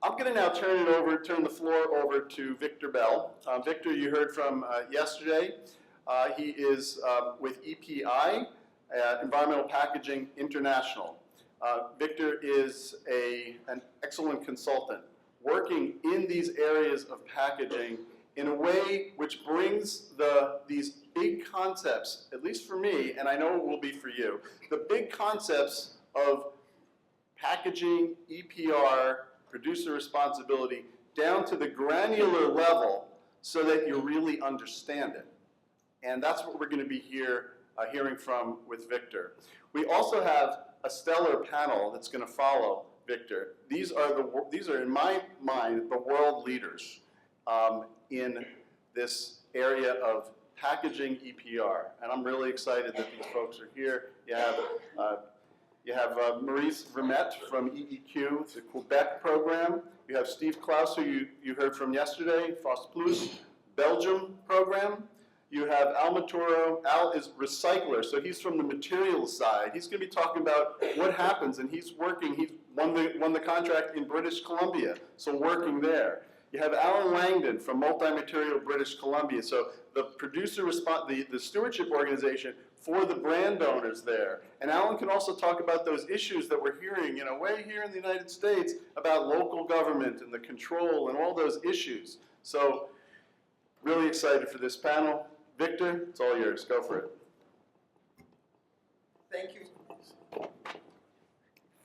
I'm going to now turn the floor over to Victor Bell. Victor, you heard from yesterday. He is with EPI, Environmental Packaging International. Victor is an excellent consultant working in these areas of packaging in a way which brings these big concepts, at least for me, and I know it will be for you, the big concepts of packaging, EPR, producer responsibility, down to the granular level so that you really understand it. And that's what we're going to be hearing from with Victor. We also have a stellar panel that's going to follow Victor. These are in my mind, the world leaders in this area of packaging EPR. And I'm really excited that these folks are here. You have Maurice Vermette from EEQ, the Quebec program. You have Steve Klaus, who you heard from yesterday, FOS Plus, Belgium program. You have Al Maturo. Al is recycler, so he's from the materials side. He's going to be talking about what happens, and he's won the contract in British Columbia, so working there. You have Alan Langdon from Multi-Material British Columbia, so the the stewardship organization for the brand owners there. And Alan can also talk about those issues that we're hearing, way here in the United States about local government and the control and all those issues. So really excited for this panel. Victor, it's all yours. Go for it. Thank you.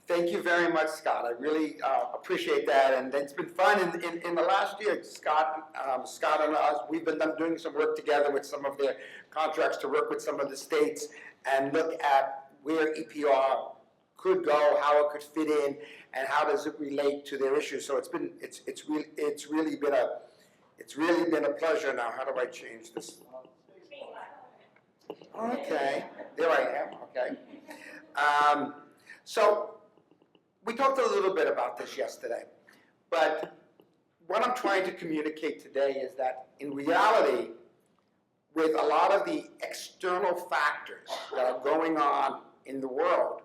Thank you very much, Scott. I really appreciate that, and it's been fun. In the last year, Scott and us, we've been doing some work together with some of their contracts to work with some of the states and look at where EPR could go, how it could fit in, and how does it relate to their issues. So it's really been a pleasure. Now, how do I change this? Okay, there I am. Okay, so. We talked a little bit about this yesterday, but what I'm trying to communicate today is that in reality, with a lot of the external factors that are going on in the world,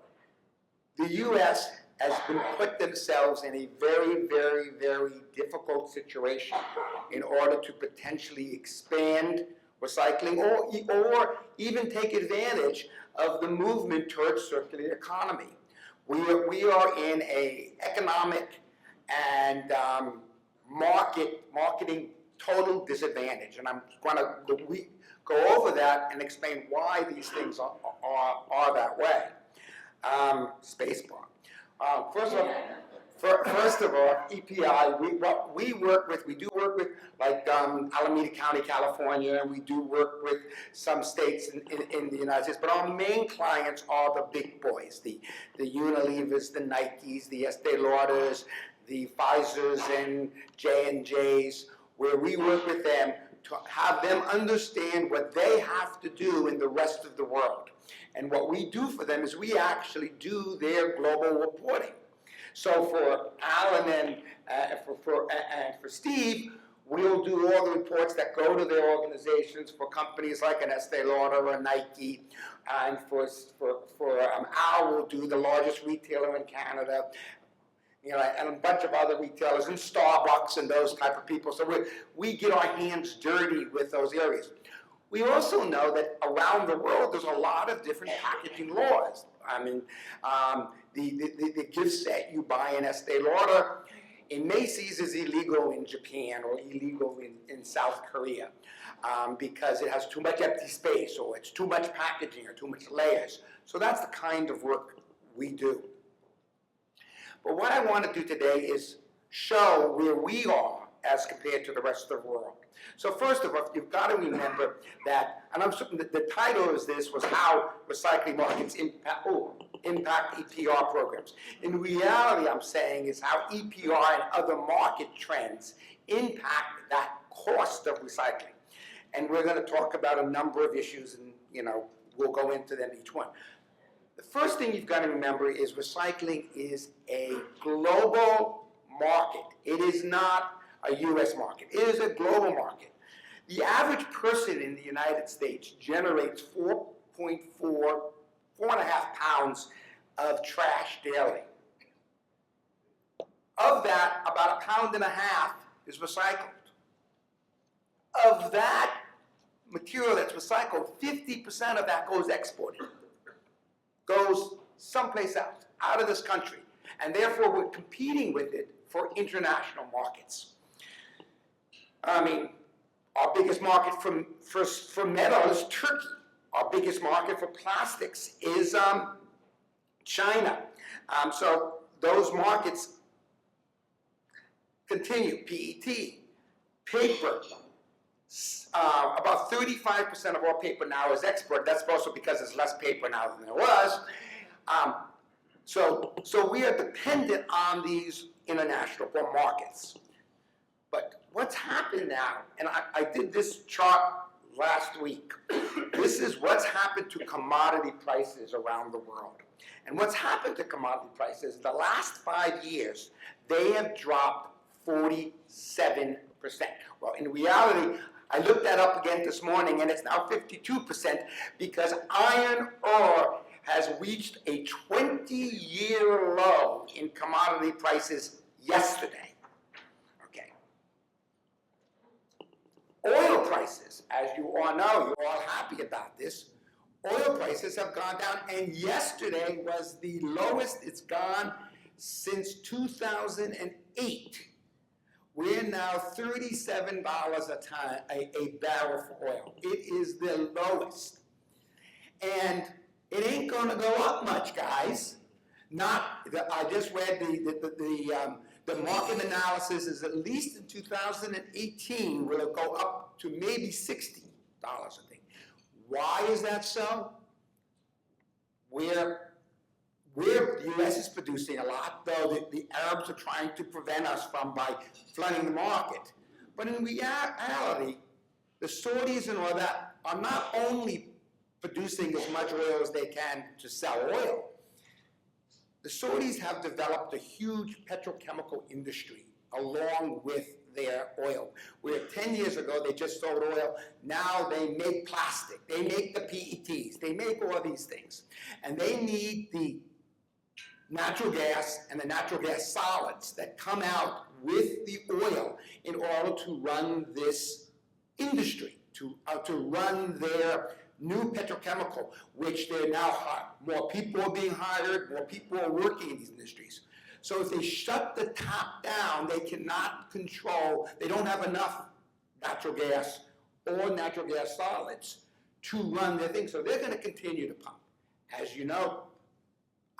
the U.S. has been put themselves in a very, very, very difficult situation in order to potentially expand recycling or even take advantage of the movement towards circular economy. We are in an economic and marketing total disadvantage, and I'm going to go over that and explain why these things are that way. Spacebar. First of all, EPI, we do work with like Alameda County, California, and we do work with some states in the United States, but our main clients are the big boys, the Unilevers, the Nikes, the Estee Lauders, the Pfizers and J&Js, where we work with them to have them understand what they have to do in the rest of the world. And what we do for them is we actually do their global reporting. So for Alan and for Steve, we'll do all the reports that go to their organizations for companies like an Estee Lauder or Nike. And for Al, we'll do the largest retailer in Canada, and a bunch of other retailers, and Starbucks and those type of people. So we get our hands dirty with those areas. We also know that around the world, there's a lot of different packaging laws. I mean, the gift set you buy in Estee Lauder in Macy's is illegal in Japan or illegal in South Korea because it has too much empty space or it's too much packaging or too much layers. So that's the kind of work we do. But what I want to do today is show where we are as compared to the rest of the world. So first of all, you've got to remember that, and the title of this was How Recycling Markets Impact EPR Programs. In reality, I'm saying is how EPR and other market trends impact that cost of recycling. And we're going to talk about a number of issues, and we'll go into them each one. The first thing you've got to remember is recycling is a global market. It is not a U.S. market. It is a global market. The average person in the United States generates 4.5 pounds of trash daily. Of that, about 1.5 pounds is recycled. Of that material that's recycled, 50% of that goes exported, goes someplace else, out of this country. And therefore, we're competing with it for international markets. I mean, our biggest market for metal is Turkey. Our biggest market for plastics is China. So those markets continue. PET, paper. About 35% of all paper now is exported. That's also because there's less paper now than there was. So we are dependent on these international markets. But what's happened now, and I did this chart last week. This is what's happened to commodity prices around the world. And what's happened to commodity prices, the last 5 years, they have dropped 47%. Well, in reality, I looked that up again this morning, and it's now 52% because iron ore has reached a 20-year low in commodity prices yesterday. Okay. Oil prices, as you all know, you're all happy about this. Oil prices have gone down, and yesterday was the lowest it's gone since 2008. We're now $37 a barrel for oil. It is the lowest. And it ain't gonna go up much, guys. I just read the market analysis is at least in 2018 will it go up to maybe $60, I think. Why is that so? The U.S. is producing a lot, though the Arabs are trying to prevent us from by flooding the market. But in reality, the Saudis and all that are not only producing as much oil as they can to sell oil. The Saudis have developed a huge petrochemical industry along with their oil. Where 10 years ago they just sold oil, now they make plastic, they make the PETs, they make all these things. And they need the natural gas and the natural gas solids that come out with the oil in order to run this industry, to run their new petrochemical, which they're now more people are being hired, more people are working in these industries. So if they shut the tap down, they cannot control, they don't have enough natural gas or natural gas solids to run their thing. So they're going to continue to pump. As you know,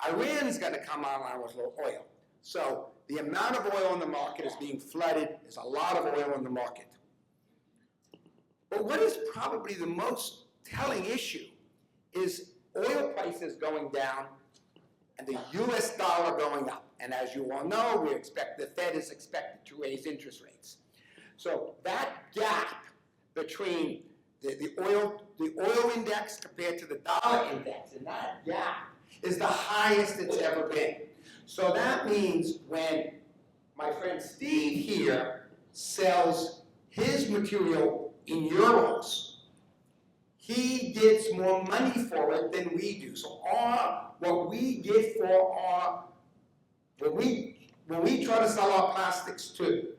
Iran's going to come online with low oil. So the amount of oil in the market is being flooded. There's a lot of oil in the market. But what is probably the most telling issue is oil prices going down and the US dollar going up. And as you all know, the Fed is expected to raise interest rates. So that gap between the oil index compared to the dollar index, and that gap is the highest it's ever been. So that means when my friend Steve here sells his material in euros, he gets more money for it than we do. So what we get for when we try to sell our plastics to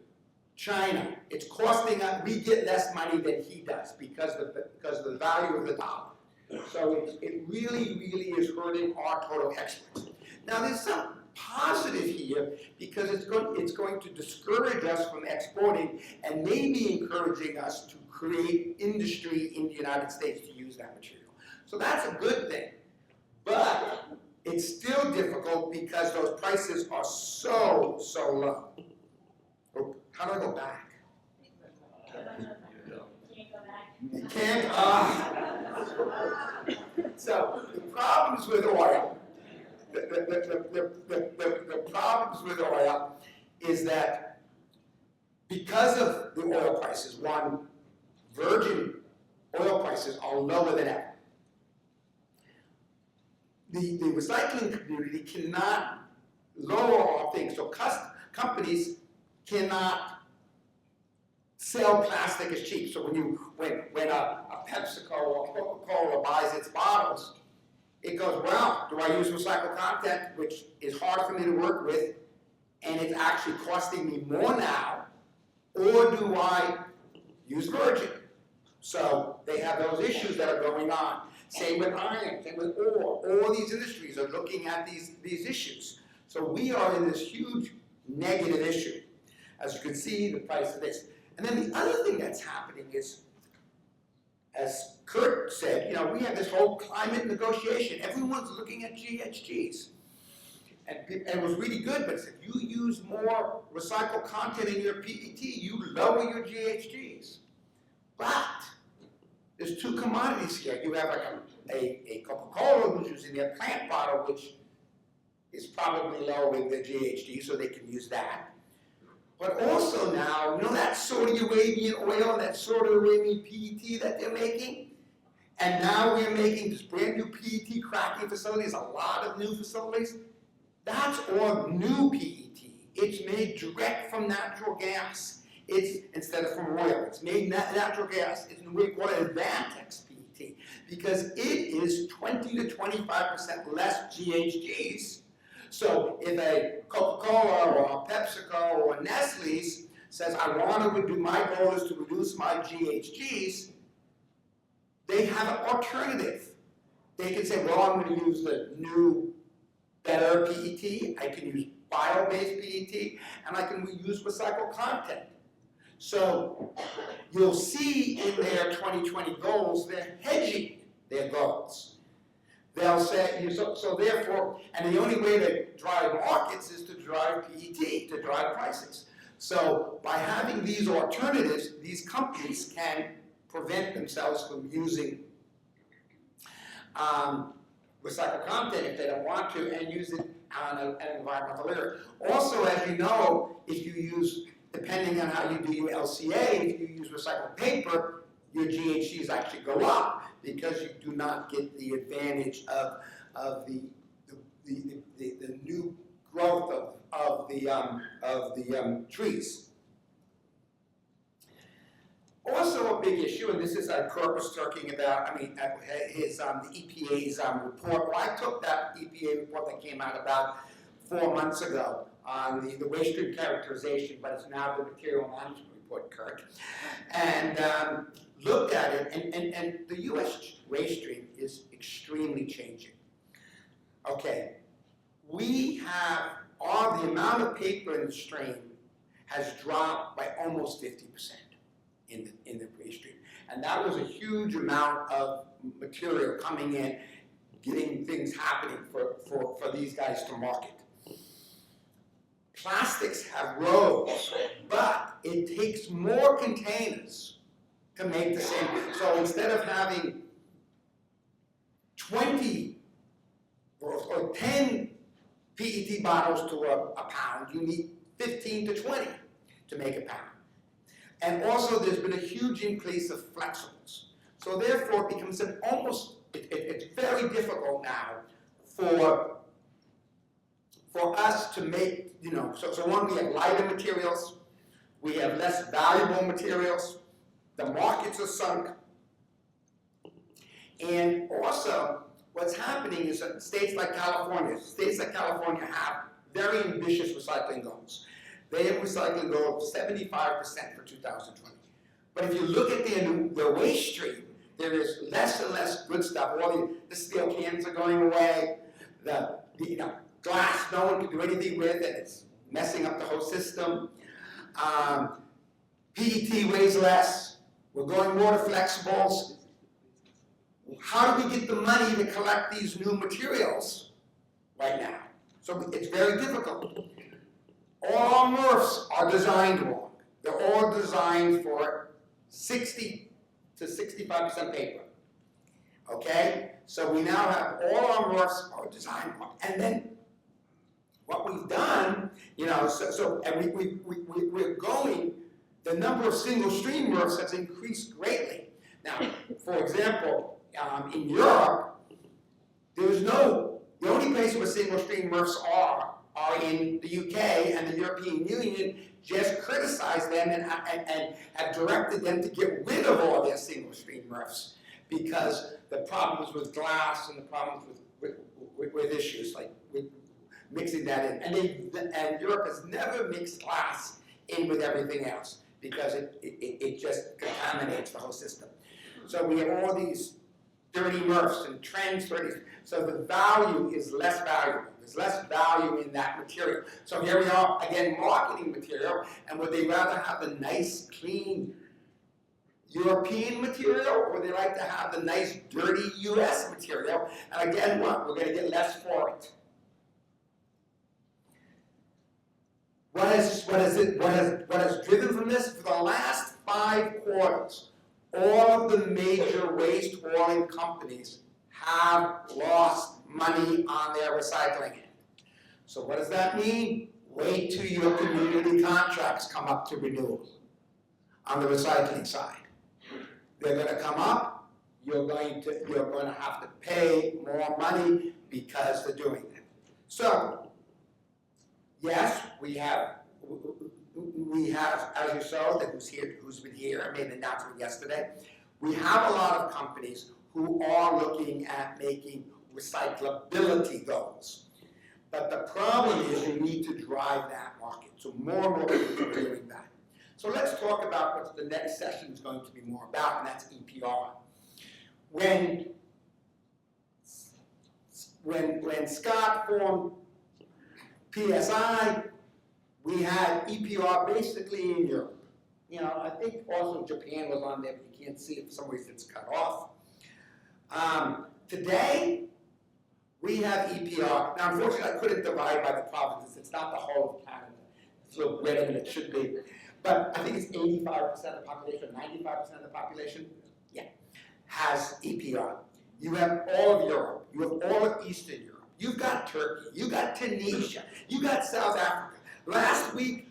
China, it's costing us, we get less money than he does because of the value of the dollar. So it really, really is hurting our total exports. Now there's some positive here because it's going to discourage us from exporting and maybe encouraging us to create industry in the United States to use that material. So that's a good thing. But it's still difficult because those prices are so low. How do I go back? You can't? So the problems with oil, the problems with oil is that because of the oil prices, one, virgin oil prices are lower than ever. The recycling community cannot lower our things, so companies cannot sell plastic as cheap. So when a PepsiCo or Coca-Cola buys its bottles, it goes, well, do I use recycled content, which is hard for me to work with, and it's actually costing me more now, or do I use virgin? So they have those issues that are going on. Same with iron, same with ore. All these industries are looking at these issues. So we are in this huge negative issue. As you can see, the price of this. And then the other thing that's happening is, as Kurt said, we have this whole climate negotiation. Everyone's looking at GHGs. And it was really good, but if you use more recycled content in your PET, you lower your GHGs. But there's two commodities here. You have like a Coca-Cola who's using their plant bottle, which is probably lowering their GHG, so they can use that. But also now, that Saudi Arabian oil, that Saudi Arabian PET that they're making, and now we're making this brand new PET cracking facilities, a lot of new facilities. That's all new PET. It's made direct from natural gas. It's instead of from oil. It's made natural gas. It's we call it Advantex PET because it is 20 to 25% less GHGs. So if a Coca-Cola or a PepsiCo or Nestle's says, I want to do, my goal is to reduce my GHGs, they have an alternative. They can say, well, I'm going to use the new, better PET, I can use bio-based PET, and I can use recycled content. So you'll see in their 2020 goals, they're hedging their goals. They'll say, so therefore, and the only way to drive markets is to drive PET, to drive prices. So by having these alternatives, these companies can prevent themselves from using recycled content if they don't want to, and use it on an environmental layer. Also, as you know, if you use, depending on how you do your LCA, if you use recycled paper, your GHGs actually go up because you do not get the advantage of the new growth of the trees. Also a big issue, and this is Kurt was talking about, his the EPA's report. Well, I took that EPA report that came out about 4 months ago on the waste stream characterization, but it's now the material management report, Kurt, and looked at it, and the U.S. waste stream is extremely changing. Okay, we have, the amount of paper in the stream has dropped by almost 50%. In the waste stream. And that was a huge amount of material coming in, getting things happening for these guys to market. Plastics have rose, but it takes more containers to make the same. So instead of having 20 or 10 PET bottles to a pound, you need 15 to 20 to make a pound. And also, there's been a huge increase of flexibles. So therefore, it becomes it's very difficult now for us to make, so one, we have lighter materials, we have less valuable materials, the markets are sunk, and also, what's happening is that states like California have very ambitious recycling goals. They have a recycling goal of 75% for 2020. But if you look at their waste stream, there is less and less good stuff. All the steel cans are going away. The glass, no one can do anything with it. It's messing up the whole system. PET weighs less. We're going more to flexibles. How do we get the money to collect these new materials right now? So it's very difficult. All our MRFs are designed wrong. They're all designed for 60 to 65% paper. Okay? So we now have all our MRFs are designed wrong. And then what we've done, and we're going, the number of single stream MRFs has increased greatly. Now, for example, in Europe, the only place where single stream MRFs are in the UK, and the European Union just criticized them and have directed them to get rid of all their single stream MRFs because the problems with glass and the problems with issues like with mixing that in. And Europe has never mixed glass in with everything else because it just contaminates the whole system. So we have all these dirty MRFs and trans 30s. So the value is less valuable. There's less value in that material. So here we are, again, marketing material, and would they rather have the nice, clean European material, or they like to have the nice, dirty US material? And again, what? We're gonna get less for it. What has driven from this? For the last 5 quarters, all of the major waste hauling companies have lost money on their recycling end. So what does that mean? Wait till your community contracts come up to renewal on the recycling side. They're going to come up, you're going to have to pay more money because they're doing that. So, yes, we have, as you saw, that who's been here, I made an announcement yesterday. We have a lot of companies who are looking at making recyclability goals. But the problem is you need to drive that market. So more and more people are doing that. So let's talk about what the next session is going to be more about, and that's EPR. When Scott formed PSI, we had EPR basically in Europe. You know, I think also Japan was on there, but you can't see it for some reason, it's cut off. Today, we have EPR. Now, unfortunately, I couldn't divide by the provinces. It's not the whole of Canada. It's a little greater than it should be. But I think it's 85% of the population, 95% of the population, yeah, has EPR. You have all of Europe. You have all of Eastern Europe. You've got Turkey. You've got Tunisia. You've got South Africa. Last week,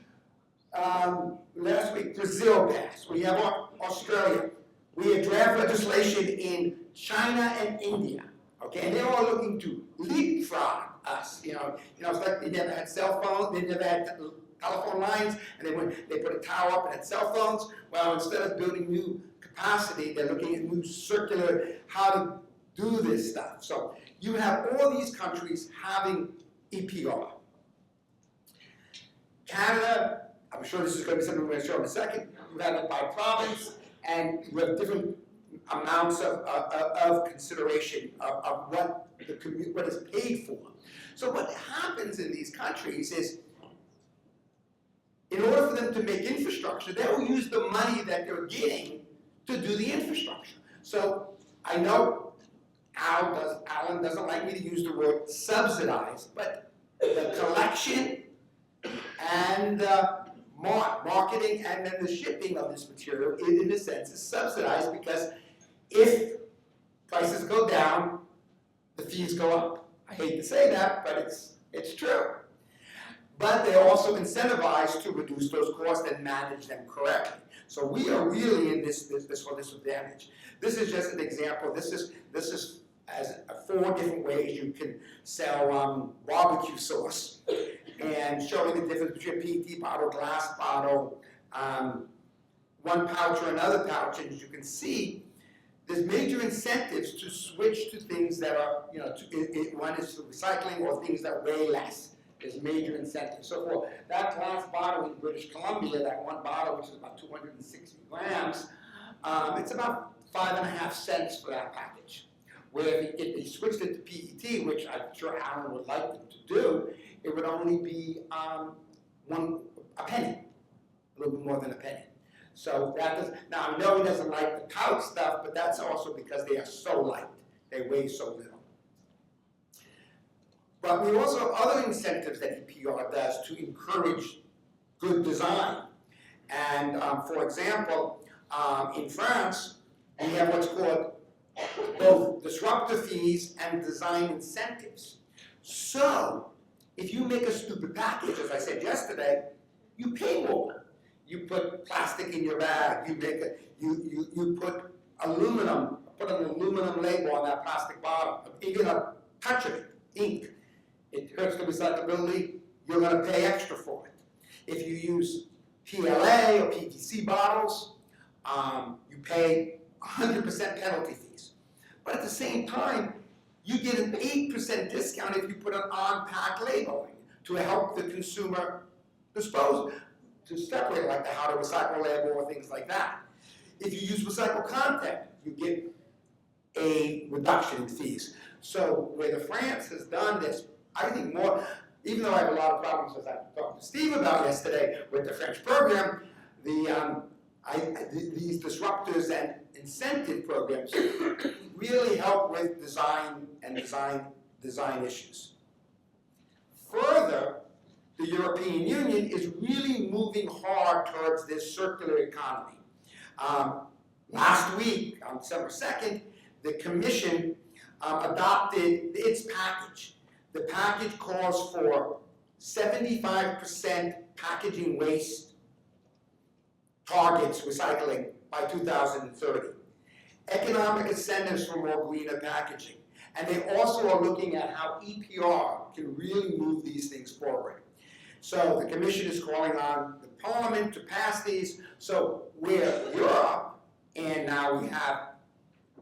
Brazil passed. We have Australia. We have draft legislation in China and India. Okay, and they're all looking to leapfrog us. You know, it's like they never had cell phones, they never had telephone lines, and they put a tower up and had cell phones. Well, instead of building new capacity, they're looking at new circular, how to do this stuff. So you have all these countries having EPR. Canada, I'm sure this is going to be something we're going to show in a second. You have it by province, and you have different amounts of consideration of what is paid for. So what happens in these countries is, in order for them to make infrastructure, they will use the money that they're getting to do the infrastructure. So I know Alan doesn't like me to use the word subsidize, but the collection and marketing and then the shipping of this material, in a sense, is subsidized, because if prices go down, the fees go up. I hate to say that, but it's true. But they're also incentivized to reduce those costs and manage them correctly. So we are really in this disadvantage. This is just an example. This is as 4 different ways you can sell barbecue sauce, and showing the difference between a PET bottle, glass bottle, one pouch or another pouch. And as you can see, there's major incentives to switch to things that are, one is recycling or things that weigh less. There's major incentives. So for that glass bottle in British Columbia, that one bottle, which is about 260 grams, it's about 5.5 cents for that package. Where if they switched it to PET, which I'm sure Alan would like them to do, it would only be a penny, a little bit more than a penny. So that does, now I know he doesn't like the pouch stuff, but that's also because they are so light. They weigh so little. But we also have other incentives that EPR does to encourage good design. And for example, in France, we have what's called both disruptive fees and design incentives. So if you make a stupid package, as I said yesterday, you pay more. You put plastic in your bag. You put aluminum. Put an aluminum label on that plastic bottle. Even a touch of it, ink. It hurts the recyclability. You're going to pay extra for it. If you use PLA or PVC bottles, you pay 100% penalty fees. But at the same time, you get an 8% discount if you put an on-pack labeling to help the consumer dispose, to separate, like the how to recycle label or things like that. If you use recycled content, you get a reduction in fees. So where France has done this, I think more, even though I have a lot of problems, as I talked to Steve about yesterday with the French program, these disruptors and incentive programs really help with design and design issues. Further, the European Union is really moving hard towards this circular economy. Last week, on December 2nd, the Commission adopted its package. The package calls for 75% packaging waste targets recycling by 2030. Economic incentives for more greener packaging. And they also are looking at how EPR can really move these things forward. So the Commission is calling on the Parliament to pass these. So where Europe, and now we have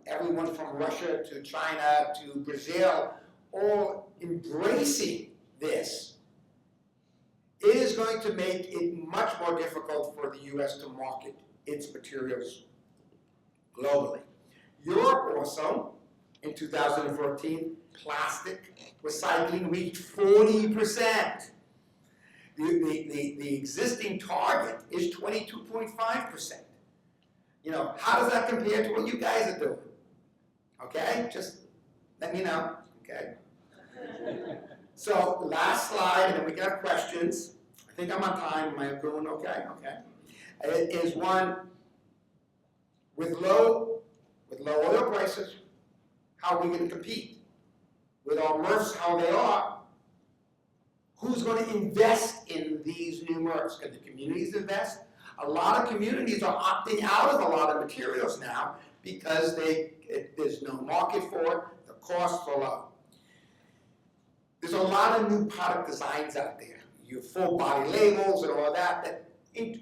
everyone from Russia to China to Brazil, all embracing this, it is going to make it much more difficult for the US to market its materials globally. Europe also, in 2014, plastic recycling reached 40%. The existing target is 22.5%. You know, how does that compare to what you guys are doing? Okay, just let me know, okay? So, last slide, and then we can have questions. I think I'm on time. Am I doing okay? Okay. It is one with low oil prices. How are we going to compete? With our MRFs, how they are, who's going to invest in these new MRFs? Can the communities invest? A lot of communities are opting out of a lot of materials now because there's no market for it, the costs are low. There's a lot of new product designs out there. Your full body labels and all that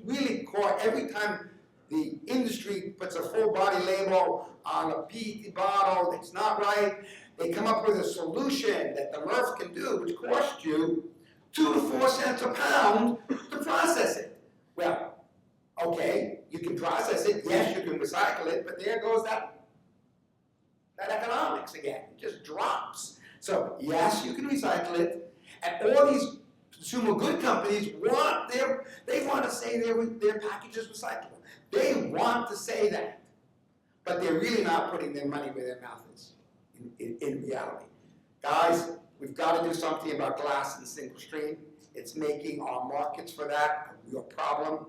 really every time the industry puts a full body label on a PET bottle that's not right, they come up with a solution that the MRF can do, which costs you 2 to 4 cents a pound to process it. Well, okay, you can process it, yes, you can recycle it, but there goes that economics again. It just drops. So yes, you can recycle it, and all these consumer good companies want to say their package is recyclable. They want to say that, but they're really not putting their money where their mouth is in reality. Guys, we've got to do something about glass and single stream. It's making our markets for that a real problem.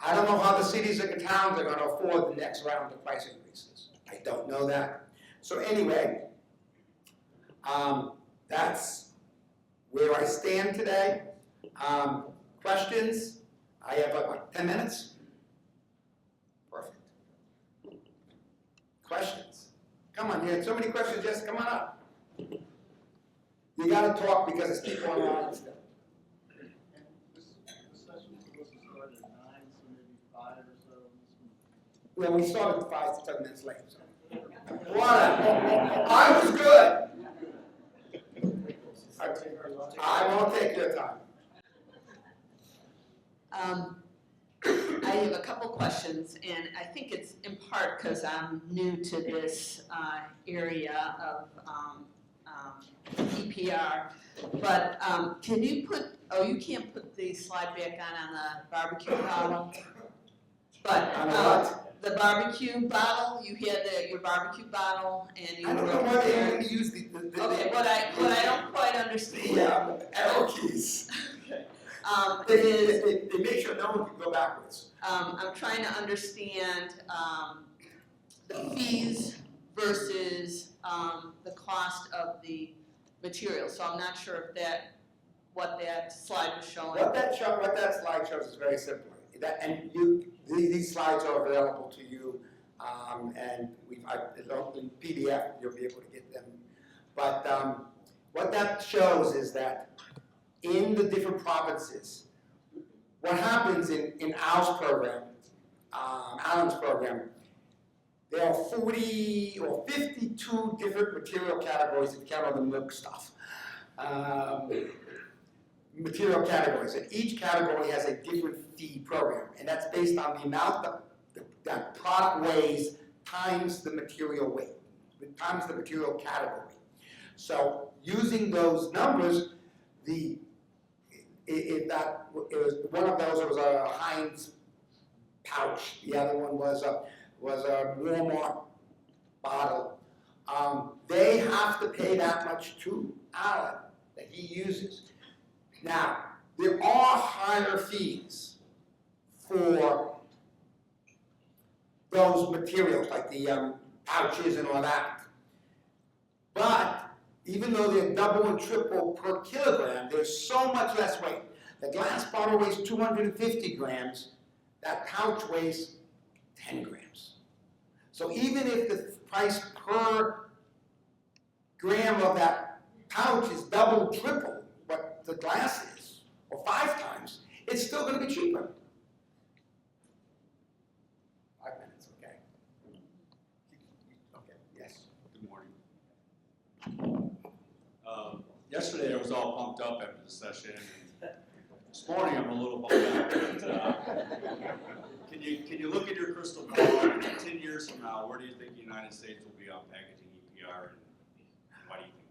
I don't know how the cities and towns are going to afford the next round of price increases. I don't know that. So anyway, that's where I stand today. Questions? I have about 10 minutes. Perfect. Questions? Come on, you had so many questions, just come on up. You got to talk because there's people online still. This session was supposed to start at 9, so maybe 5 or so. Well, we started 5 to 7 minutes late. So. What? I was good. I won't take your time. I have a couple questions, and I think it's in part because I'm new to this area of EPR. But can you put, you can't put the slide back on the barbecue bottle. But the barbecue bottle, you had your barbecue bottle, and you I don't know why they only use the okay, what I don't quite understand. arrow keys. Is they make sure no one can go backwards. I'm trying to understand the fees versus the cost of the material. So I'm not sure if what that slide was showing. What that slide shows is very simple. These slides are available to you, and in PDF you'll be able to get them. But what that shows is that in the different provinces, what happens in Al's program, Alan's program, there are 40 or 52 different material categories if you count all the milk stuff. Material categories, and each category has a different fee program, and that's based on the amount that product weighs times the material weight, times the material category. So using those numbers, one of those was a Heinz pouch, the other one was a Walmart bottle. They have to pay that much to Alan that he uses. Now, there are higher fees for those materials, like the pouches and all that. But even though they're double and triple per kilogram, there's so much less weight. The glass bottle weighs 250 grams, that pouch weighs 10 grams. So even if the price per gram of that pouch is double, triple what the glass is, or 5 times, it's still going to be cheaper. 5 minutes, okay? Okay, yes. Good morning. Yesterday I was all pumped up after the session, and this morning I'm a little pumped up. Can you look at your crystal ball, and 10 years from now, where do you think the United States will be on packaging EPR, and why do you think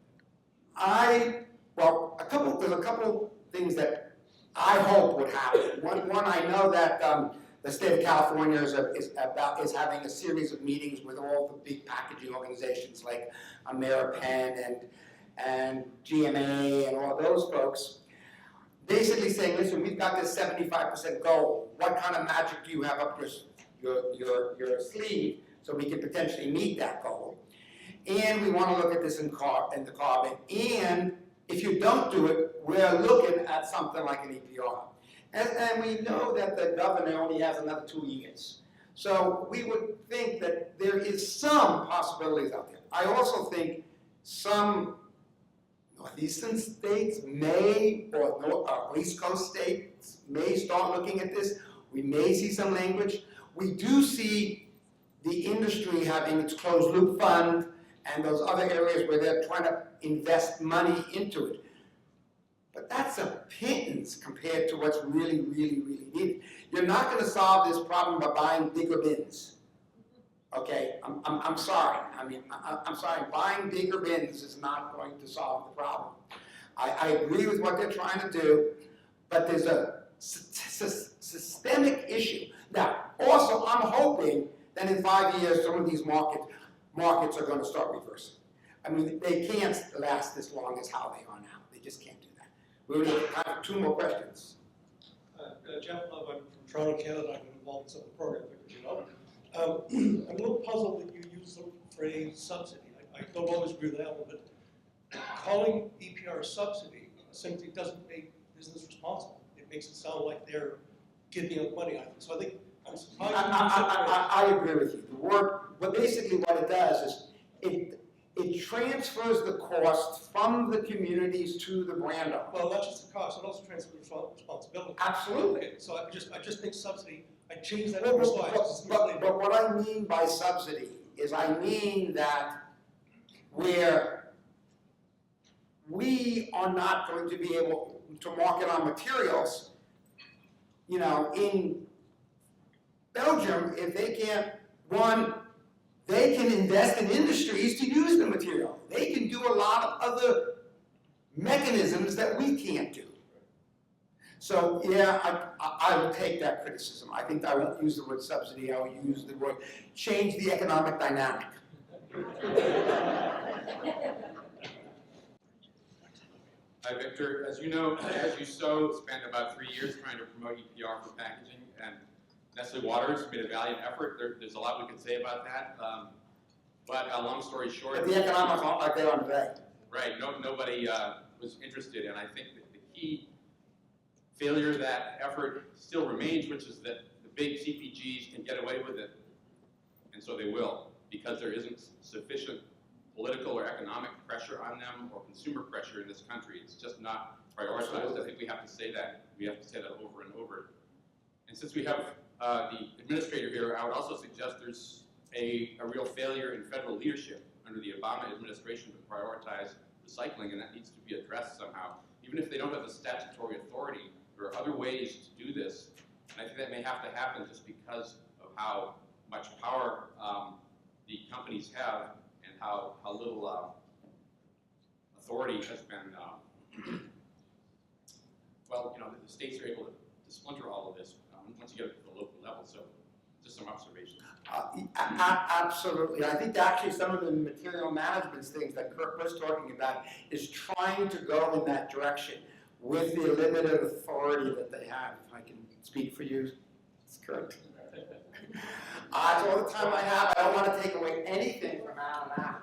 that? There's a couple things that I hope would happen. One, I know that the state of California is having a series of meetings with all the big packaging organizations like Ameripen and GMA and all those folks, basically saying, listen, we've got this 75% goal. What kind of magic do you have up your sleeve so we can potentially meet that goal? And we want to look at this in the carbon. And if you don't do it, we're looking at something like an EPR. And we know that the governor only has another 2 years. So we would think that there is some possibilities out there. I also think some northeastern states may, or East Coast states may start looking at this. We may see some language. We do see the industry having its closed loop fund and those other areas where they're trying to invest money into it. But that's a pittance compared to what's really, really, really needed. You're not going to solve this problem by buying bigger bins. Okay, I'm sorry. I'm sorry. Buying bigger bins is not going to solve the problem. I agree with what they're trying to do, but there's a systemic issue. Now, also, I'm hoping that in 5 years, some of these markets are going to start reversing. I mean, they can't last this long as how they are now. They just can't do that. We have 2 more questions. Jeff Love, I'm from Toronto, Canada. I've been involved in some of the program, because you know. I'm a little puzzled that you use the phrase subsidy. I don't always agree with that one, but calling EPR a subsidy simply doesn't make business responsible. It makes it sound like they're giving up money on it. So I think I'm surprised. I agree with you. The word, but basically what it does is it transfers the cost from the communities to the brand owner. Well, not just the cost, it also transfers responsibility. Absolutely. Okay, so I just think subsidy. I changed that But over slides. what I mean by subsidy is I mean that where we are not going to be able to market our materials, you know, in Belgium, if they can't, they can invest in industries to use the material. They can do a lot of other mechanisms that we can't do. So yeah, I will take that criticism. I think I won't use the word subsidy, I will use the word change the economic dynamic. Hi, Victor. As you know, As You Sow spent about 3 years trying to promote EPR for packaging, and Nestle Waters made a valiant effort. There's a lot we could say about that, but long story short, But the economics aren't like they are today. right? Nobody was interested, and I think that the key failure of that effort still remains, which is that the big CPGs can get away with it, and so they will, because there isn't sufficient political or economic pressure on them, or consumer pressure in this country. It's just not prioritized. I think we have to say that. We have to say that over and over. And since we have the administrator here, I would also suggest there's a real failure in federal leadership under the Obama administration to prioritize recycling, and that needs to be addressed somehow. Even if they don't have the statutory authority, there are other ways to do this, and I think that may have to happen just because of how much power the companies have and how little authority has been, well, the states are able to splinter all of this once you get it to the local level, so just some observations. Absolutely. I think actually some of the material management things that Kurt was talking about is trying to go in that direction with the limited authority that they have. If I can speak for you, it's Kurt. That's all the time I have. I don't want to take away anything from Al and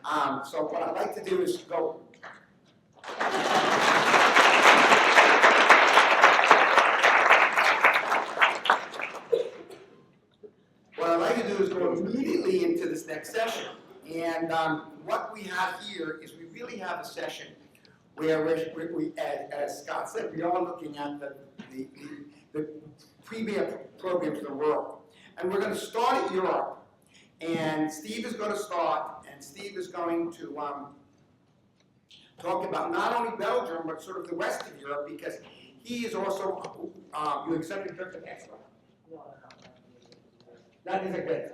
Al. So what I'd like to do is go. What I'd like to do is go immediately into this next session. And what we have here is we really have a session where we as Scott said, we are looking at the premier programs in the world. And we're going to start at Europe. And Steve is going to start, and Steve is going to talk about not only Belgium, but sort of the rest of Europe, because he is also, you accepted Dirk the next one? That is a good.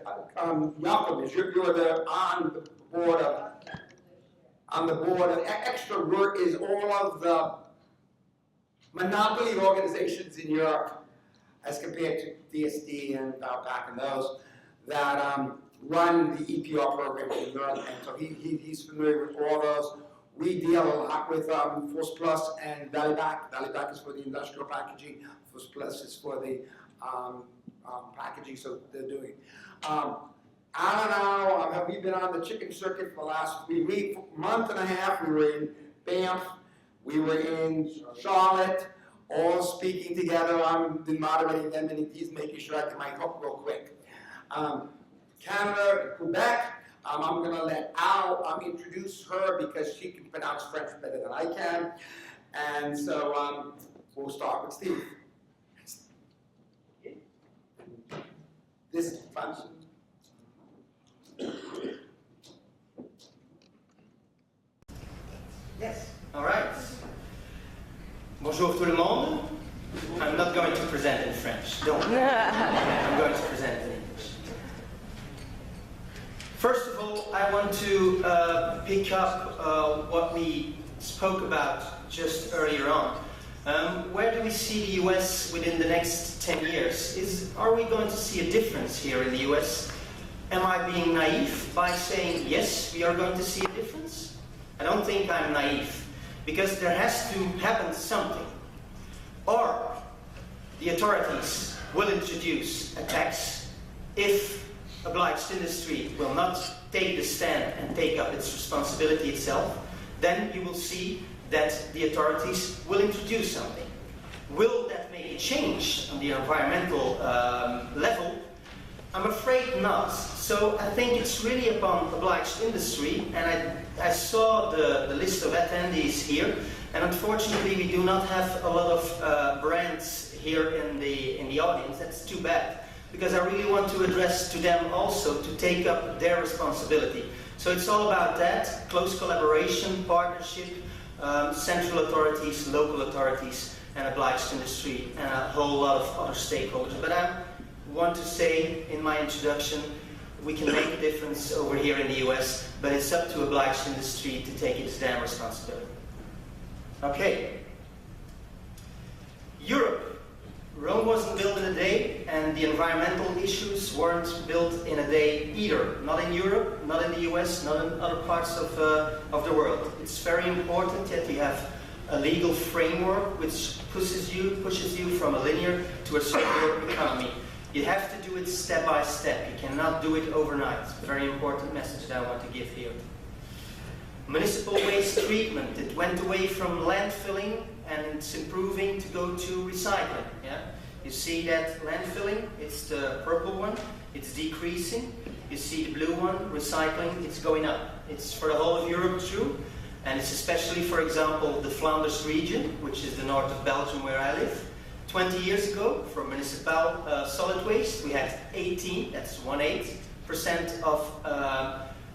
Jakob, you're on the board of extra work is all of the monopoly organizations in Europe, as compared to DSD and Valpac and those that run the EPR programs in Europe, and so he's familiar with all those. We deal a lot with Force Plus and Valibac. Valibac is for the industrial packaging. Force Plus is for the packaging, so they're doing. I don't know, have we been on the chicken circuit for the last month and a half? We were in Banff, we were in Charlotte, all speaking together. I've been moderating them, and he's making sure I get my hook real quick. Canada, Quebec. I'm going to let Al introduce her because she can pronounce French better than I can. And so we'll start with Steve. This is fun. Yes. All right. Bonjour tout le monde. I'm not going to present in French. Don't. I'm going to present in English. First of all, I want to pick up what we spoke about just earlier on. Where do we see the US within the next 10 years? Are we going to see a difference here in the US? Am I being naive by saying, yes, we are going to see a difference? I don't think I'm naive, because there has to happen something. Or the authorities will introduce a tax if obliged industry will not take the stand and take up its responsibility itself. Then you will see that the authorities will introduce something. Will that make a change on the environmental level? I'm afraid not. So I think it's really upon obliged industry, and I saw the list of attendees here, and unfortunately we do not have a lot of brands here in the audience. That's too bad, because I really want to address to them also to take up their responsibility. So it's all about that, close collaboration, partnership, central authorities, local authorities, and obliged industry, and a whole lot of other stakeholders. But I want to say in my introduction, we can make a difference over here in the US, but it's up to obliged industry to take its damn responsibility. Okay. Europe. Rome wasn't built in a day, and the environmental issues weren't built in a day either. Not in Europe, not in the US, not in other parts of the world. It's very important that you have a legal framework which pushes you from a linear to a circular economy. You have to do it step by step. You cannot do it overnight. It's a very important message that I want to give here. Municipal waste treatment. It went away from landfilling, and it's improving to go to recycling. Yeah? You see that landfilling, it's the purple one, it's decreasing. You see the blue one, recycling, it's going up. It's for the whole of Europe true, and it's especially, for example, the Flanders region, which is the north of Belgium where I live. 20 years ago, for municipal solid waste, we had 18, that's 1/8, of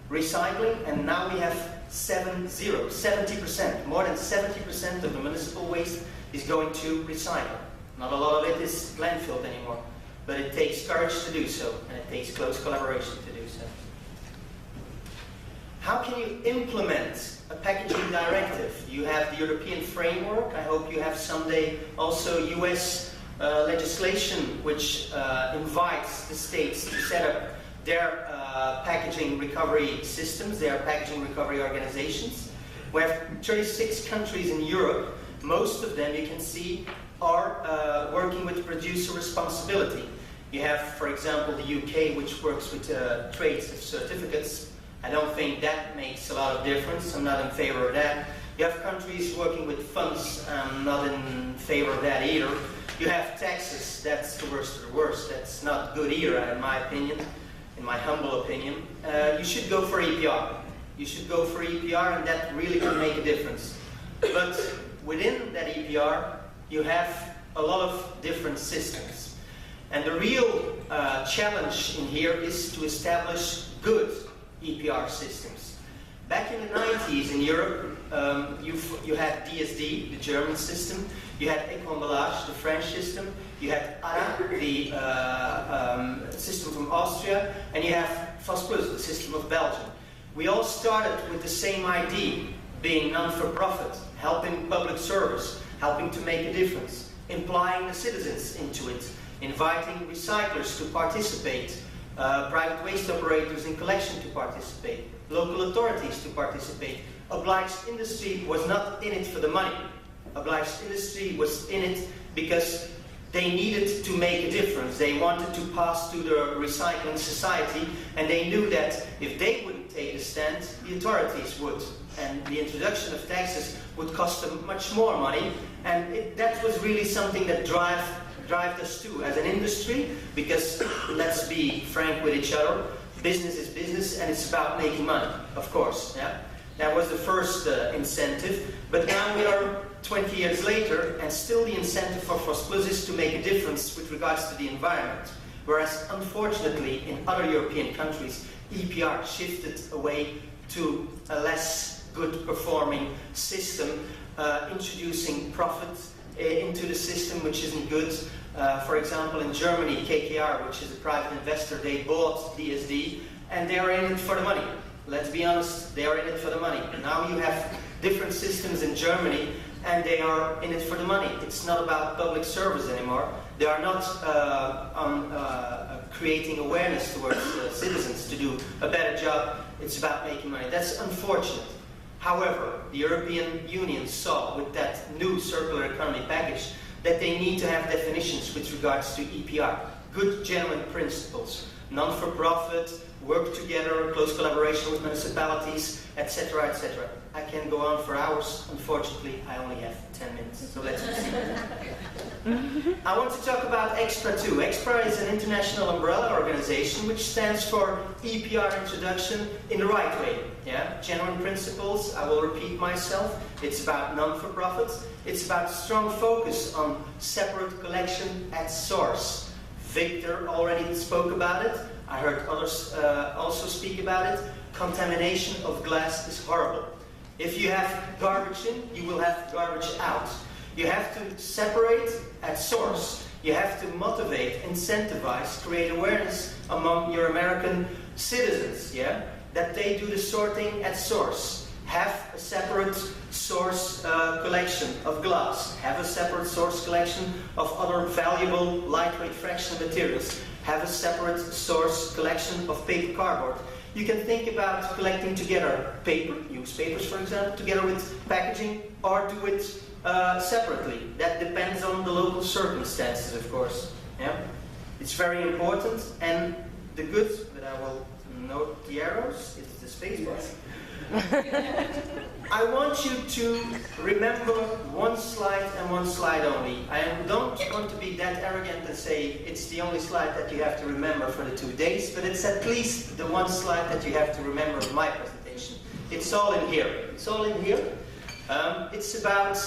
recycling, and now we have 70%. More than 70% of the municipal waste is going to recycle. Not a lot of it is landfilled anymore, but it takes courage to do so, and it takes close collaboration to do so. How can you implement a packaging directive? You have the European framework. I hope you have someday also US legislation which invites the states to set up their packaging recovery systems, their packaging recovery organizations. We have 36 countries in Europe. Most of them, you can see, are working with producer responsibility. You have, for example, the UK, which works with trade certificates. I don't think that makes a lot of difference. I'm not in favor of that. You have countries working with funds. I'm not in favor of that either. You have taxes. That's the worst of the worst. That's not good either, in my opinion, in my humble opinion. You should go for EPR. You should go for EPR, and that really can make a difference. But within that EPR, you have a lot of different systems. And the real challenge in here is to establish good EPR systems. Back in the 90s in Europe, you had DSD, the German system, you had Eco-Emballage, the French system, you had ARA, the system from Austria, and you have FOSPlus, the system of Belgium. We all started with the same idea, being non-for-profit, helping public service, helping to make a difference, implying the citizens into it, inviting recyclers to participate, private waste operators in collection to participate, local authorities to participate. Obliged industry was not in it for the money. Obliged industry was in it because they needed to make a difference. They wanted to pass to the recycling society, and they knew that if they wouldn't take a stand, the authorities would. And the introduction of taxes would cost them much more money, and that was really something that drive us too as an industry, because let's be frank with each other, business is business and it's about making money, of course. Yeah? That was the first incentive, but now we are 20 years later and still the incentive for FOSPlus is to make a difference with regards to the environment, whereas unfortunately in other European countries EPR shifted away to a less good performing system, introducing profit into the system, which isn't good. For example, in Germany, KKR, which is a private investor, they bought DSD, and they are in it for the money. Let's be honest, they are in it for the money. Now you have different systems in Germany, and they are in it for the money. It's not about public service anymore. They are not creating awareness towards citizens to do a better job. It's about making money. That's unfortunate. However, the European Union saw with that new circular economy package that they need to have definitions with regards to EPR. Good, genuine principles. Non-for-profit, work together, close collaboration with municipalities, etc., etc. I can go on for hours. Unfortunately, I only have 10 minutes, so let's proceed. I want to talk about EXPRA too. EXPRA is an international umbrella organization which stands for EPR introduction in the right way. Yeah? Genuine principles, I will repeat myself. It's about non-for-profits. It's about strong focus on separate collection at source. Victor already spoke about it. I heard others also speak about it. Contamination of glass is horrible. If you have garbage in, you will have garbage out. You have to separate at source. You have to motivate, incentivize, create awareness among your American citizens, yeah? That they do the sorting at source. Have a separate source collection of glass. Have a separate source collection of other valuable lightweight fractional materials. Have a separate source collection of paper cardboard. You can think about collecting together paper, newspapers for example, together with packaging, or do it separately. That depends on the local circumstances, of course. Yeah? It's very important, and the good, but I will note the arrows, it's the space bar. I want you to remember one slide and one slide only. I don't want to be that arrogant and say it's the only slide that you have to remember for the 2 days, but it's at least the one slide that you have to remember of my presentation. It's all in here. It's all in here. It's about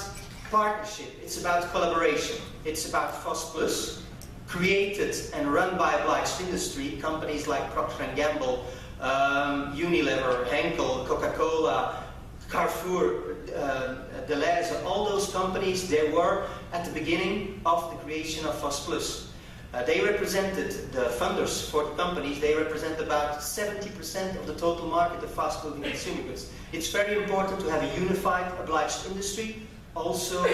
partnership. It's about collaboration. It's about FOSPlus, created and run by obliged industry, companies like Procter & Gamble, Unilever, Henkel, Coca-Cola, Carrefour, Deleuze, all those companies, they were at the beginning of the creation of FOSS+. They represented, the funders for the companies, they represent about 70% of the total market of fast-moving consumer goods. It's very important to have a unified obliged industry, also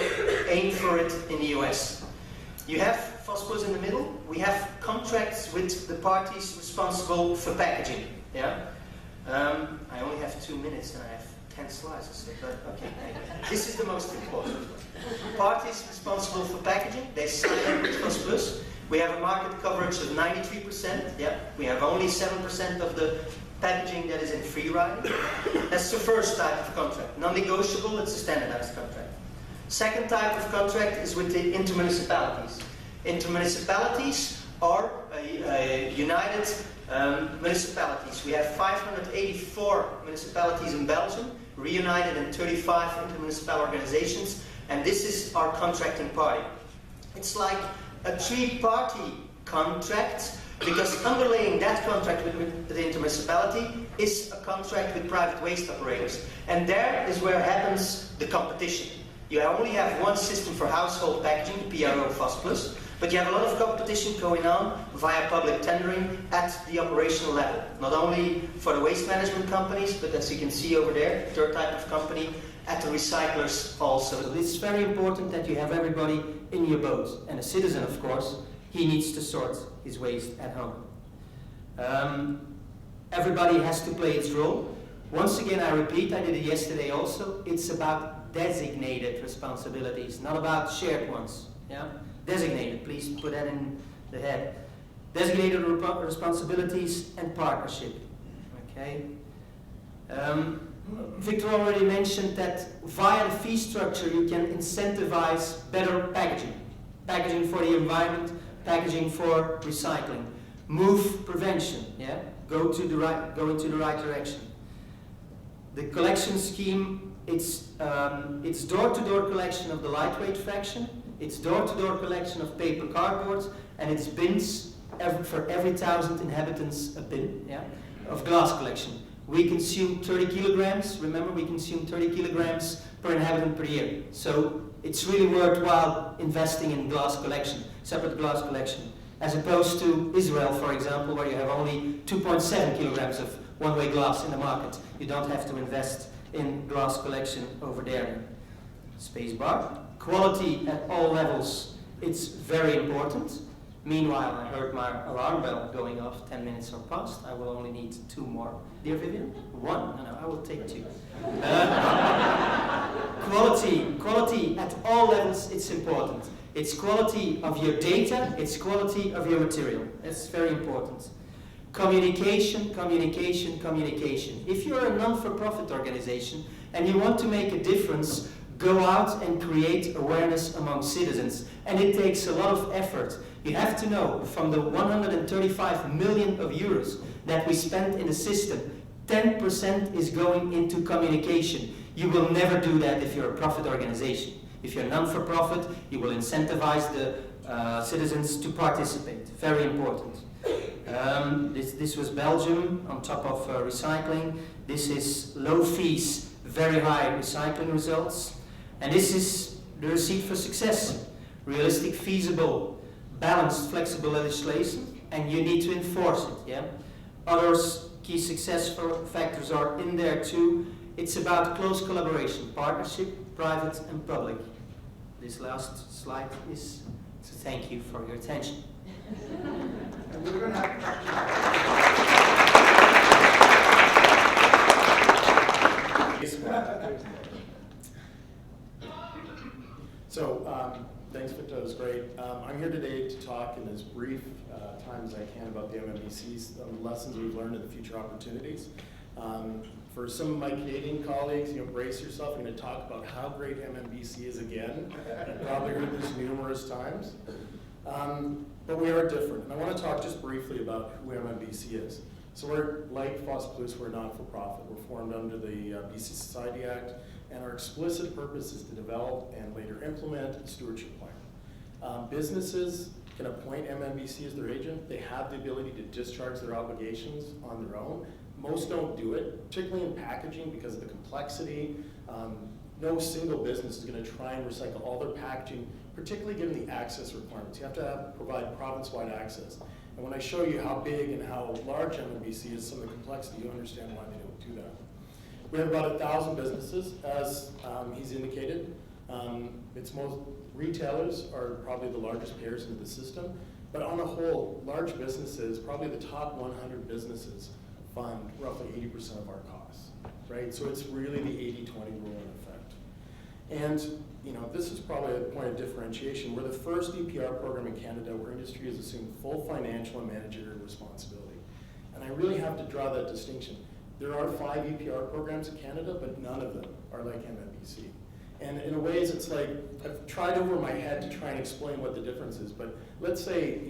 aim for it in the US. You have FOSS+ in the middle. We have contracts with the parties responsible for packaging. Yeah? I only have 2 minutes and I have 10 slides, but okay. This is the most important. Parties responsible for packaging, they sign up with FOSS+. We have a market coverage of 93%. Yeah? We have only 7% of the packaging that is in free riding. That's the first type of contract. Non-negotiable, it's a standardized contract. Second type of contract is with the intermunicipalities. Intermunicipalities are united municipalities. We have 584 municipalities in Belgium, reunited in 35 intermunicipal organizations, and this is our contracting party. It's like a three-party contract, because underlying that contract with the intermunicipality is a contract with private waste operators. And there is where happens the competition. You only have one system for household packaging, the PRO FOSS+, but you have a lot of competition going on via public tendering at the operational level. Not only for the waste management companies, but as you can see over there, third type of company, at the recyclers also. It's very important that you have everybody in your boat. And a citizen, of course, he needs to sort his waste at home. Everybody has to play its role. Once again, I repeat, I did it yesterday also, it's about designated responsibilities, not about shared ones. Yeah? Designated, please put that in the head. Designated responsibilities and partnership. Okay? Victor already mentioned that via the fee structure you can incentivize better packaging. Packaging for the environment, packaging for recycling. Move prevention, yeah? Go into the right direction. The collection scheme, it's door-to-door collection of the lightweight fraction, it's door-to-door collection of paper cardboard, and it's bins for every 1,000 inhabitants a bin, yeah, of glass collection. We consume 30 kilograms, remember we consume 30 kilograms per inhabitant per year. So it's really worthwhile investing in glass collection, separate glass collection, as opposed to Israel, for example, where you have only 2.7 kilograms of one-way glass in the market. You don't have to invest in glass collection over there. Spacebar. Quality at all levels, it's very important. Meanwhile, I heard my alarm bell going off, 10 minutes are past. I will only need 2 more. Dear Vivian? 1? No, I will take 2. Quality at all levels, it's important. It's quality of your data, it's quality of your material. That's very important. Communication, communication, communication. If you're a non-for-profit organization and you want to make a difference, go out and create awareness among citizens. And it takes a lot of effort. You have to know, from the 135 million euros that we spent in the system, 10% is going into communication. You will never do that if you're a profit organization. If you're non-for-profit, you will incentivize the citizens to participate. Very important. This was Belgium on top of recycling. This is low fees, very high recycling results. And this is the receipt for success. Realistic, feasible, balanced, flexible legislation, and you need to enforce it. Yeah. Others key success factors are in there too. It's about close collaboration, partnership, private and public. This last slide is to thank you for your attention. And we're going to So, thanks, Victor, that was great. I'm here today to talk in as brief time as I can about the MMBCs, the lessons we've learned and the future opportunities. For some of my Canadian colleagues, brace yourself. I'm going to talk about how great MMBC is again. You've probably heard this numerous times. But we are different. And I want to talk just briefly about who MMBC is. So we're, like FOSS+, we're not-for-profit. We're formed under the BC Society Act, and our explicit purpose is to develop and later implement a stewardship plan. Businesses can appoint MMBC as their agent. They have the ability to discharge their obligations on their own. Most don't do it, particularly in packaging because of the complexity. No single business is going to try and recycle all their packaging, particularly given the access requirements. You have to provide province-wide access. And when I show you how big and how large MMBC is, some of the complexity, you understand why they don't do that. We have about 1,000 businesses, as he's indicated. It's most retailers are probably the largest payers into the system, but on a whole, large businesses, probably the top 100 businesses fund roughly 80% of our costs, right? So it's really the 80-20 rule in effect. And this is probably a point of differentiation. We're the first EPR program in Canada where industry has assumed full financial and managerial responsibility. And I really have to draw that distinction. There are 5 EPR programs in Canada, but none of them are like MMBC. And in a ways, it's like, I've tried over my head to try and explain what the difference is, but let's say,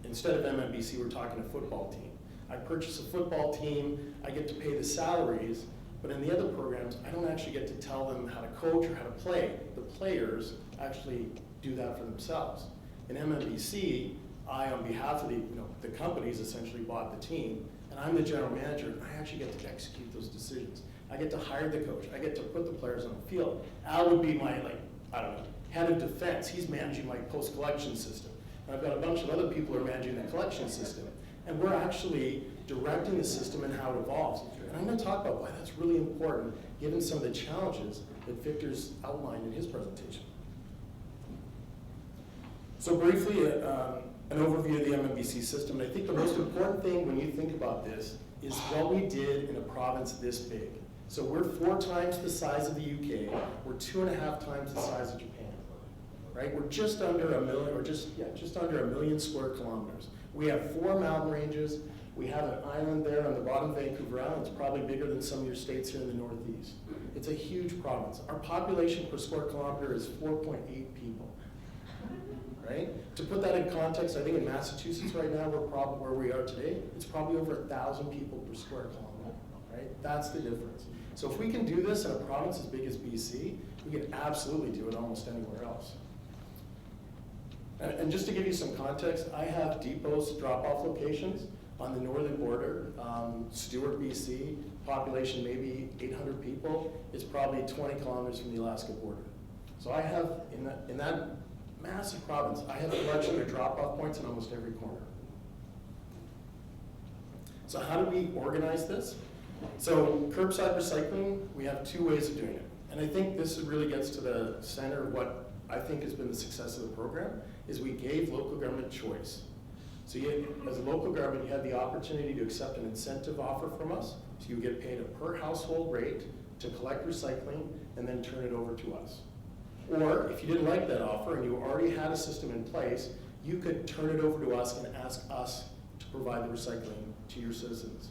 instead of MMBC, we're talking a football team. I purchase a football team, I get to pay the salaries, but in the other programs, I don't actually get to tell them how to coach or how to play. The players actually do that for themselves. In MMBC, I, on behalf of the companies, essentially bought the team, and I'm the general manager, and I actually get to execute those decisions. I get to hire the coach. I get to put the players on the field. Al would be my, head of defense. He's managing my post-collection system. And I've got a bunch of other people who are managing the collection system. And we're actually directing the system and how it evolves. And I'm going to talk about why that's really important, given some of the challenges that Victor's outlined in his presentation. So briefly, an overview of the MMBC system. And I think the most important thing when you think about this is what we did in a province this big. So we're 4 times the size of the UK. We're 2.5 times the size of Japan, right? We're just under a million, or just under 1 million square kilometers. We have 4 mountain ranges. We have an island there on the bottom of Vancouver Island. It's probably bigger than some of your states here in the Northeast. It's a huge province. Our population per square kilometer is 4.8 people, right? To put that in context, I think in Massachusetts right now, we're probably where we are today, it's probably over 1,000 people per square kilometer, right? That's the difference. So if we can do this in a province as big as BC, we can absolutely do it almost anywhere else. And just to give you some context, I have depots, drop-off locations on the northern border. Stewart, BC, population maybe 800 people. It's probably 20 kilometers from the Alaska border. So I have, in that massive province, I have collection or drop-off points in almost every corner. So how do we organize this? So curbside recycling, we have 2 ways of doing it. And I think this really gets to the center of what I think has been the success of the program, is we gave local government choice. So as a local government, you had the opportunity to accept an incentive offer from us. So you get paid a per household rate to collect recycling and then turn it over to us. Or if you didn't like that offer and you already had a system in place, you could turn it over to us and ask us to provide the recycling to your citizens.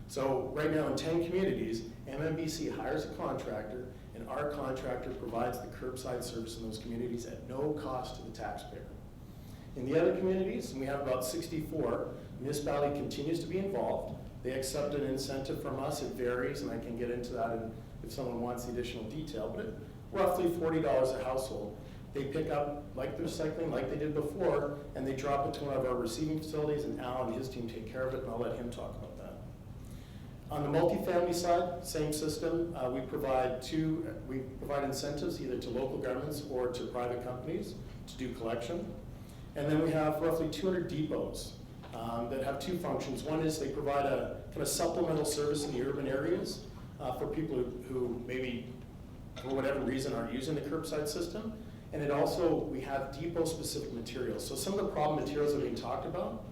So right now in 10 communities, MMBC hires a contractor, and our contractor provides the curbside service in those communities at no cost to the taxpayer. In the other communities, and we have about 64, municipality continues to be involved. They accept an incentive from us. It varies, and I can get into that if someone wants the additional detail, but at roughly $40 a household. They pick up like the recycling, like they did before, and they drop it to one of our receiving facilities, and Al and his team take care of it, and I'll let him talk about that. On the multifamily side, same system. We provide incentives either to local governments or to private companies to do collection. And then we have roughly 200 depots that have 2 functions. One is they provide a kind of supplemental service in the urban areas for people who maybe, for whatever reason, aren't using the curbside system. And it also, we have depot-specific materials. So some of the problem materials that are being talked about,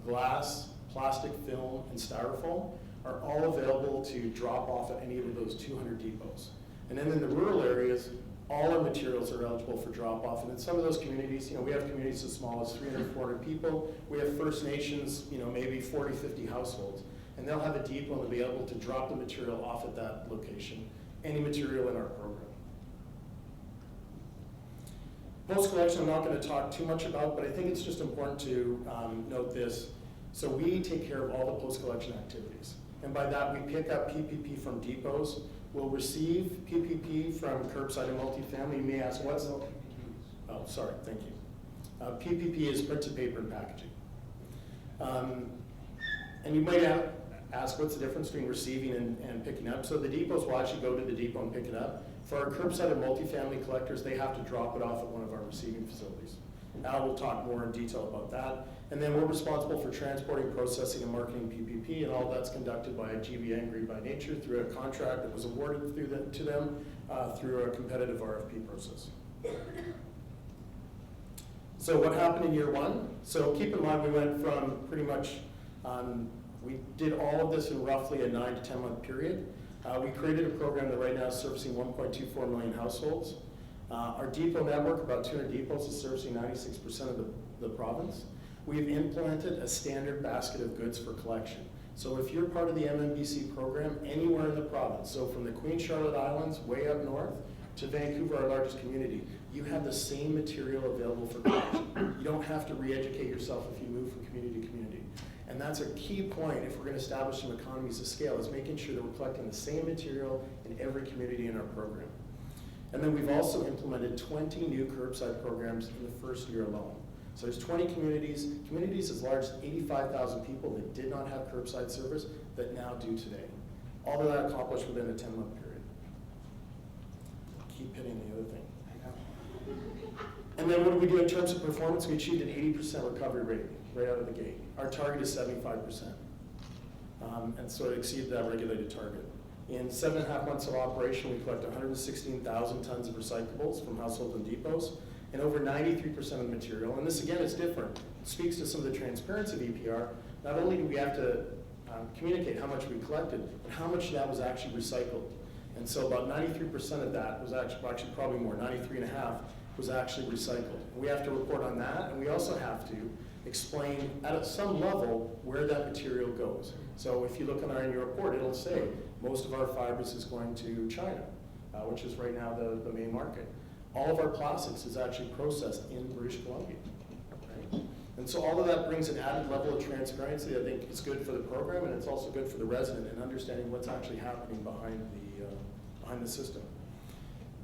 glass, plastic film, and styrofoam, are all available to drop off at any of those 200 depots. And then in the rural areas, all our materials are eligible for drop off. And in some of those communities, we have communities as small as 300, 400 people. We have First Nations, maybe 40, 50 households. And they'll have a depot and they'll be able to drop the material off at that location, any material in our program. Post-collection I'm not going to talk too much about, but I think it's just important to note this. So we take care of all the post-collection activities. And by that, we pick up PPP from depots. We'll receive PPP from curbside and multifamily. You may ask, what's the... Oh, sorry, thank you. PPP is printed paper and packaging. And you might ask, what's the difference between receiving and picking up? So the depots will actually go to the depot and pick it up. For our curbside and multifamily collectors, they have to drop it off at one of our receiving facilities. Al will talk more in detail about that. And then we're responsible for transporting, processing, and marketing PPP, and all that's conducted by GB Angry by Nature through a contract that was awarded to them through a competitive RFP process. So what happened in year one? So keep in mind we went from pretty much, we did all of this in roughly a 9 to 10 month period. We created a program that right now is servicing 1.24 million households. Our depot network, about 200 depots, is servicing 96% of the province. We've implemented a standard basket of goods for collection. So if you're part of the MMBC program anywhere in the province, so from the Queen Charlotte Islands way up north to Vancouver, our largest community, you have the same material available for collection. You don't have to re-educate yourself if you move from community to community. And that's a key point if we're going to establish some economies of scale, is making sure that we're collecting the same material in every community in our program. And then we've also implemented 20 new curbside programs in the first year alone. So there's 20 communities as large as 85,000 people that did not have curbside service that now do today. All of that accomplished within a 10-month period. Keep hitting the other thing. And then what did we do in terms of performance? We achieved an 80% recovery rate right out of the gate. Our target is 75%. And so it exceeded that regulated target. In 7.5 months of operation, we collect 116,000 tons of recyclables from households and depots, and over 93% of the material. And this, again, is different. It speaks to some of the transparency of EPR. Not only do we have to communicate how much we collected, but how much of that was actually recycled. And so about 93% of that was actually probably more, 93.5% was actually recycled. We have to report on that, and we also have to explain at some level where that material goes. So if you look on our annual report, it'll say most of our fibers is going to China, which is right now the main market. All of our plastics is actually processed in British Columbia. Right? And so all of that brings an added level of transparency. I think it's good for the program, and it's also good for the resident in understanding what's actually happening behind the system.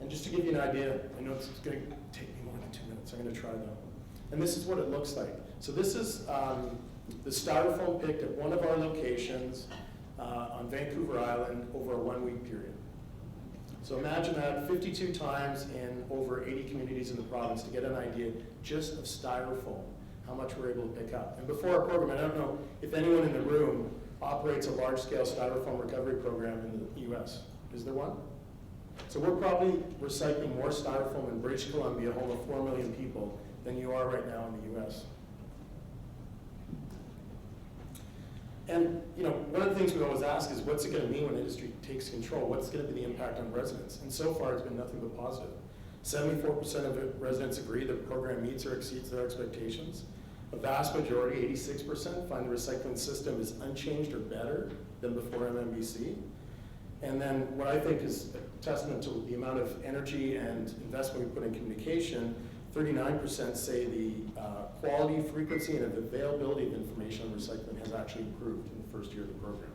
And just to give you an idea, I know it's going to take me more than 2 minutes. I'm going to try though. And this is what it looks like. So this is the styrofoam picked at one of our locations on Vancouver Island over a 1-week period. So imagine that 52 times in over 80 communities in the province to get an idea just of styrofoam, how much we're able to pick up. And before our program, I don't know if anyone in the room operates a large-scale styrofoam recovery program in the US. Is there one? So we're probably recycling more styrofoam in British Columbia, home of 4 million people, than you are right now in the US. And one of the things we always ask is, what's it going to mean when industry takes control? What's going to be the impact on residents? And so far, it's been nothing but positive. 74% of residents agree the program meets or exceeds their expectations. A vast majority, 86%, find the recycling system is unchanged or better than before MMBC. And then what I think is a testament to the amount of energy and investment we put in communication, 39% say the quality, frequency, and availability of information on recycling has actually improved in the first year of the program.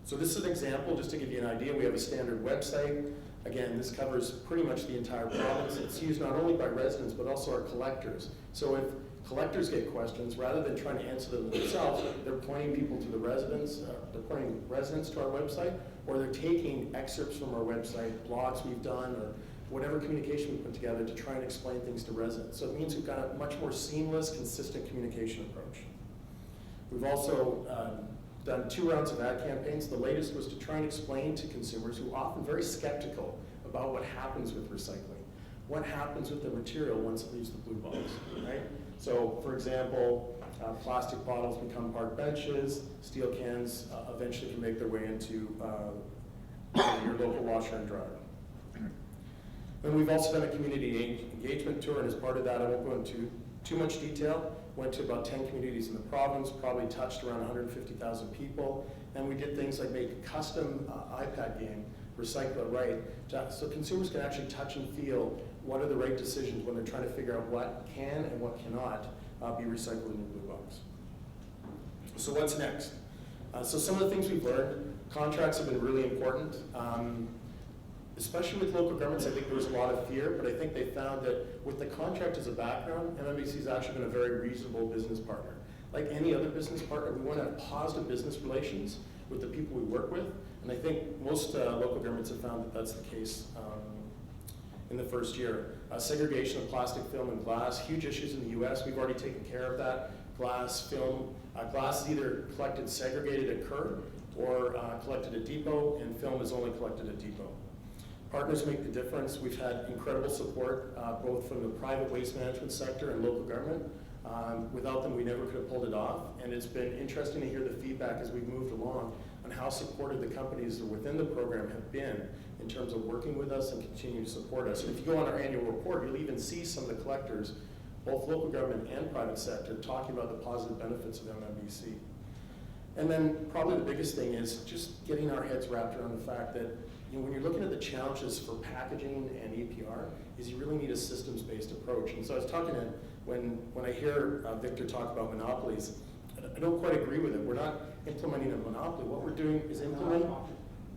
So this is an example, just to give you an idea. We have a standard website. Again, this covers pretty much the entire province. It's used not only by residents, but also our collectors. So if collectors get questions, rather than trying to answer them themselves, they're pointing people to the residents, they're pointing residents to our website, or they're taking excerpts from our website, blogs we've done, or whatever communication we put together to try and explain things to residents. So it means we've got a much more seamless, consistent communication approach. We've also done 2 rounds of ad campaigns. The latest was to try and explain to consumers who are often very skeptical about what happens with recycling. What happens with the material once it leaves the blue box, right? So, for example, plastic bottles become park benches, steel cans eventually can make their way into your local washer and dryer. And we've also done a community engagement tour, and as part of that, I won't go into too much detail. Went to about 10 communities in the province, probably touched around 150,000 people, and we did things like make a custom iPad game, Recycle It Right, so consumers can actually touch and feel what are the right decisions when they're trying to figure out what can and what cannot be recycled in the blue box. So what's next? So some of the things we've learned, contracts have been really important. especially with local governments, I think there was a lot of fear, but I think they found that with the contract as a background, MMBC has actually been a very reasonable business partner. Like any other business partner, we want to have positive business relations with the people we work with, and I think most local governments have found that that's the case in the first year. Segregation of plastic film and glass, huge issues in the US. We've already taken care of that. Glass, film, glass is either collected segregated at curb or collected at depot, and film is only collected at depot. Partners make the difference. We've had incredible support both from the private waste management sector and local government. Without them, we never could have pulled it off, and it's been interesting to hear the feedback as we've moved along on how supportive the companies that are within the program have been in terms of working with us and continuing to support us. And if you go on our annual report, you'll even see some of the collectors, both local government and private sector, talking about the positive benefits of MMBC. And then probably the biggest thing is just getting our heads wrapped around the fact that when you're looking at the challenges for packaging and EPR, is you really need a systems-based approach. And so I was talking to, when I hear Victor talk about monopolies, I don't quite agree with it. We're not implementing a monopoly. What we're doing is implementing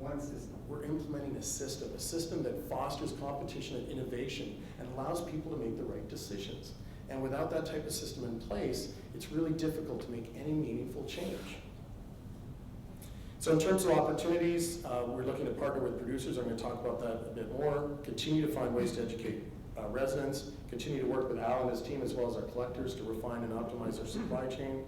One system. We're implementing a system that fosters competition and innovation and allows people to make the right decisions. And without that type of system in place, it's really difficult to make any meaningful change. So in terms of opportunities, we're looking to partner with producers. I'm going to talk about that a bit more. Continue to find ways to educate residents. Continue to work with Al and his team as well as our collectors to refine and optimize our supply chain.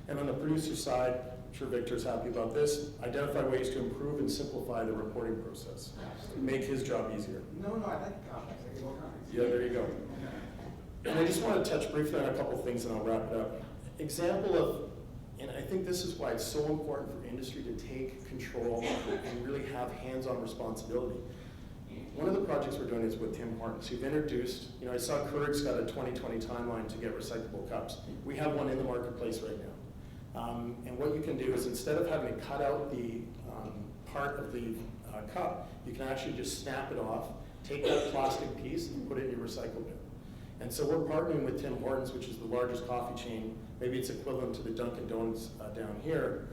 And on the producer side, I'm sure Victor's happy about this, identify ways to improve and simplify the reporting process. Make his job easier. No, I like the complex. I get more complex. Yeah, there you go. And I just want to touch briefly on a couple things and I'll wrap it up. Example of, and I think this is why it's so important for industry to take control and really have hands-on responsibility. One of the projects we're doing is with Tim Hortons, who've introduced, I saw Keurig's got a 2020 timeline to get recyclable cups. We have one in the marketplace right now. And what you can do is instead of having to cut out the part of the cup, you can actually just snap it off, take that plastic piece and put it in your recycle bin. And so we're partnering with Tim Hortons, which is the largest coffee chain, maybe it's equivalent to the Dunkin' Donuts down here,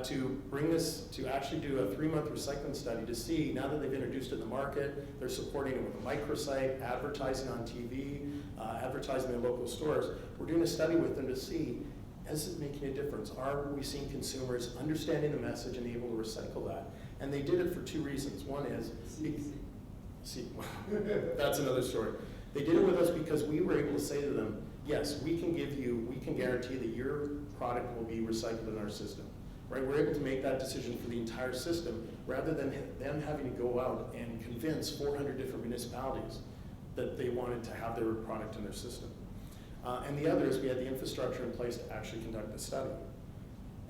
to bring this, to actually do a 3-month recycling study to see, now that they've introduced it in the market, they're supporting it with a microsite, advertising on TV, advertising in local stores. We're doing a study with them to see, is it making a difference? Are we seeing consumers understanding the message and able to recycle that? And they did it for 2 reasons. One is, that's another story. They did it with us because we were able to say to them, yes, we can guarantee that your product will be recycled in our system. Right? We're able to make that decision for the entire system rather than them having to go out and convince 400 different municipalities that they wanted to have their product in their system. And the other is we had the infrastructure in place to actually conduct the study.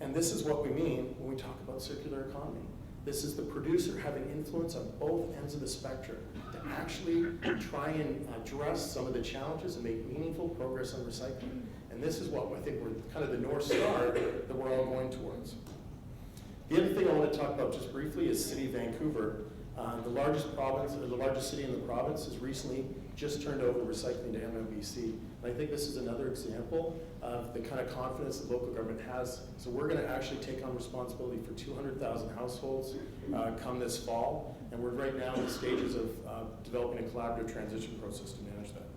And this is what we mean when we talk about circular economy. This is the producer having influence on both ends of the spectrum to actually try and address some of the challenges and make meaningful progress on recycling. And this is what I think we're kind of the North Star that we're all going towards. The other thing I want to talk about just briefly is City of Vancouver. The largest city in the province has recently just turned over recycling to MMBC. And I think this is another example of the kind of confidence that local government has. So we're going to actually take on responsibility for 200,000 households come this fall. And we're right now in the stages of developing a collaborative transition process to manage that.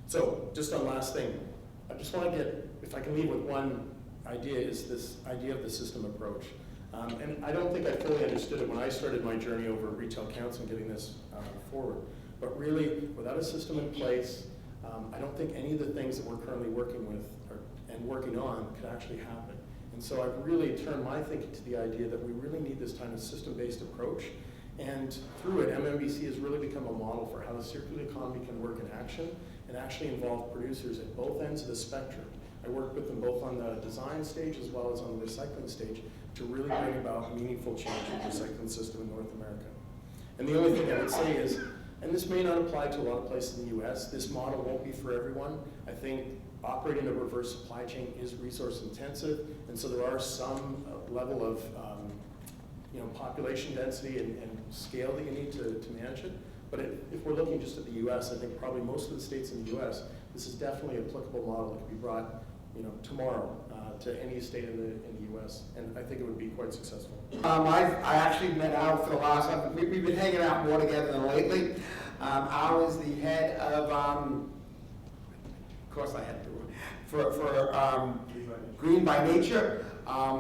So just one last thing. I just want to get, if I can leave with one idea, is this idea of the system approach. And I don't think I fully understood it when I started my journey over retail council and getting this forward. But really, without a system in place, I don't think any of the things that we're currently working with and working on could actually happen. And so I've really turned my thinking to the idea that we really need this kind of system-based approach. And through it, MMBC has really become a model for how the circular economy can work in action and actually involve producers at both ends of the spectrum. I work with them both on the design stage as well as on the recycling stage to really bring about meaningful change in the recycling system in North America. And the only thing I would say is, and this may not apply to a lot of places in the US, this model won't be for everyone. I think operating a reverse supply chain is resource intensive, and so there are some level of population density and scale that you need to manage it. But if we're looking just at the US, I think probably most of the states in the US, this is definitely an applicable model that can be brought tomorrow to any state in the U.S., and I think it would be quite successful. I actually met Al for the last time. We've been hanging out more together than lately. Al is the head of course I had to, for Green by Nature,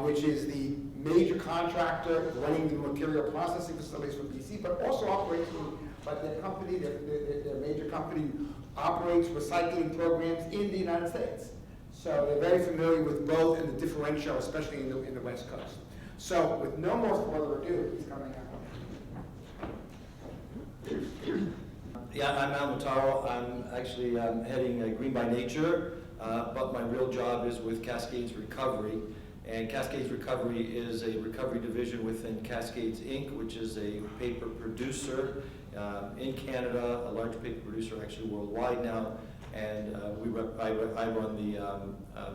which is the major contractor running the material processing facilities for BC, but also operates, but their company, their major company operates recycling programs in the United States. So they're very familiar with both and the differential, especially in the West Coast. So with no more further ado, he's coming out. Yeah, I'm Al Mataro. I'm actually heading Green by Nature, but my real job is with Cascades Recovery. And Cascades Recovery is a recovery division within Cascades Inc., which is a paper producer in Canada, a large paper producer actually worldwide now. And I run the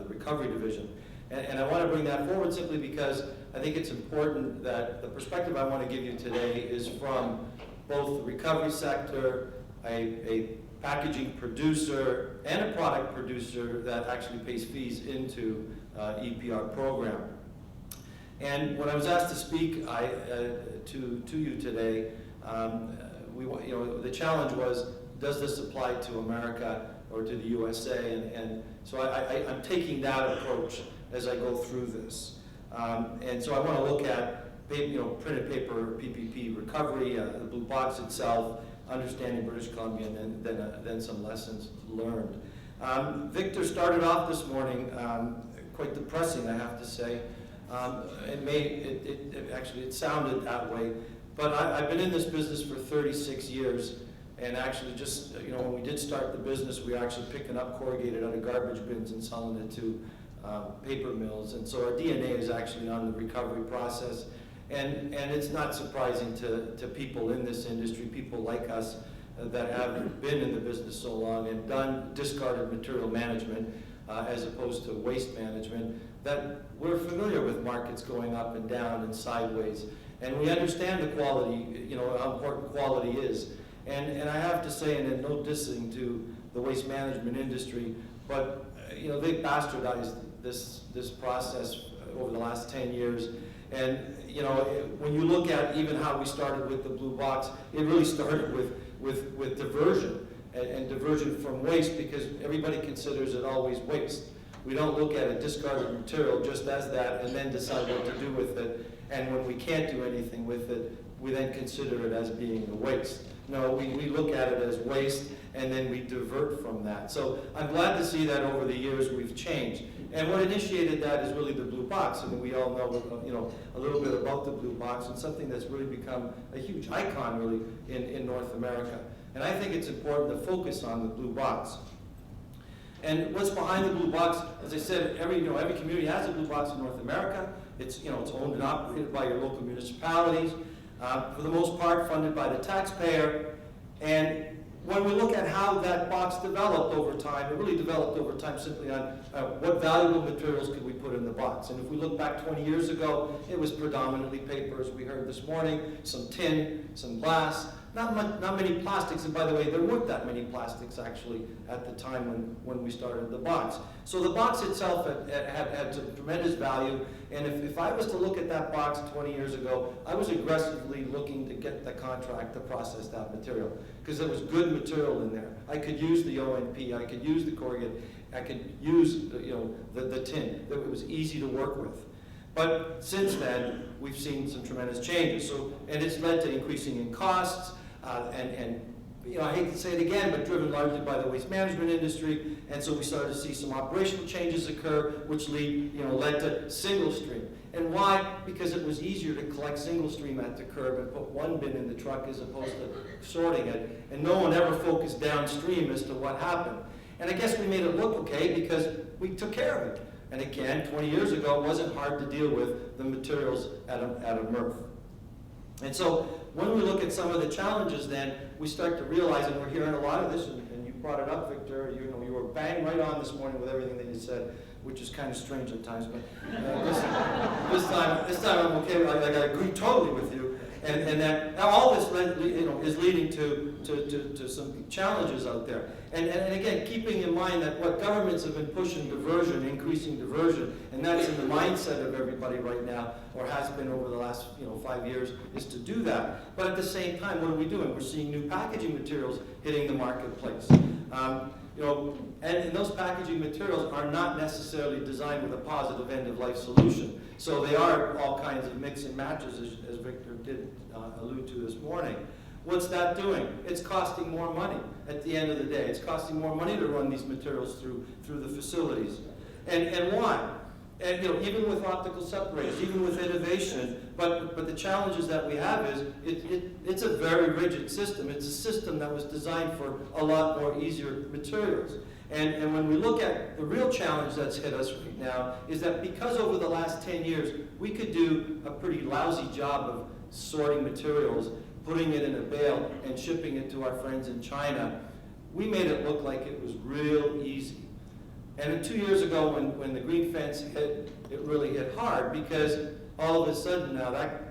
recovery division. And I want to bring that forward simply because I think it's important that the perspective I want to give you today is from both the recovery sector, a packaging producer, and a product producer that actually pays fees into EPR program. And when I was asked to speak to you today, the challenge was, does this apply to America or to the USA? And so I'm taking that approach as I go through this. And so I want to look at printed paper PPP recovery, the blue box itself, understanding British Columbia, and then some lessons learned. Victor started off this morning quite depressing, I have to say. It sounded that way, but I've been in this business for 36 years, and actually just, when we did start the business, we were actually picking up corrugated out of garbage bins and selling it to paper mills, and so our DNA is actually on the recovery process. And it's not surprising to people in this industry, people like us that have been in the business so long and done discarded material management as opposed to waste management, that we're familiar with markets going up and down and sideways. And we understand the quality, how important quality is. And I have to say, and no dissing to the waste management industry, but they bastardized this process over the last 10 years. And when you look at even how we started with the blue box, it really started with diversion and diversion from waste, because everybody considers it always waste. We don't look at a discarded material just as that and then decide what to do with it. And when we can't do anything with it, we then consider it as being a waste. No, we look at it as waste, and then we divert from that. So I'm glad to see that over the years we've changed. And what initiated that is really the blue box. I mean, we all know, a little bit about the blue box, and something that's really become a huge icon, really, in North America. And I think it's important to focus on the blue box. And what's behind the blue box? As I said, every community has a blue box in North America. It's it's owned and operated by your local municipalities, for the most part funded by the taxpayer. And when we look at how that box developed over time, it really developed over time simply on what valuable materials could we put in the box. And if we look back 20 years ago, it was predominantly paper, as we heard this morning, some tin, some glass, not many plastics. And by the way, there weren't that many plastics actually at the time when we started the box. So the box itself had some tremendous value. And if I was to look at that box 20 years ago, I was aggressively looking to get the contract to process that material, because there was good material in there. I could use the ONP, I could use the corrugate, I could use the tin. It was easy to work with. But since then, we've seen some tremendous changes. And it's led to increasing in costs, and I hate to say it again, but driven largely by the waste management industry. And so we started to see some operational changes occur, which led to single stream. And why? Because it was easier to collect single stream at the curb and put one bin in the truck as opposed to sorting it. And no one ever focused downstream as to what happened. And I guess we made it look okay because we took care of it. And again, 20 years ago, it wasn't hard to deal with the materials at a MRF. And so when we look at some of the challenges, then we start to realize, and we're hearing a lot of this, and you brought it up, Victor. You were bang right on this morning with everything that you said, which is kind of strange at times. But this time I'm okay. I agree totally with you, and that all this is leading to some challenges out there. And again, keeping in mind that what governments have been pushing diversion, increasing diversion, and that's in the mindset of everybody right now, or has been over the last 5 years, is to do that. But at the same time, what are we doing? We're seeing new packaging materials hitting the marketplace. And those packaging materials are not necessarily designed with a positive end-of-life solution. So they are all kinds of mix and matches, as Victor did allude to this morning. What's that doing? It's costing more money at the end of the day. It's costing more money to run these materials through the facilities. And why? And even with optical separators, even with innovation, but the challenges that we have is it's a very rigid system. It's a system that was designed for a lot more easier materials. And when we look at the real challenge that's hit us right now is that because over the last 10 years we could do a pretty lousy job of sorting materials, putting it in a bale and shipping it to our friends in China, we made it look like it was real easy. And 2 years ago when the green fence hit, it really hit hard because all of a sudden now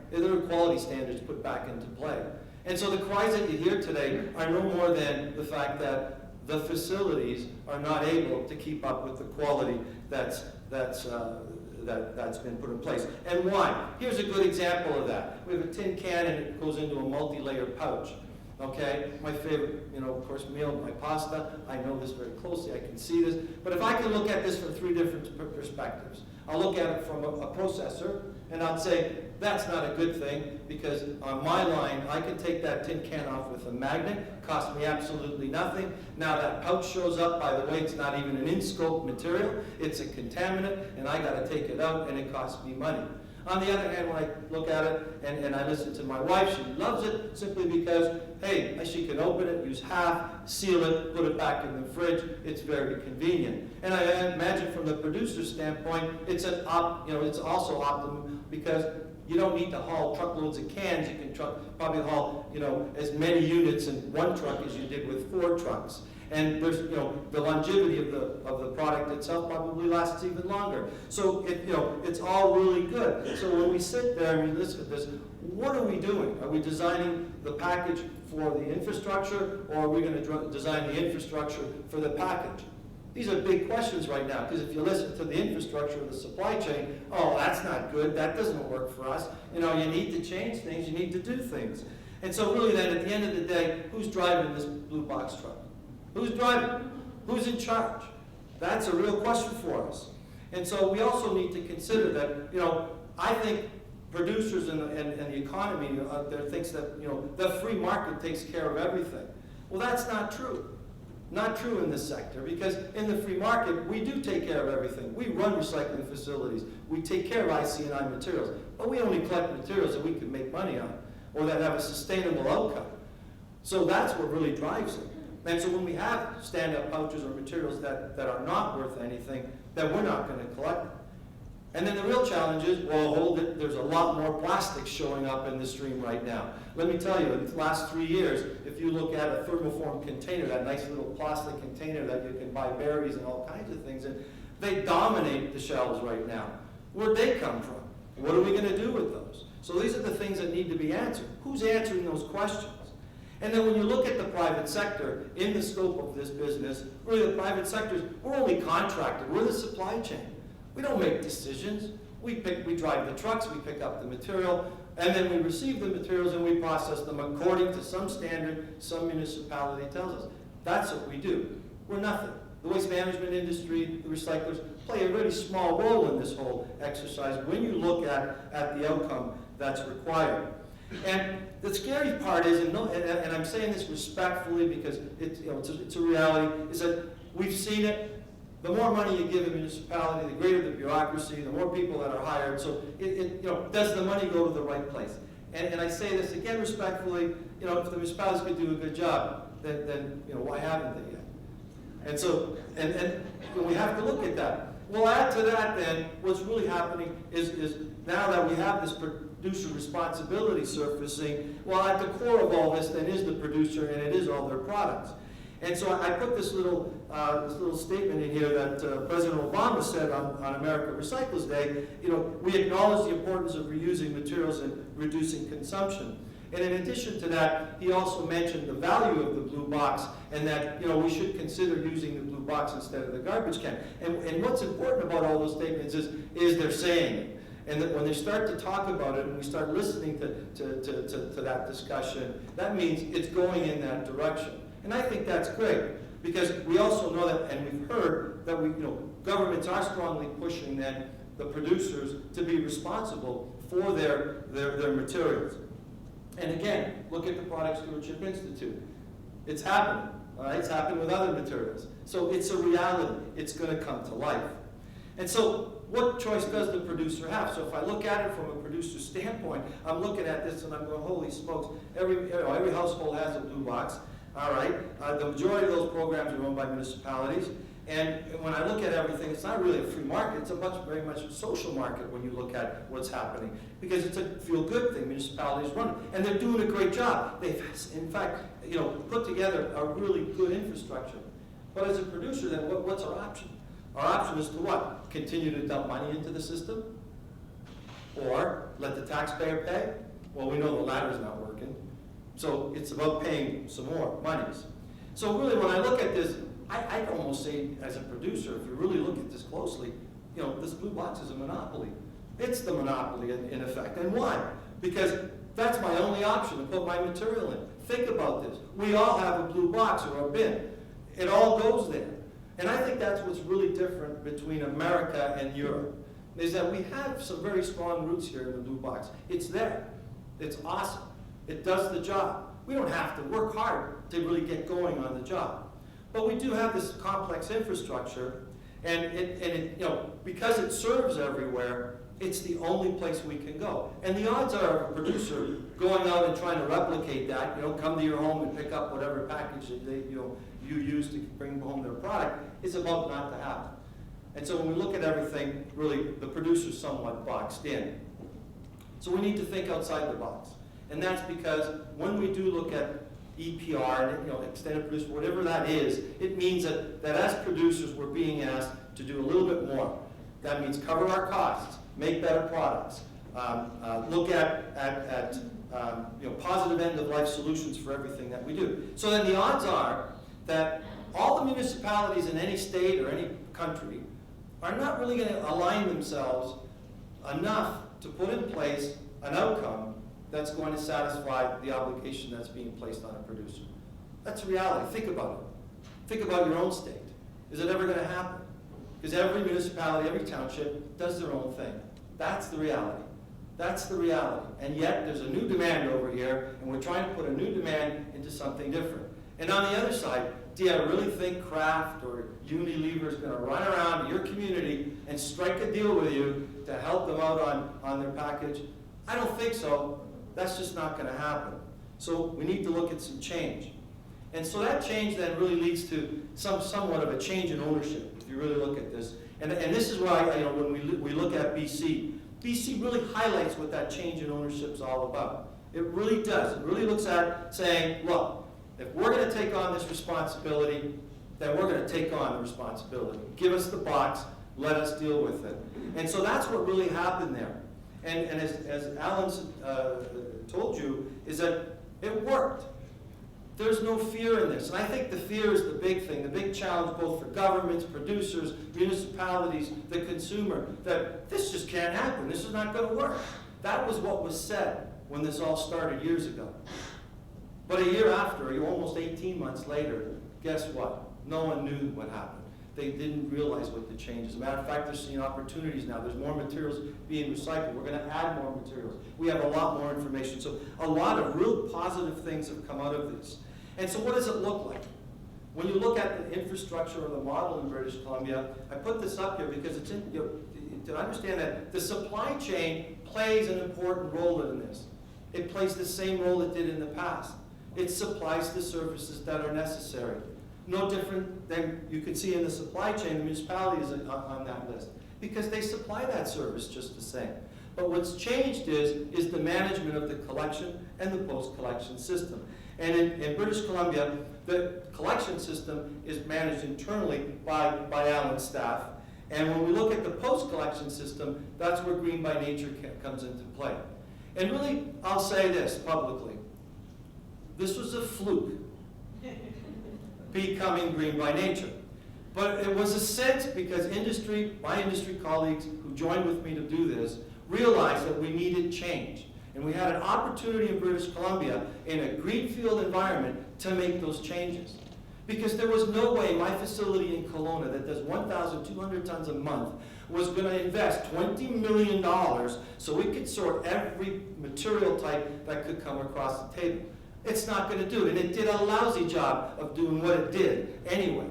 there were quality standards put back into play. And so the cries that you hear today are no more than the fact that the facilities are not able to keep up with the quality that's been put in place. And why? Here's a good example of that. We have a tin can and it goes into a multi-layer pouch. Okay, my favorite, of course, meal, my pasta. I know this very closely. I can see this. But if I can look at this from 3 different perspectives, I'll look at it from a processor, and I'd say that's not a good thing because on my line, I can take that tin can off with a magnet. Cost me absolutely nothing. Now that pouch shows up. By the way, it's not even an in-scope material. It's a contaminant, and I got to take it out, and it costs me money. On the other hand, when I look at it and I listen to my wife, she loves it simply because, hey, she can open it, use half, seal it, put it back in the fridge. It's very convenient. And I imagine from the producer's standpoint, it's also optimum because you don't need to haul truckloads of cans. You can probably haul as many units in one truck as you did with 4 trucks. And there's, the longevity of the product itself probably lasts even longer. So it's all really good. So when we sit there and we listen to this, what are we doing? Are we designing the package for the infrastructure, or are we going to design the infrastructure for the package? These are big questions right now, because if you listen to the infrastructure of the supply chain, oh, that's not good, that doesn't work for us. You need to change things, you need to do things. And so really then, at the end of the day, who's driving this blue box truck? Who's driving? Who's in charge? That's a real question for us. And so we also need to consider that, I think producers and the economy out there thinks that, the free market takes care of everything. Well, that's not true. Not true in this sector, because in the free market, we do take care of everything. We run recycling facilities. We take care of IC&I materials. But we only collect materials that we can make money on, or that have a sustainable outcome. So that's what really drives it. And so when we have stand-up pouches or materials that are not worth anything, then we're not going to collect them. And then the real challenge is, well, hold it, there's a lot more plastic showing up in the stream right now. Let me tell you, in the last 3 years, if you look at a thermoform container, that nice little plastic container that you can buy berries and all kinds of things in, they dominate the shelves right now. Where'd they come from? What are we going to do with those? So these are the things that need to be answered. Who's answering those questions? And then when you look at the private sector in the scope of this business, really the private sectors, we're only contracted. We're the supply chain. We don't make decisions. We drive the trucks, we pick up the material, and then we receive the materials and we process them according to some standard some municipality tells us. That's what we do. We're nothing. The waste management industry, the recyclers, play a really small role in this whole exercise when you look at the outcome that's required. And the scary part is, and I'm saying this respectfully because it's a reality, is that we've seen it. The more money you give a municipality, the greater the bureaucracy, the more people that are hired. So does the money go to the right place? And I say this again respectfully. If the municipalities could do a good job, then why haven't they yet? And so and we have to look at that. We'll add to that then. What's really happening is now that we have this producer responsibility surfacing, well, at the core of all this then is the producer, and it is all their products. And so I put this little statement in here that President Obama said on America Recycles Day. We acknowledge the importance of reusing materials and reducing consumption. And in addition to that, he also mentioned the value of the blue box and that, you know, we should consider using the blue box instead of the garbage can. And what's important about all those statements is they're saying it. And that when they start to talk about it and we start listening to that discussion, that means it's going in that direction. And I think that's great, because we also know that, and we've heard that governments are strongly pushing then the producers to be responsible for their materials. And again, look at the Product Stewardship Institute. It's happening, all right? It's happening with other materials. So it's a reality. It's going to come to life. And so what choice does the producer have? So if I look at it from a producer's standpoint, I'm looking at this and I'm going, holy smokes, every household has a blue box, all right? The majority of those programs are owned by municipalities. And when I look at everything, it's not really a free market. It's very much a social market when you look at what's happening, because it's a feel-good thing. Municipalities run it, and they're doing a great job. They've, in fact, put together a really good infrastructure. But as a producer, then what's our option? Our option is to what? Continue to dump money into the system, or let the taxpayer pay? Well, we know the latter's not working. So it's about paying some more monies. So really, when I look at this, I'd almost say, as a producer, if you really look at this closely, this blue box is a monopoly. It's the monopoly in effect. And why? Because that's my only option to put my material in. Think about this. We all have a blue box or a bin. It all goes there. And I think that's what's really different between America and Europe, is that we have some very strong roots here in the blue box. It's there. It's awesome. It does the job. We don't have to work hard to really get going on the job. But we do have this complex infrastructure, and because it serves everywhere, it's the only place we can go. And the odds are of a producer going out and trying to replicate that, come to your home and pick up whatever package that you use to bring home their product, is about not to happen. And so when we look at everything, really, the producer's somewhat boxed in. So we need to think outside the box. And that's because when we do look at EPR, and extended producer, whatever that is, it means that as producers, we're being asked to do a little bit more. That means cover our costs, make better products, look at positive end-of-life solutions for everything that we do. So then the odds are that all the municipalities in any state or any country are not really going to align themselves enough to put in place an outcome that's going to satisfy the obligation that's being placed on a producer. That's reality. Think about it. Think about your own state. Is it ever going to happen? Because every municipality, every township does their own thing. That's the reality. That's the reality. And yet there's a new demand over here, and we're trying to put a new demand into something different. And on the other side, do you really think Kraft or Unilever is going to run around to your community and strike a deal with you to help them out on their package? I don't think so. That's just not going to happen. So we need to look at some change. And so that change then really leads to somewhat of a change in ownership, if you really look at this. And this is why, when we look at BC really highlights what that change in ownership is all about. It really does. It really looks at saying, look, if we're going to take on this responsibility, then we're going to take on the responsibility. Give us the box, let us deal with it. And so that's what really happened there. And as Alan told you, is that it worked. There's no fear in this. And I think the fear is the big thing, the big challenge both for governments, producers, municipalities, the consumer, that this just can't happen. This is not going to work. That was what was said when this all started years ago. But a year after, almost 18 months later, guess what? No one knew what happened. They didn't realize what the change is. As a matter of fact, they're seeing opportunities now. There's more materials being recycled. We're going to add more materials. We have a lot more information. So a lot of real positive things have come out of this. And so what does it look like? When you look at the infrastructure or the model in British Columbia, I put this up here because it's to understand that the supply chain plays an important role in this. It plays the same role it did in the past. It supplies the services that are necessary. No different than you can see in the supply chain, the municipality is on that list, because they supply that service just the same. But what's changed is the management of the collection and the post-collection system. And in British Columbia, the collection system is managed internally by Alan's staff. And when we look at the post-collection system, that's where Green by Nature comes into play. And really, I'll say this publicly. This was a fluke, becoming green by nature. But it was a sense because my industry colleagues who joined with me to do this realized that we needed change. And we had an opportunity in British Columbia in a greenfield environment to make those changes. Because there was no way my facility in Kelowna that does 1,200 tons a month was going to invest $20 million so we could sort every material type that could come across the table. It's not going to do it, and it did a lousy job of doing what it did anyway.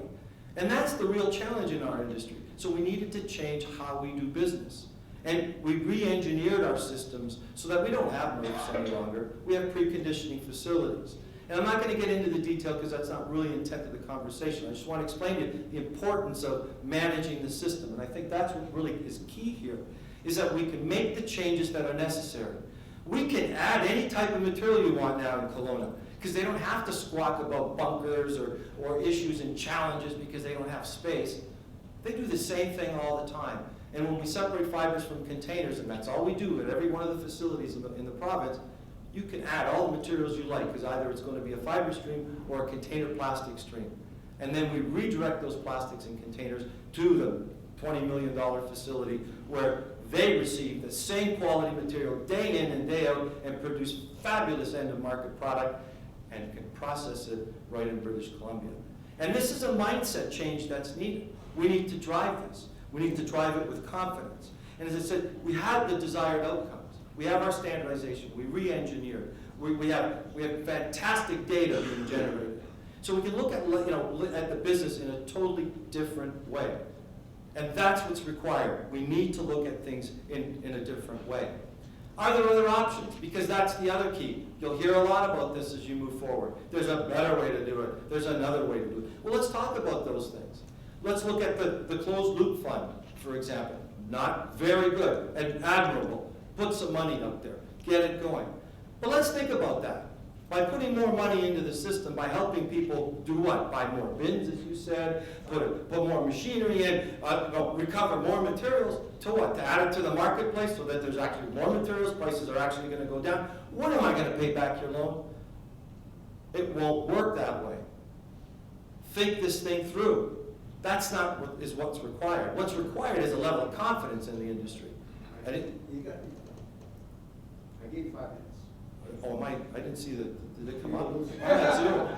And that's the real challenge in our industry. So we needed to change how we do business. And we re-engineered our systems so that we don't have MRFs any longer. We have preconditioning facilities. And I'm not going to get into the detail because that's not really the intent of the conversation. I just want to explain to you the importance of managing the system. And I think that's what really is key here, is that we can make the changes that are necessary. We can add any type of material you want now in Kelowna because they don't have to squawk about bunkers or issues and challenges because they don't have space. They do the same thing all the time. And when we separate fibers from containers, and that's all we do at every one of the facilities in the province, you can add all the materials you like because either it's going to be a fiber stream or a container plastic stream. And then we redirect those plastics and containers to the $20 million facility where they receive the same quality material day in and day out and produce fabulous end-of-market product and can process it right in British Columbia. And this is a mindset change that's needed. We need to drive this. We need to drive it with confidence. And as I said, we have the desired outcomes. We have our standardization. We re-engineered. We have fantastic data being generated. So we can look at at the business in a totally different way. And that's what's required. We need to look at things in a different way. Are there other options? Because that's the other key. You'll hear a lot about this as you move forward. There's a better way to do it. There's another way to do it. Well, let's talk about those things. Let's look at the closed loop fund, for example. Not very good and admirable. Put some money out there. Get it going. But let's think about that. By putting more money into the system, by helping people do what? Buy more bins, as you said, put more machinery in, recover more materials, to what? To add it to the marketplace so that there's actually more materials, prices are actually going to go down. When am I going to pay back your loan? It won't work that way. Think this thing through. That's not what is what's required. What's required is a level of confidence in the industry. I gave you 5 minutes. Oh, I didn't see did it come up? Oh, that's zero.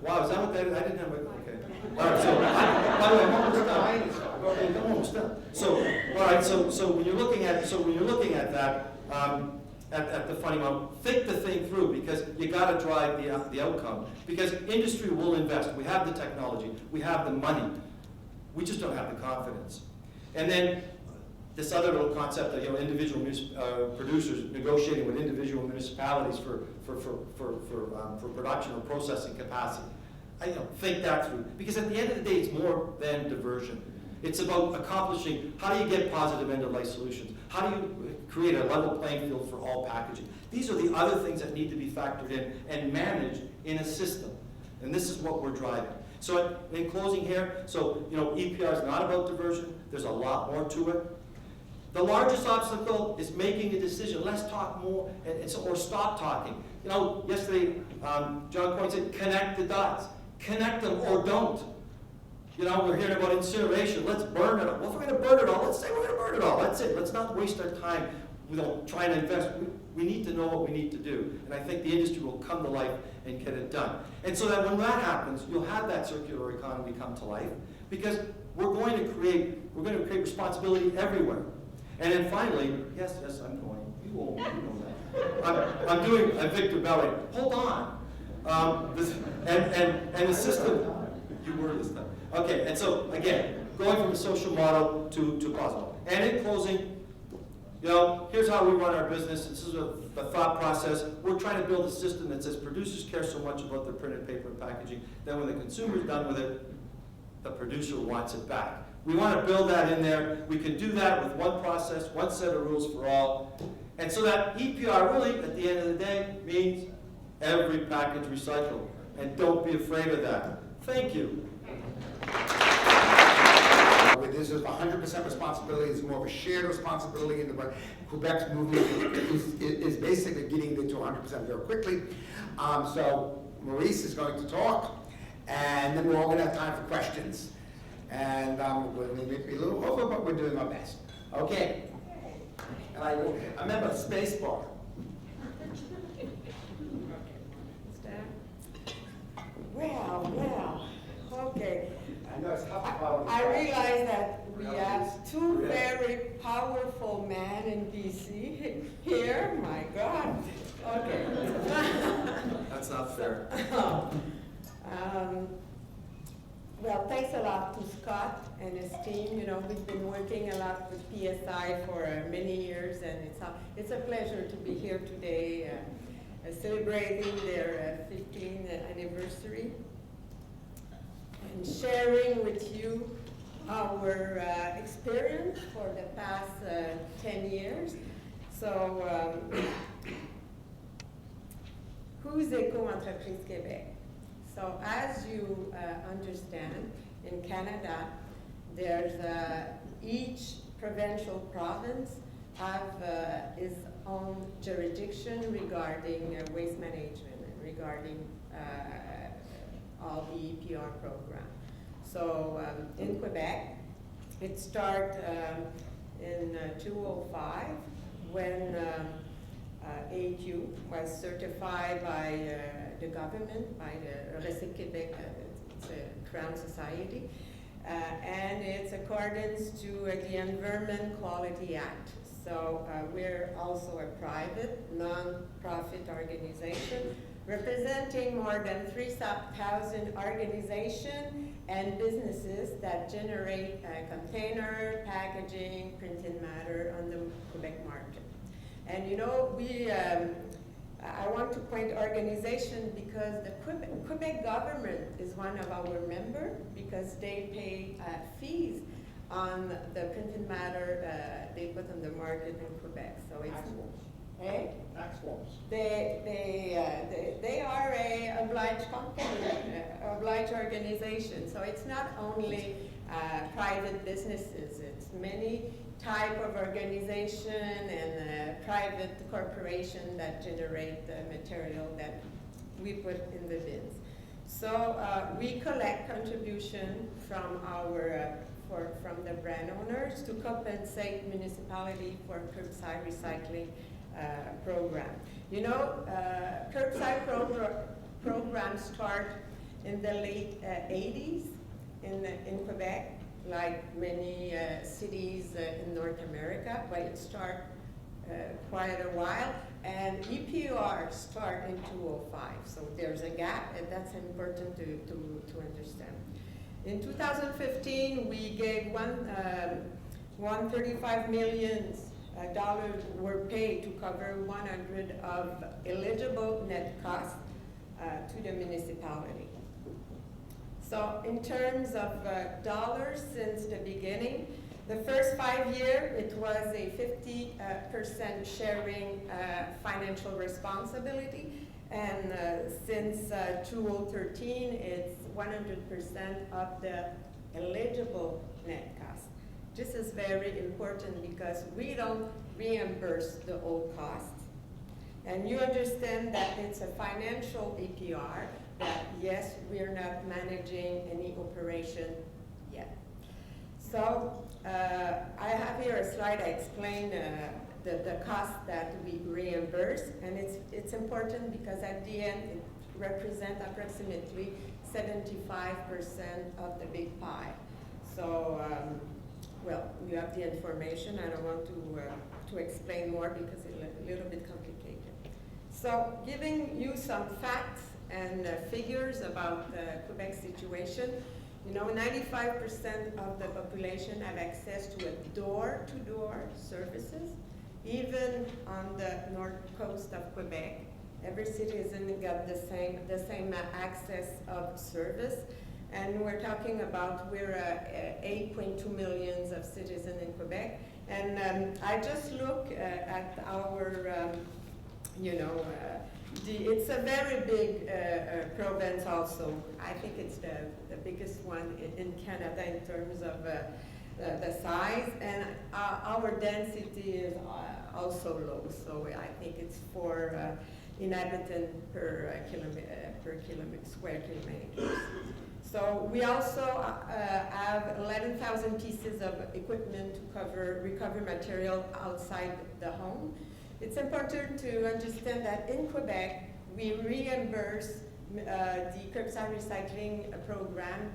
Wow, is that what that is? I didn't have my, okay. All right, so, by the way, I'm almost done. Okay, I'm almost done. So, all right, so when you're looking at that, at the funding model, think the thing through because you got to drive the outcome. Because industry will invest. We have the technology. We have the money. We just don't have the confidence. And then this other little concept of individual producers negotiating with individual municipalities for production or processing capacity. Think that through because at the end of the day, it's more than diversion. It's about accomplishing how do you get positive end-of-life solutions? How do you create a level playing field for all packaging? These are the other things that need to be factored in and managed in a system. And this is what we're driving. So in closing here, EPR is not about diversion. There's a lot more to it. The largest obstacle is making a decision. Let's talk more or stop talking. Yesterday, John Coyne said, connect the dots. Connect them or don't. We're hearing about incineration. Let's burn it all. Well, if we're going to burn it all, let's say we're going to burn it all. That's it. Let's not waste our time trying to invest. We need to know what we need to do. And I think the industry will come to life and get it done. And so that when that happens, you'll have that circular economy come to life because we're going to create responsibility everywhere. And then finally, yes, I'm going. You won't. You know that. I'm doing Victor Belly. Hold on. And the system. You were this time. Okay. And so again, going from a social model to positive. And in closing, here's how we run our business. This is a thought process. We're trying to build a system that says producers care so much about their printed paper and packaging that when the consumer's done with it, the producer wants it back. We want to build that in there. We can do that with one process, one set of rules for all. And so that EPR really, at the end of the day, means every package recycled. And don't be afraid of that. Thank you. where this is 100% responsibility, it's more of a shared responsibility, and Quebec's movement is basically getting it to 100% very quickly. So Maurice is going to talk, and then we're all going to have time for questions. And we're going to be a little over, but we're doing our best. Okay. And I remember the space bar. Well, okay. I know it's tough to follow. I realize that we have two very powerful men in BC here. My God. Okay. That's not fair. Well, thanks a lot to Scott and his team. You know, we've been working a lot with PSI for many years, and it's a pleasure to be here today, celebrating their 15th anniversary and sharing with you our experience for the past 10 years. So, who's Éco-Entreprise Québec? So as you understand, in Canada, there's each provincial province have its own jurisdiction regarding waste management and regarding all the EPR program. So in Quebec, it started in 2005 when AQ was certified by the government, by the Recep Québec, it's a Crown Society, and it's accordance to the Environment Quality Act. So we're also a private, non-profit organization representing more than 3,000 organizations and businesses that generate container, packaging, printed matter on the Quebec market. And you know, I want to point organization because the Quebec government is one of our members because they pay fees on the printed matter they put on the market in Quebec. So it's Tax laws. they are a obliged company, obliged organization. So it's not only private businesses, it's many type of organization and private corporation that generate the material that we put in the bins. So we collect contribution from our from the brand owners to compensate municipality for curbside recycling program. You know, curbside programs start in the late 80s in Quebec, like many cities in North America, but it started quite a while, and EPR started in 2005, so there's a gap, and that's important to understand. In 2015, we gave $135 million were paid to cover 100 of eligible net costs to the municipality. So in terms of dollars since the beginning, the first 5 years, it was a 50% sharing financial responsibility. And since 2013, it's 100% of the eligible net cost. This is very important because we don't reimburse the old costs. And you understand that it's a financial EPR, that yes, we're not managing any operation yet. So I have here a slide I explain the cost that we reimburse, and it's important because at the end it represents approximately 75% of the big pie. So, well, you have the information. I don't want to explain more because it's a little bit complicated. So, giving you some facts and figures about the Quebec situation, you know, 95% of the population have access to a door-to-door services. Even on the north coast of Quebec, every citizen got the same access of service. And we're talking about, we're 8.2 million of citizens in Quebec. And I just look at our, you know, it's a very big province also. I think it's the biggest one in Canada in terms of the size, and our density is also low. So I think it's 4 inhabitants per square kilometer. So we also have 11,000 pieces of equipment to recover material outside the home. It's important to understand that in Quebec, we reimburse the curbside recycling program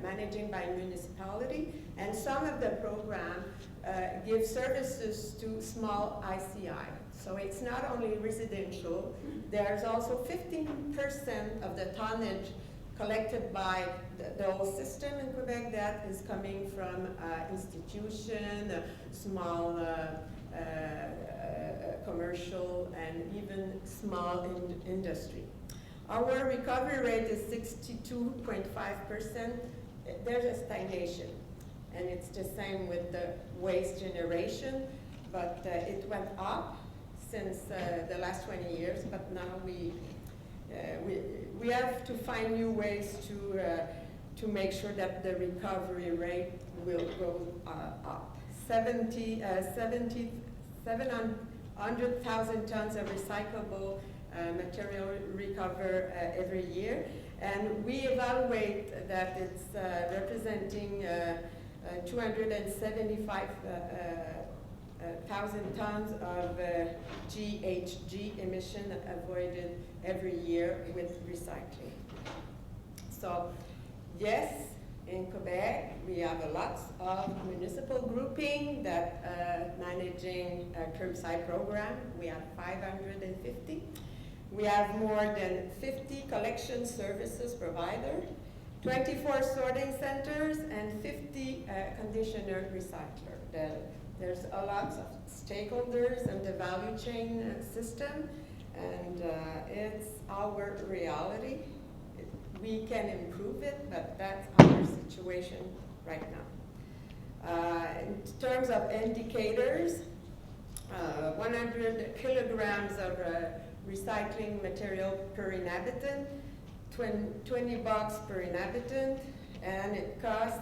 managed by municipality, and some of the program give services to small ICI. So it's not only residential, there's also 15% of the tonnage collected by the whole system in Quebec that is coming from institution, small commercial, and even small industry. Our recovery rate is 62.5%. There's a stagnation, and it's the same with the waste generation, but it went up since the last 20 years, but now we have to find new ways to make sure that the recovery rate will go up. 700,000 tons of recyclable material recover every year, and we evaluate that it's representing 275,000 tons of GHG emission avoided every year with recycling. So yes, in Quebec, we have a lot of municipal grouping that managing a curbside program. We have 550. We have more than 50 collection services providers, 24 sorting centers, and 50 conditioner recyclers. There's a lot of stakeholders in the value chain system, and it's our reality. We can improve it, but that's our situation right now. In terms of indicators, 100 kilograms of recycling material per inhabitant, $20 per inhabitant, and it costs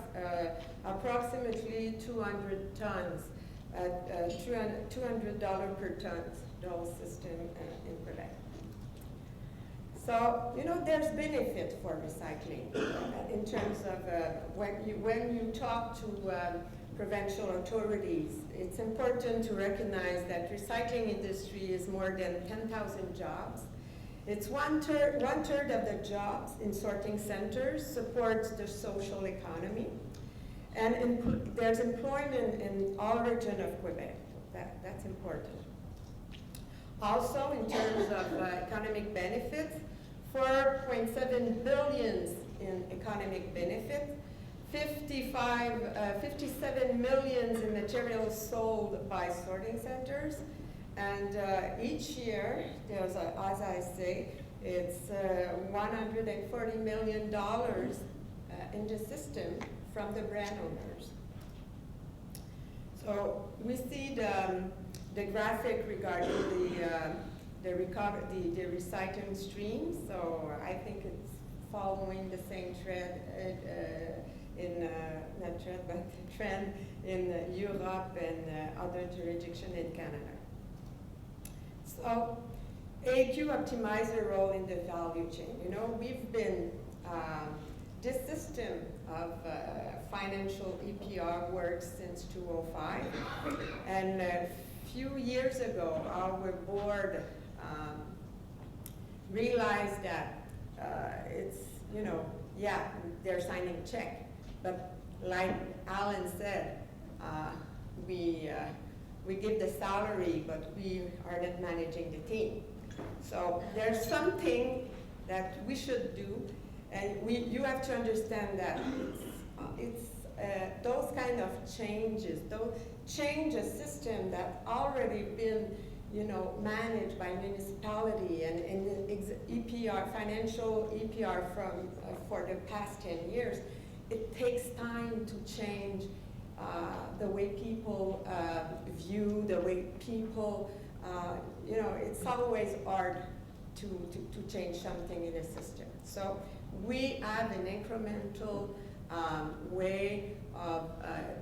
approximately 200 tons at $200 per ton, the whole system in Quebec. So, there's benefit for recycling in terms of when you talk to provincial authorities, it's important to recognize that recycling industry is more than 10,000 jobs. It's one third of the jobs in sorting centers supports the social economy, and there's employment in all regions of Quebec. That's important. Also, in terms of economic benefits, 4.7 billion in economic benefits, 57 million in materials sold by sorting centers, and each year there's, as I say, it's $140 million in the system from the brand owners. So we see the graphic regarding the recycling stream. So I think it's following the same trend trend in Europe and other jurisdictions in Canada. So AQ optimizer role in the value chain. We've been this system of financial EPR works since 2005, and a few years ago, our board realized that it's, they're signing check, but like Alan said, we give the salary, but we are not managing the team. So there's something that we should do, and you have to understand that it's those kind of changes, change a system that already been managed by municipality and EPR, financial EPR for the past 10 years. It takes time to change the way people view, the way people, it's always hard to change something in a system. So we have an incremental way of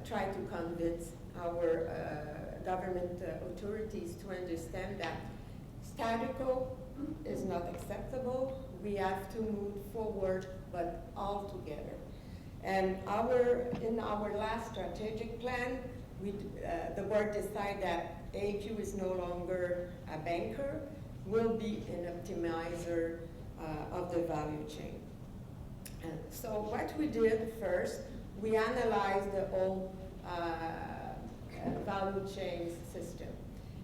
trying to convince our government authorities to understand that status quo is not acceptable. We have to move forward, but all together. And in our last strategic plan, the board decided that AQ is no longer a banker, will be an optimizer of the value chain. And so what we did first, we analyzed the whole value chain system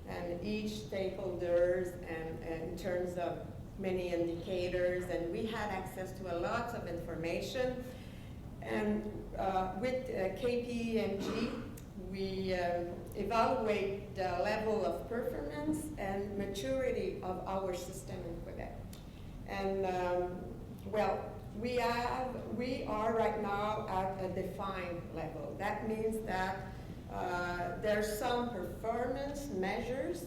and each stakeholders and in terms of many indicators, and we had access to a lot of information. And with KPMG, we evaluate the level of performance and maturity of our system in Quebec. And well, we are right now at a defined level. That means that there's some performance measures,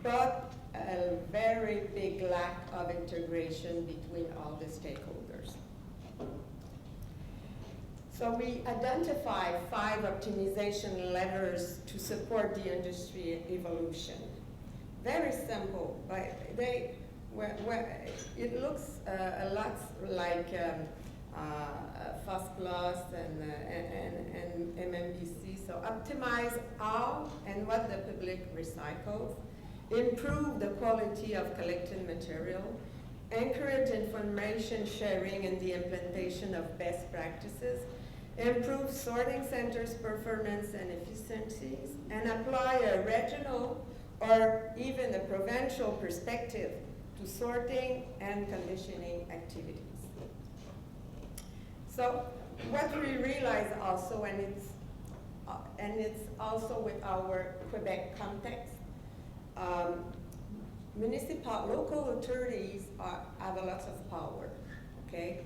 but a very big lack of integration between all the stakeholders. So we identify 5 optimization levers to support the industry evolution. Very simple, but it looks a lot like FOSS Plus and MMBC. So optimize how and what the public recycles, improve the quality of collected material, encourage information sharing and the implementation of best practices, improve sorting centers' performance and efficiencies, and apply a regional or even a provincial perspective to sorting and conditioning activities. So what we realize also, and it's also with our Quebec context, local authorities have a lot of power, okay?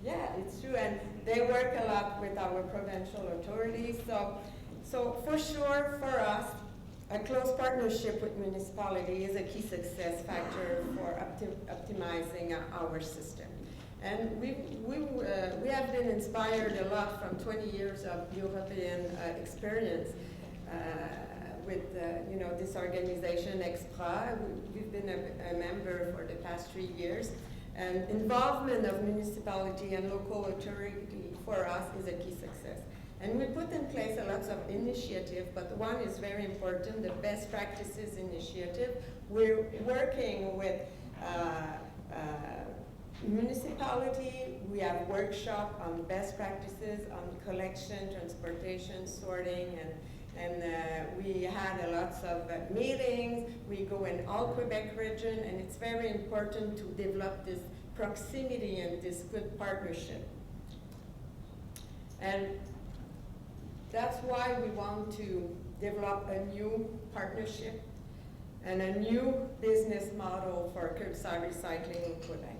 Yeah, it's true, and they work a lot with our provincial authorities. So for sure, for us, a close partnership with municipality is a key success factor for optimizing our system. And we have been inspired a lot from 20 years of European experience with this organization, EXPRA. We've been a member for the past 3 years. And involvement of municipality and local authority for us is a key success. And we put in place a lot of initiatives, but one is very important, the best practices initiative. We're working with municipality. We have workshop on best practices on collection, transportation, sorting, and we had a lot of meetings. We go in all Quebec region, and it's very important to develop this proximity and this good partnership. And that's why we want to develop a new partnership and a new business model for curbside recycling in Quebec.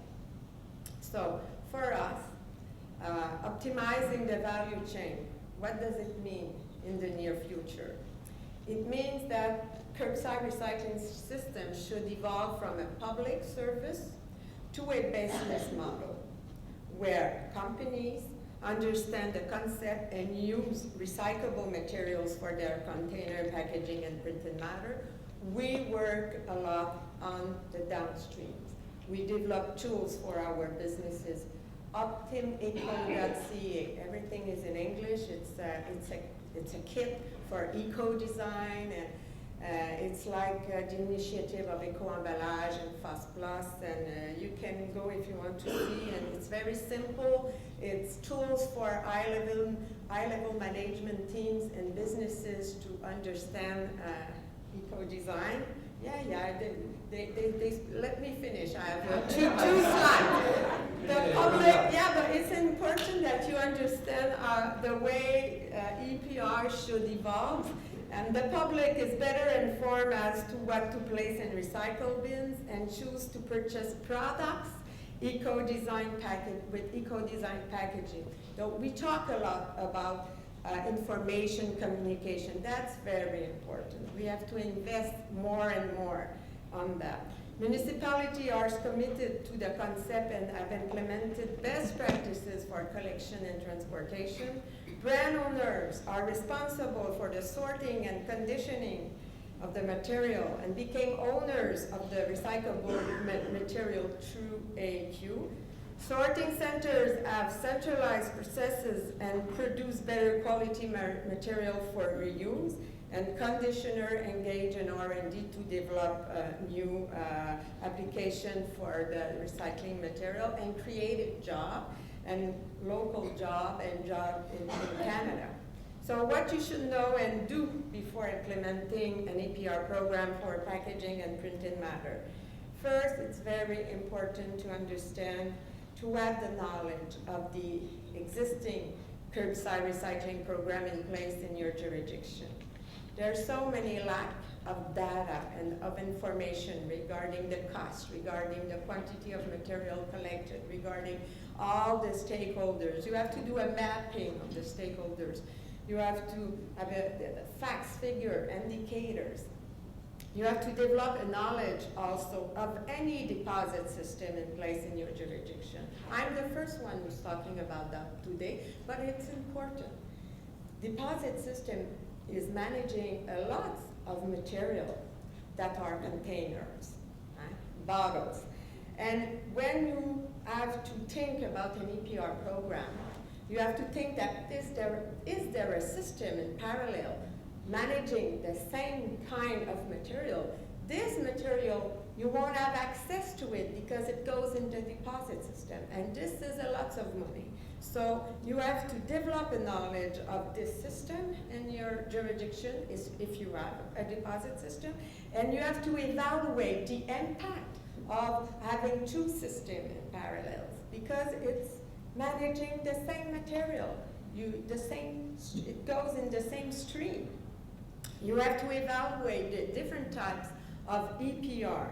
So for us, optimizing the value chain, what does it mean in the near future? It means that curbside recycling system should evolve from a public service to a business model where companies understand the concept and use recyclable materials for their container, packaging, and printed matter. We work a lot on the downstreams. We develop tools for our businesses. OptimEco.ca, everything is in English. It's a kit for eco-design, and it's like the initiative of Eco-Emballage and FOSS Plus, and you can go if you want to see, and it's very simple. It's tools for high-level management teams and businesses to understand eco-design. They let me finish. I have two slides. The public, but it's important that you understand the way EPR should evolve, and the public is better informed as to what to place in recycle bins and choose to purchase products with eco-design packaging. So we talk a lot about information communication. That's very important. We have to invest more and more on that. Municipalities are committed to the concept and have implemented best practices for collection and transportation. Brand owners are responsible for the sorting and conditioning of the material and became owners of the recyclable material through AQ. Sorting centers have centralized processes and produce better quality material for reuse, and conditioner engage in R&D to develop new application for the recycling material and create a job and local job and job in Canada. So what you should know and do before implementing an EPR program for packaging and printed matter. First, it's very important to understand, to have the knowledge of the existing curbside recycling program in place in your jurisdiction. There's so many lack of data and of information regarding the cost, regarding the quantity of material collected, regarding all the stakeholders. You have to do a mapping of the stakeholders. You have to have a facts, figure, indicators. You have to develop a knowledge also of any deposit system in place in your jurisdiction. I'm the first one who's talking about that today, but it's important. Deposit system is managing a lot of material that are containers, bottles. And when you have to think about an EPR program, you have to think that is there a system in parallel managing the same kind of material? This material, you won't have access to it because it goes in the deposit system, and this is a lot of money. So you have to develop a knowledge of this system in your jurisdiction, if you have a deposit system, and you have to evaluate the impact of having two systems in parallel, because it's managing the same material. It goes in the same stream. You have to evaluate the different types of EPR.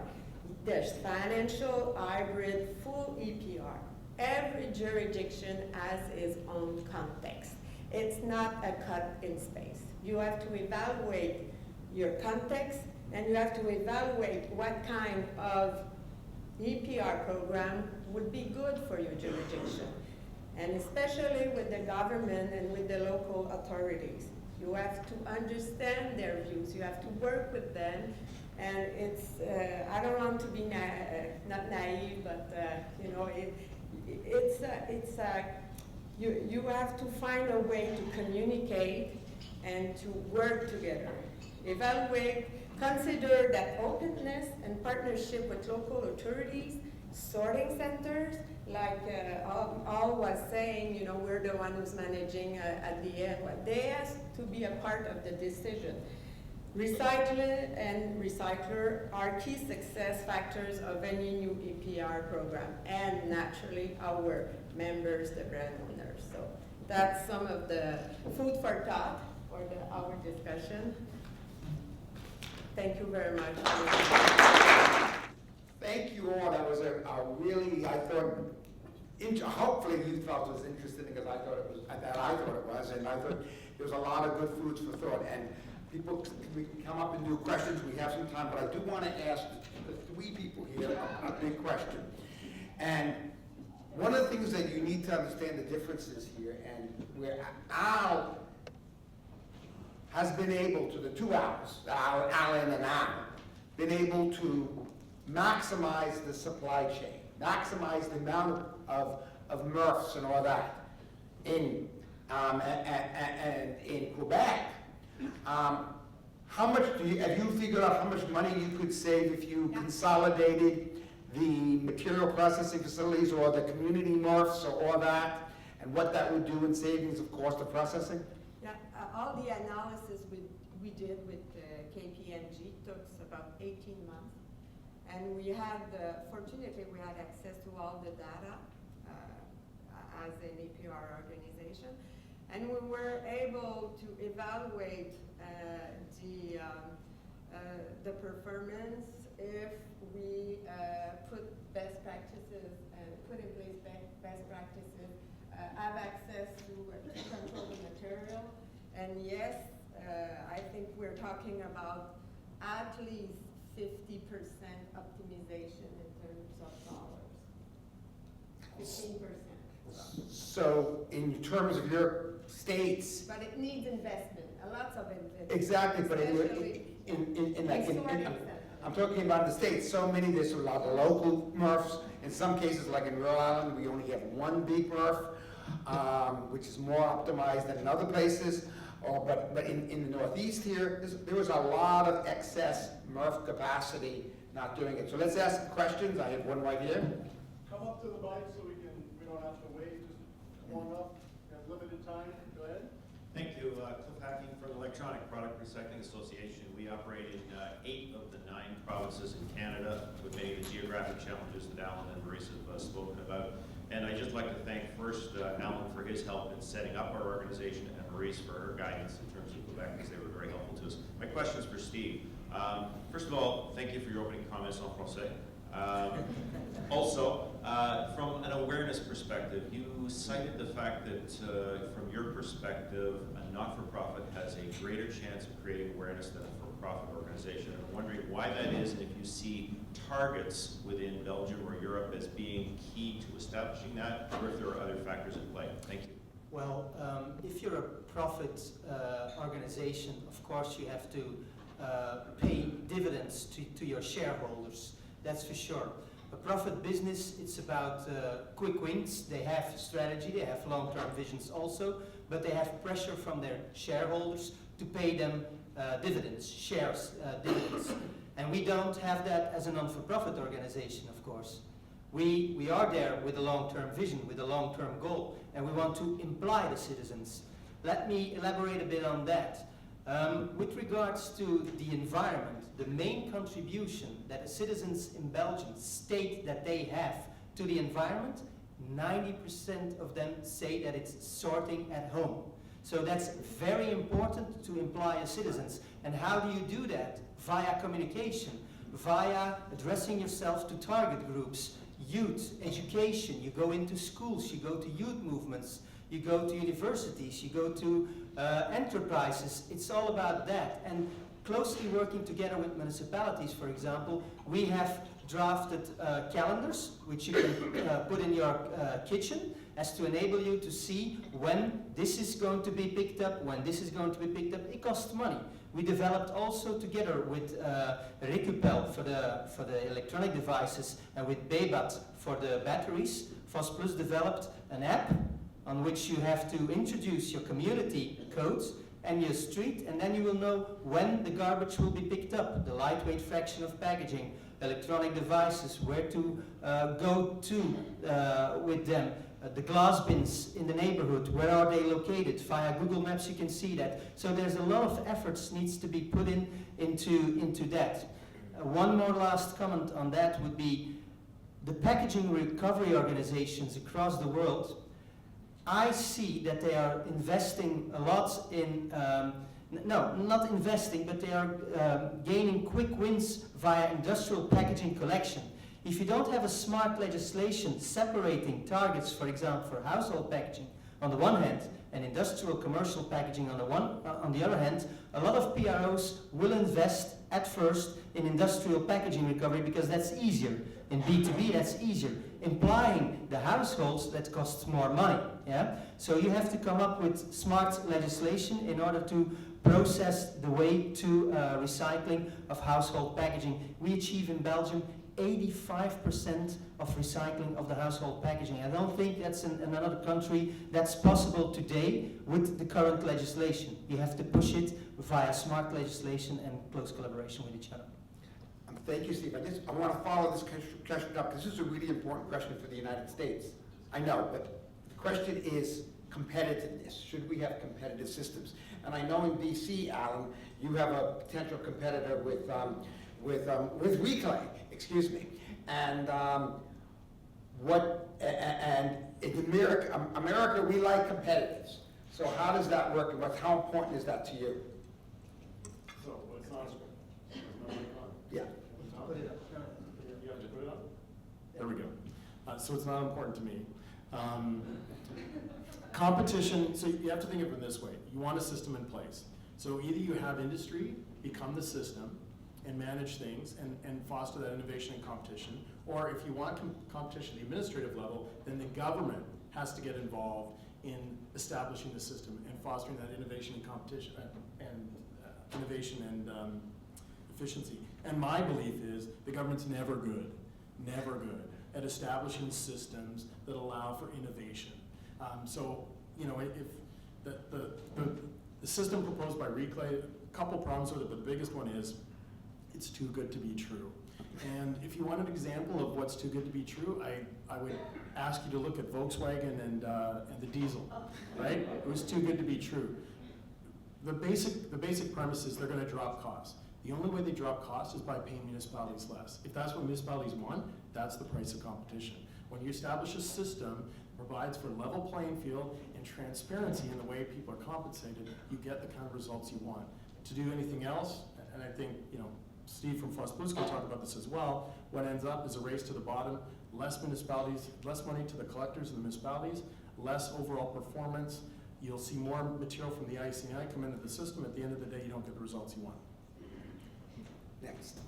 There's financial, hybrid, full EPR. Every jurisdiction has its own context. It's not a cut in space. You have to evaluate your context, and you have to evaluate what kind of EPR program would be good for your jurisdiction. And especially with the government and with the local authorities. You have to understand their views. You have to work with them. And it's, I don't want to be not naive, but you know, you have to find a way to communicate and to work together. Evaluate, consider that openness and partnership with local authorities, sorting centers, like Al was saying, you know, we're the one who's managing at the end. Well, they have to be a part of the decision. Recycling and recycler are key success factors of any new EPR program, and naturally our members, the brand owners. So that's some of the food for thought for our discussion. Thank you very much. Thank you all. That was a really, I thought, hopefully you felt it was interesting, because I thought it was, and I thought there was a lot of good foods for thought. And people, we can come up and do questions. We have some time, but I do want to ask the three people here a big question. And one of the things that you need to understand the differences here, and where Al has been able to, the 2 hours, Alan and Al, been able to maximize the supply chain, maximize the amount of MRFs and all that in Quebec. How much have you figured out how much money you could save if you consolidated the material processing facilities or the community MRFs or all that, and what that would do in savings of cost of processing? Yeah, all the analysis we did with KPMG took about 18 months. And we had, fortunately, we had access to all the data as an EPR organization. And we were able to evaluate the performance if we put best practices and put in place best practices, have access to control the material. And yes, I think we're talking about at least 50% optimization in terms of dollars. 15%. So in terms of your states, But it needs investment, a lot of investment. exactly, but Especially in like, historic centers. I'm talking about the states, so many, there's a lot of local MRFs. In some cases, like in Rhode Island, we only have one big MRF, which is more optimized than in other places. But in the Northeast here, there was a lot of excess MRF capacity not doing it. So let's ask questions. I have one right here. Come up to the mic so we don't have to wait, just come on up, we have limited time, go ahead. Thank you. Cliff Hacking for the Electronic Product Recycling Association. We operate in 8 of the 9 provinces in Canada with many of the geographic challenges that Alan and Maurice have spoken about. And I'd just like to thank first Alan for his help in setting up our organization and Maurice for her guidance in terms of Quebec, because they were very helpful to us. My question is for Steve. First of all, thank you for your opening comments en français. Also, from an awareness perspective, you cited the fact that from your perspective, a not-for-profit has a greater chance of creating awareness than a for-profit organization. I'm wondering why that is, and if you see targets within Belgium or Europe as being key to establishing that, or if there are other factors at play. Thank you. Well, if you're a profit organization, of course you have to pay dividends to your shareholders, that's for sure. A profit business, it's about quick wins. They have strategy, they have long-term visions also, but they have pressure from their shareholders to pay them dividends, dividends. And we don't have that as a non-for-profit organization, of course. We are there with a long-term vision, with a long-term goal, and we want to imply the citizens. Let me elaborate a bit on that. With regards to the environment, the main contribution that the citizens in Belgium state that they have to the environment, 90% of them say that it's sorting at home. So that's very important to imply as citizens. And how do you do that? Via communication, via addressing yourself to target groups, youth, education. You go into schools, you go to youth movements, you go to universities, you go to enterprises. It's all about that. And closely working together with municipalities, for example, we have drafted calendars which you can put in your kitchen as to enable you to see when this is going to be picked up, when this is going to be picked up. It costs money. We developed also together with Recupel for the electronic devices and with Bebat for the batteries. FosPlus developed an app on which you have to introduce your community codes and your street, and then you will know when the garbage will be picked up, the lightweight fraction of packaging, electronic devices, where to go to with them, the glass bins in the neighborhood, where are they located? Via Google Maps you can see that. So there's a lot of efforts needs to be put into that. One more last comment on that would be the packaging recovery organizations across the world. I see that they are investing a lot in, no, not investing, but they are gaining quick wins via industrial packaging collection. If you don't have a smart legislation separating targets, for example, for household packaging on the one hand, and industrial commercial packaging on the other hand, a lot of PROs will invest at first in industrial packaging recovery because that's easier. In B2B, that's easier. Implying the households, that costs more money. Yeah? So you have to come up with smart legislation in order to process the way to recycling of household packaging. We achieve in Belgium 85% of recycling of the household packaging. I don't think that's in another country that's possible today with the current legislation. You have to push it via smart legislation and close collaboration with each other. Thank you, Steve. I want to follow this question up because this is a really important question for the United States. I know, but the question is competitiveness. Should we have competitive systems? And I know in BC, Alan, you have a potential competitor with Reclay, excuse me. And in America, we like competitors. So how does that work, and how important is that to you? So, it's not, Yeah. Put it up. you have to put it up? There we go. So it's not important to me. Competition, so you have to think of it this way. You want a system in place. So either you have industry become the system, and manage things and foster that innovation and competition. Or if you want competition at the administrative level, then the government has to get involved in establishing the system and fostering that innovation and competition innovation and efficiency. And my belief is the government's never good at establishing systems that allow for innovation. So, you know, if the system proposed by Reclay, a couple problems with it, but the biggest one is it's too good to be true. And if you want an example of what's too good to be true, I would ask you to look at Volkswagen and the diesel, right? It was too good to be true. The basic premise is they're going to drop costs. The only way they drop costs is by paying municipalities less. If that's what municipalities want, that's the price of competition. When you establish a system that provides for level playing field and transparency in the way people are compensated, you get the kind of results you want. To do anything else, and I think, you know, Steve from Foss Blues can talk about this as well, what ends up is a race to the bottom, less municipalities, less money to the collectors and the municipalities, less overall performance. You'll see more material from the ICI come into the system. At the end of the day, you don't get the results you want. Next.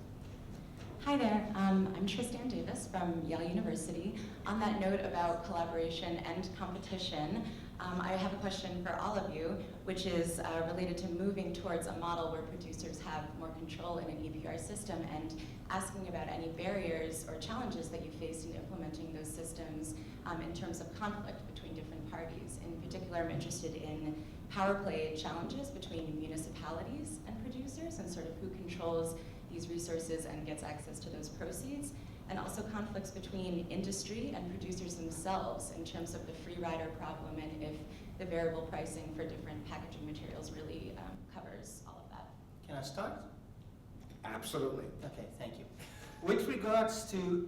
Hi there, I'm Tristan Davis from Yale University. On that note about collaboration and competition, I have a question for all of you, which is related to moving towards a model where producers have more control in an EPR system, and asking about any barriers or challenges that you faced in implementing those systems in terms of conflict between different parties. In particular, I'm interested in power play challenges between municipalities and producers, and sort of who controls these resources and gets access to those proceeds, and also conflicts between industry and producers themselves in terms of the free rider problem, and if the variable pricing for different packaging materials really covers all of that. Can I start? Absolutely. Okay, thank you. With regards to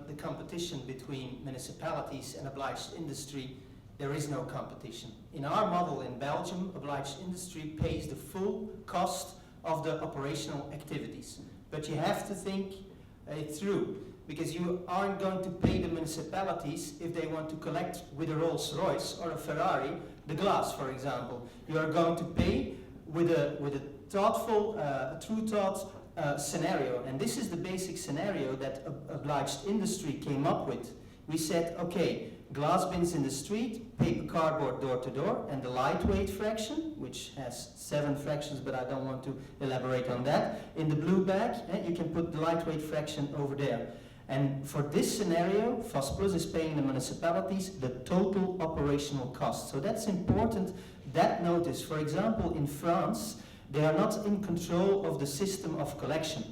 the competition between municipalities and obliged industry, there is no competition. In our model in Belgium, obliged industry pays the full cost of the operational activities. But you have to think it through, because you aren't going to pay the municipalities if they want to collect with a Rolls Royce or a Ferrari the glass, for example. You are going to pay with a thoughtful, true thought scenario. And this is the basic scenario that obliged industry came up with. We said, okay, glass bins in the street, paper cardboard door to door, and the lightweight fraction, which has 7 fractions, but I don't want to elaborate on that. In the blue bag, you can put the lightweight fraction over there. And for this scenario, Foss Plus is paying the municipalities the total operational cost. So that's important, that notice. For example, in France, they are not in control of the system of collection.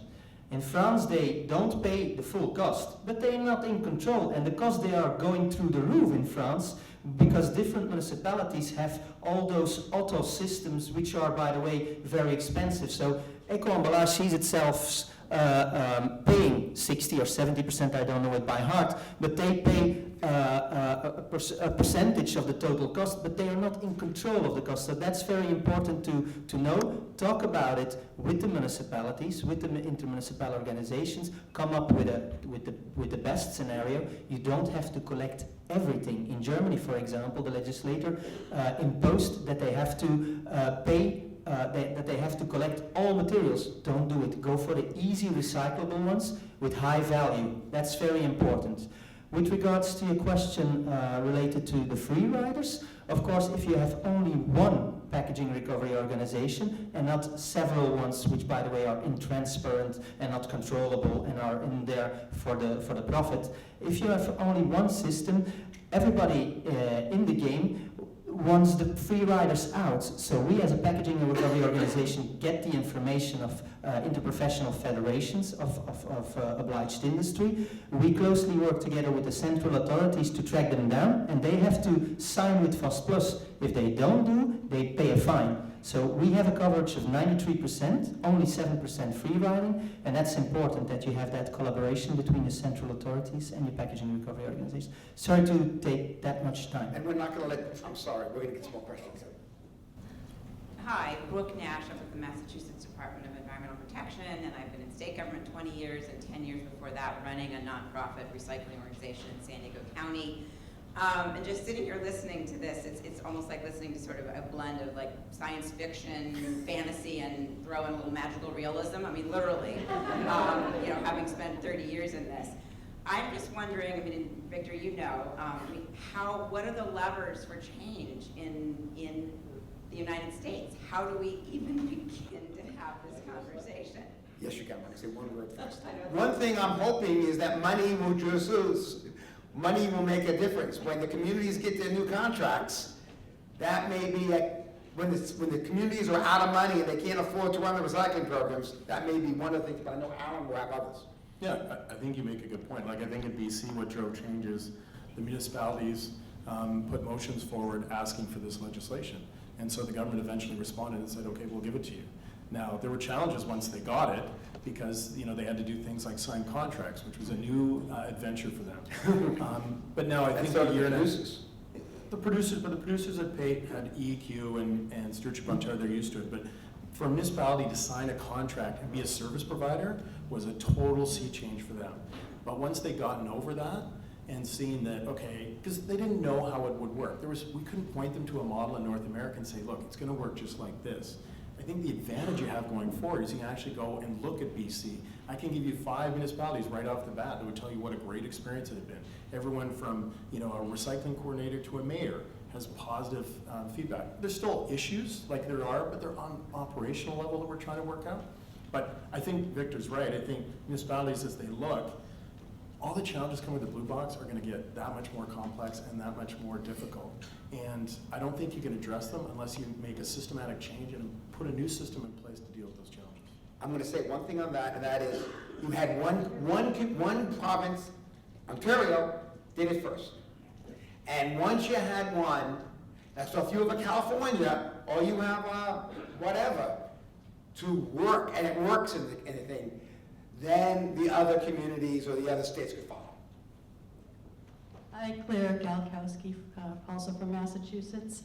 In France, they don't pay the full cost, but they're not in control, and the costs they are going through the roof in France, because different municipalities have all those auto systems, which are, by the way, very expensive. So Eco-Emballage sees itself paying 60 or 70%, I don't know it by heart, but they pay a percentage of the total cost, but they are not in control of the cost. So that's very important to know. Talk about it with the municipalities, with the intermunicipal organizations, come up with the best scenario. You don't have to collect everything. In Germany, for example, the legislator imposed that they have to pay that they have to collect all materials. Don't do it. Go for the easy recyclable ones with high value. That's very important. With regards to your question related to the free riders, of course, if you have only one packaging recovery organization and not several ones, which by the way are intransparent and not controllable and are in there for the profit, if you have only one system, everybody in the game wants the free riders out. So we as a packaging and recovery organization get the information of interprofessional federations of obliged industry. We closely work together with the central authorities to track them down, and they have to sign with Foss Plus. If they don't do, they pay a fine. So we have a coverage of 93%, only 7% free riding, and that's important that you have that collaboration between the central authorities and your packaging recovery organizations. Sorry to take that much time. And we're not going to let, I'm sorry, we're going to get some more questions. Hi, Brooke Nash. I'm with the Massachusetts Department of Environmental Protection, and I've been in state government 20 years, and 10 years before that running a nonprofit recycling organization in San Diego County. And just sitting here listening to this, it's almost like listening to sort of a blend of like science fiction, fantasy, and throw in a little magical realism. I mean, literally, you know, having spent 30 years in this. I'm just wondering, I mean, Victor, you know, I mean, what are the levers for change in the United States? How do we even begin to have this conversation? Yes, you can. I can say one word first. One thing I'm hoping is that money make a difference. When the communities get their new contracts, that may be when the communities are out of money and they can't afford to run the recycling programs, that may be one of the things, but I know Alan will have others. Yeah, I think you make a good point. Like, I think in BC, what drove change is the municipalities put motions forward asking for this legislation. And so the government eventually responded and said, okay, we'll give it to you. Now, there were challenges once they got it because, you know, they had to do things like sign contracts, which was a new adventure for them. But now I think the producers had EEQ and Stewardship Ontario, they're used to it. But for a municipality to sign a contract and be a service provider was a total sea change for them. But once they gotten over that and seeing that, okay, because they didn't know how it would work. We couldn't point them to a model in North America and say, look, it's going to work just like this. I think the advantage you have going forward is you can actually go and look at BC. I can give you 5 municipalities right off the bat that would tell you what a great experience it had been. Everyone from, you know, a recycling coordinator to a mayor has positive feedback. There's still issues like there are, but they're on operational level that we're trying to work out. But I think Victor's right. I think municipalities, as they look, all the challenges coming with the blue box are going to get that much more complex and that much more difficult. And I don't think you can address them unless you make a systematic change and put a new system in place to deal with those challenges. I'm going to say one thing on that, and that is you had one province, Ontario, did it first. And once you had one, so if you have a California, or you have whatever, to work, and it works in the thing, then the other communities or the other states could follow. Hi, Claire Galkowski, also from Massachusetts.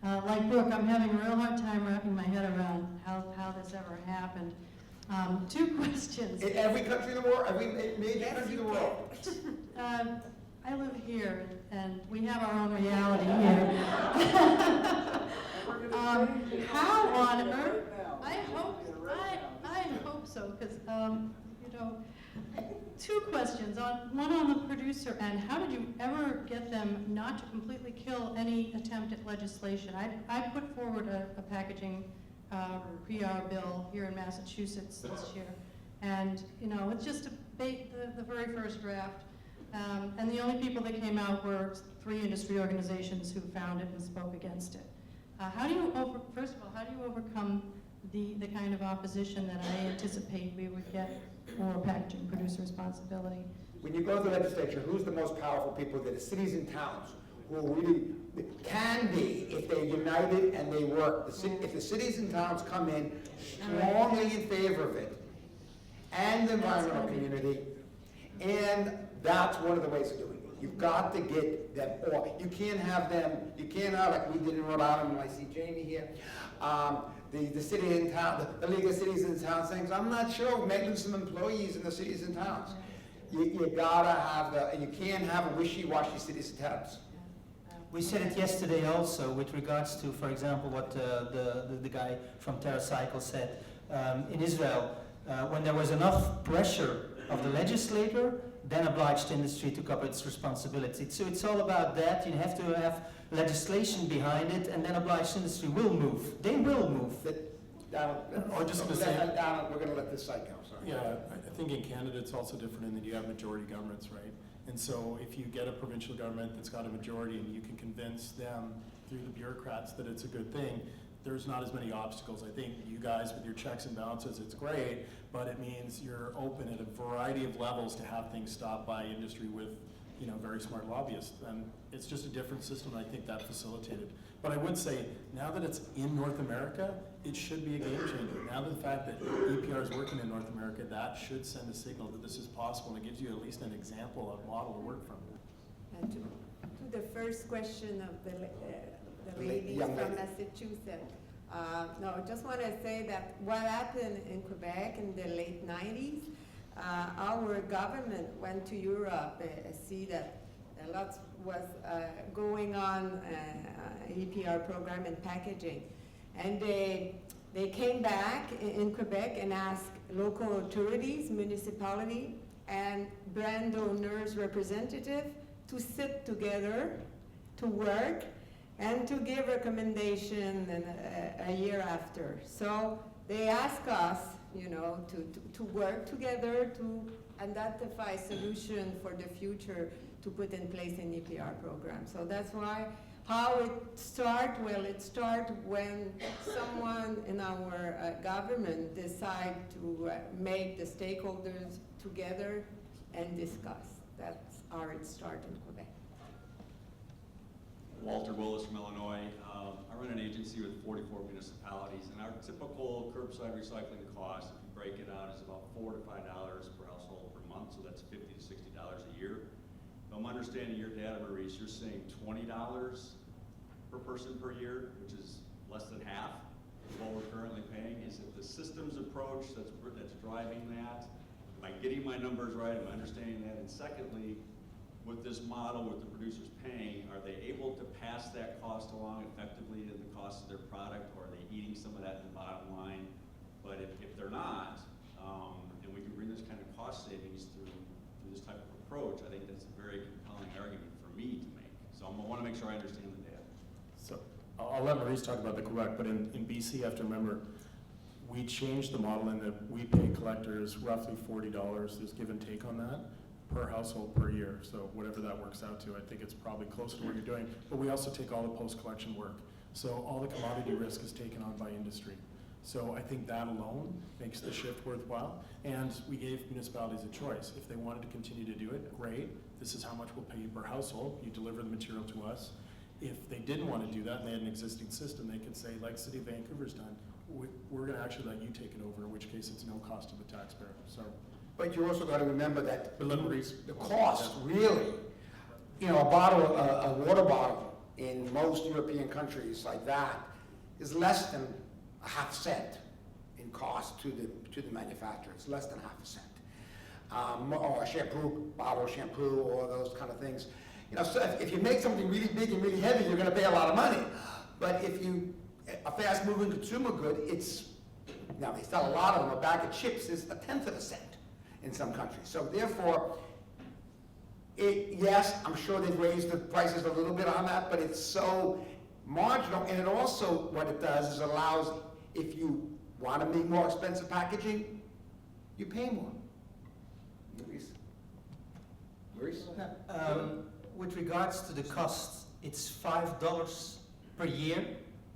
Like Brooke, I'm having a real hard time wrapping my head around how this ever happened. 2 questions. In every country in the world, every major country in the world. I live here, and we have our own reality here. How on earth? I hope so, because you know, 2 questions. One on the producer end. How did you ever get them not to completely kill any attempt at legislation? I put forward a packaging PR bill here in Massachusetts this year, and you know, it's just the very first draft. And the only people that came out were 3 industry organizations who found it and spoke against it. First of all, how do you overcome the kind of opposition that I anticipate we would get for packaging producer responsibility? When you go to the legislature, who's the most powerful people? They're the cities and towns who really can be if they're united and they work. If the cities and towns come in strongly in favor of it, and the environmental community, and that's one of the ways of doing it. You've got to get them all. You can't have like we did in Rhode Island, when I see Jamie here, the city and town, the League of Cities and Towns things. I'm not sure, making some employees in the cities and towns. You gotta have you can't have a wishy-washy cities and towns. We said it yesterday also with regards to, for example, what the guy from TerraCycle said. In Israel, when there was enough pressure of the legislator, then obliged industry took up its responsibility. So it's all about that. You have to have legislation behind it, and then obliged industry will move. They will move. Or just to say, we're going to let this side go. Sorry. yeah, I think in Canada it's also different in that you have majority governments, right? And so if you get a provincial government that's got a majority and you can convince them through the bureaucrats that it's a good thing, there's not as many obstacles. I think you guys with your checks and balances, it's great, but it means you're open at a variety of levels to have things stopped by industry with, you know, very smart lobbyists. And it's just a different system, and I think that facilitated. But I would say, now that it's in North America, it should be a game changer. Now that the fact that EPR is working in North America, that should send a signal that this is possible, and it gives you at least an example, a model to work from. And to the first question of the lady from Massachusetts. No, I just want to say that what happened in Quebec in the late 90s, our government went to Europe and see that a lot was going on, EPR program and packaging. And they came back in Quebec and asked local authorities, municipality, and brand owners representative to sit together, to work, and to give recommendation a year after. So they ask us, you know, to work together to identify solution for the future to put in place an EPR program. So that's why, how it start? Well, it start when someone in our government decide to make the stakeholders together and discuss. That's how it started in Quebec. Walter Willis from Illinois. I run an agency with 44 municipalities, and our typical curbside recycling cost, if you break it out, is about $4 to $5 per household per month, so that's $50 to $60 a year. If I'm understanding your data, Maurice, you're saying $20 per person per year, which is less than half of what we're currently paying. Is it the systems approach that's driving that? Am I getting my numbers right? Am I understanding that? And secondly, with this model, with the producers paying, are they able to pass that cost along effectively to the cost of their product, or are they eating some of that in the bottom line? But if they're not, and we can bring this kind of cost savings through this type of approach, I think that's a very compelling argument for me to make. So I want to make sure I understand the data. So I'll let Maurice talk about the Quebec, but in BC, you have to remember, we changed the model in that we pay collectors roughly $40. There's give and take on that per household per year. So whatever that works out to, I think it's probably close to what you're doing. But we also take all the post-collection work. So all the commodity risk is taken on by industry. So I think that alone makes the shift worthwhile. And we gave municipalities a choice. If they wanted to continue to do it, great. This is how much we'll pay you per household. You deliver the material to us. If they didn't want to do that and they had an existing system, they could say, like City of Vancouver's done, we're going to actually let you take it over, in which case it's no cost to the taxpayer. So. But you also got to remember that Maurice, the cost, really, you know, a bottle, a water bottle in most European countries like that is less than a half cent in cost to the manufacturer. It's less than half a cent. Or a shampoo, bottle of shampoo, or those kind of things. You know, so if you make something really big and really heavy, you're going to pay a lot of money. But if you, a fast-moving consumer good, now they sell a lot of them. A bag of chips is 1/10 of a cent in some countries. So therefore, yes, I'm sure they've raised the prices a little bit on that, but it's so marginal. And it also, what it does is allows, if you want to make more expensive packaging, you pay more. Maurice? With regards to the cost, it's $5 per year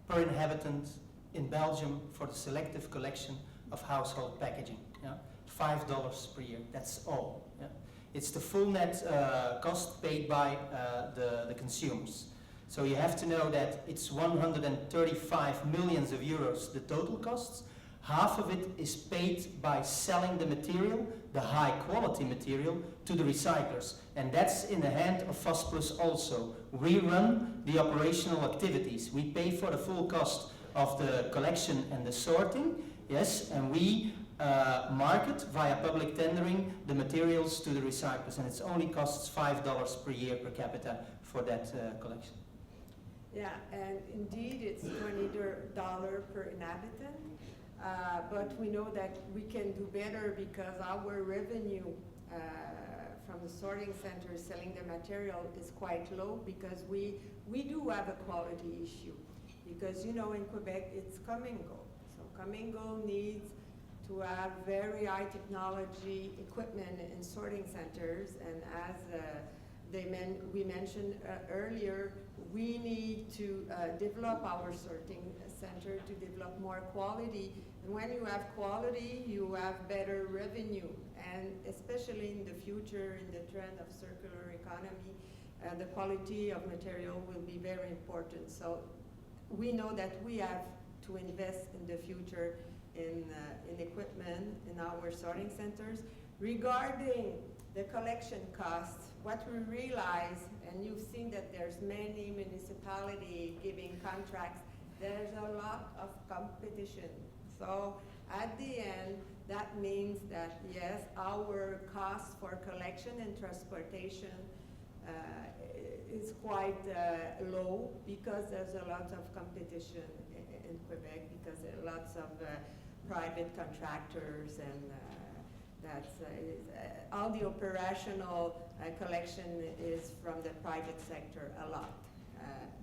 per inhabitant in Belgium for the selective collection of household packaging. Yeah? $5 per year, that's all. Yeah? It's the full net cost paid by the consumers. So you have to know that it's 135 million euros, the total costs. Half of it is paid by selling the material, the high quality material, to the recyclers. And that's in the hand of FOSPLUS also. We run the operational activities. We pay for the full cost of the collection and the sorting, yes, and we market via public tendering the materials to the recyclers. And it only costs $5 per year per capita for that collection. Yeah, and indeed it's $20 per inhabitant. But we know that we can do better because our revenue from the sorting center selling the material is quite low because we do have a quality issue. Because you know in Quebec it's come and go. So come and go needs to have very high technology equipment in sorting centers, and as we mentioned earlier, we need to develop our sorting center to develop more quality. And when you have quality, you have better revenue. And especially in the future, in the trend of circular economy, the quality of material will be very important. So we know that we have to invest in the future in equipment in our sorting centers. Regarding the collection costs, what we realize, and you've seen that there's many municipalities giving contracts, there's a lot of competition. So at the end, that means that yes, our costs for collection and transportation is quite low because there's a lot of competition in Quebec, because there are lots of private contractors, and all the operational collection is from the private sector a lot.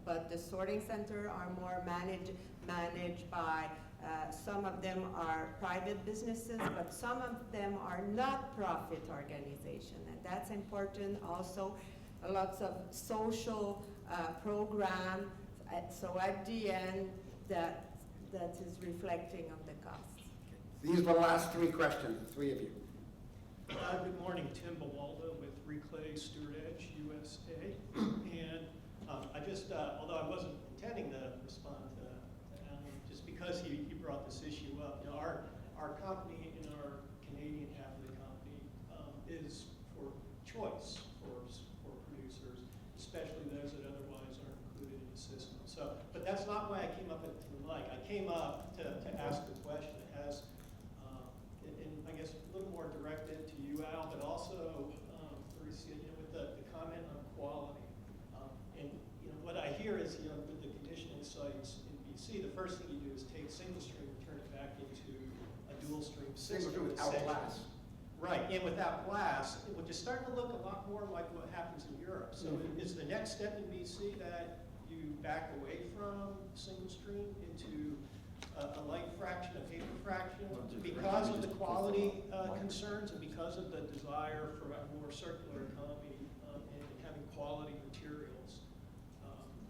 But the sorting center are more managed by, some of them are private businesses, but some of them are not profit organization, and that's important also. Lots of social program, so at the end, that is reflecting on the cost. These are the last three questions, the three of you. Good morning, Tim Bawalda with Reclay Steward Edge USA. And I just, although I wasn't intending to respond to Alan, just because he brought this issue up, you know, our company and our Canadian half of the company is for choice for producers, especially those that otherwise aren't included in the system. So, but that's not why I came up to the mic. I came up to ask a question that has, and I guess a little more directed to you, Al, but also with the comment on quality. And you know, what I hear is, you know, with the conditioning sites in BC, the first thing you do is take single stream and turn it back into a dual stream system. Single stream without glass. Right, and without glass, it would just start to look a lot more like what happens in Europe. So is the next step in BC that you back away from single stream into a light fraction, a paper fraction, because of the quality concerns and because of the desire for a more circular economy and having quality materials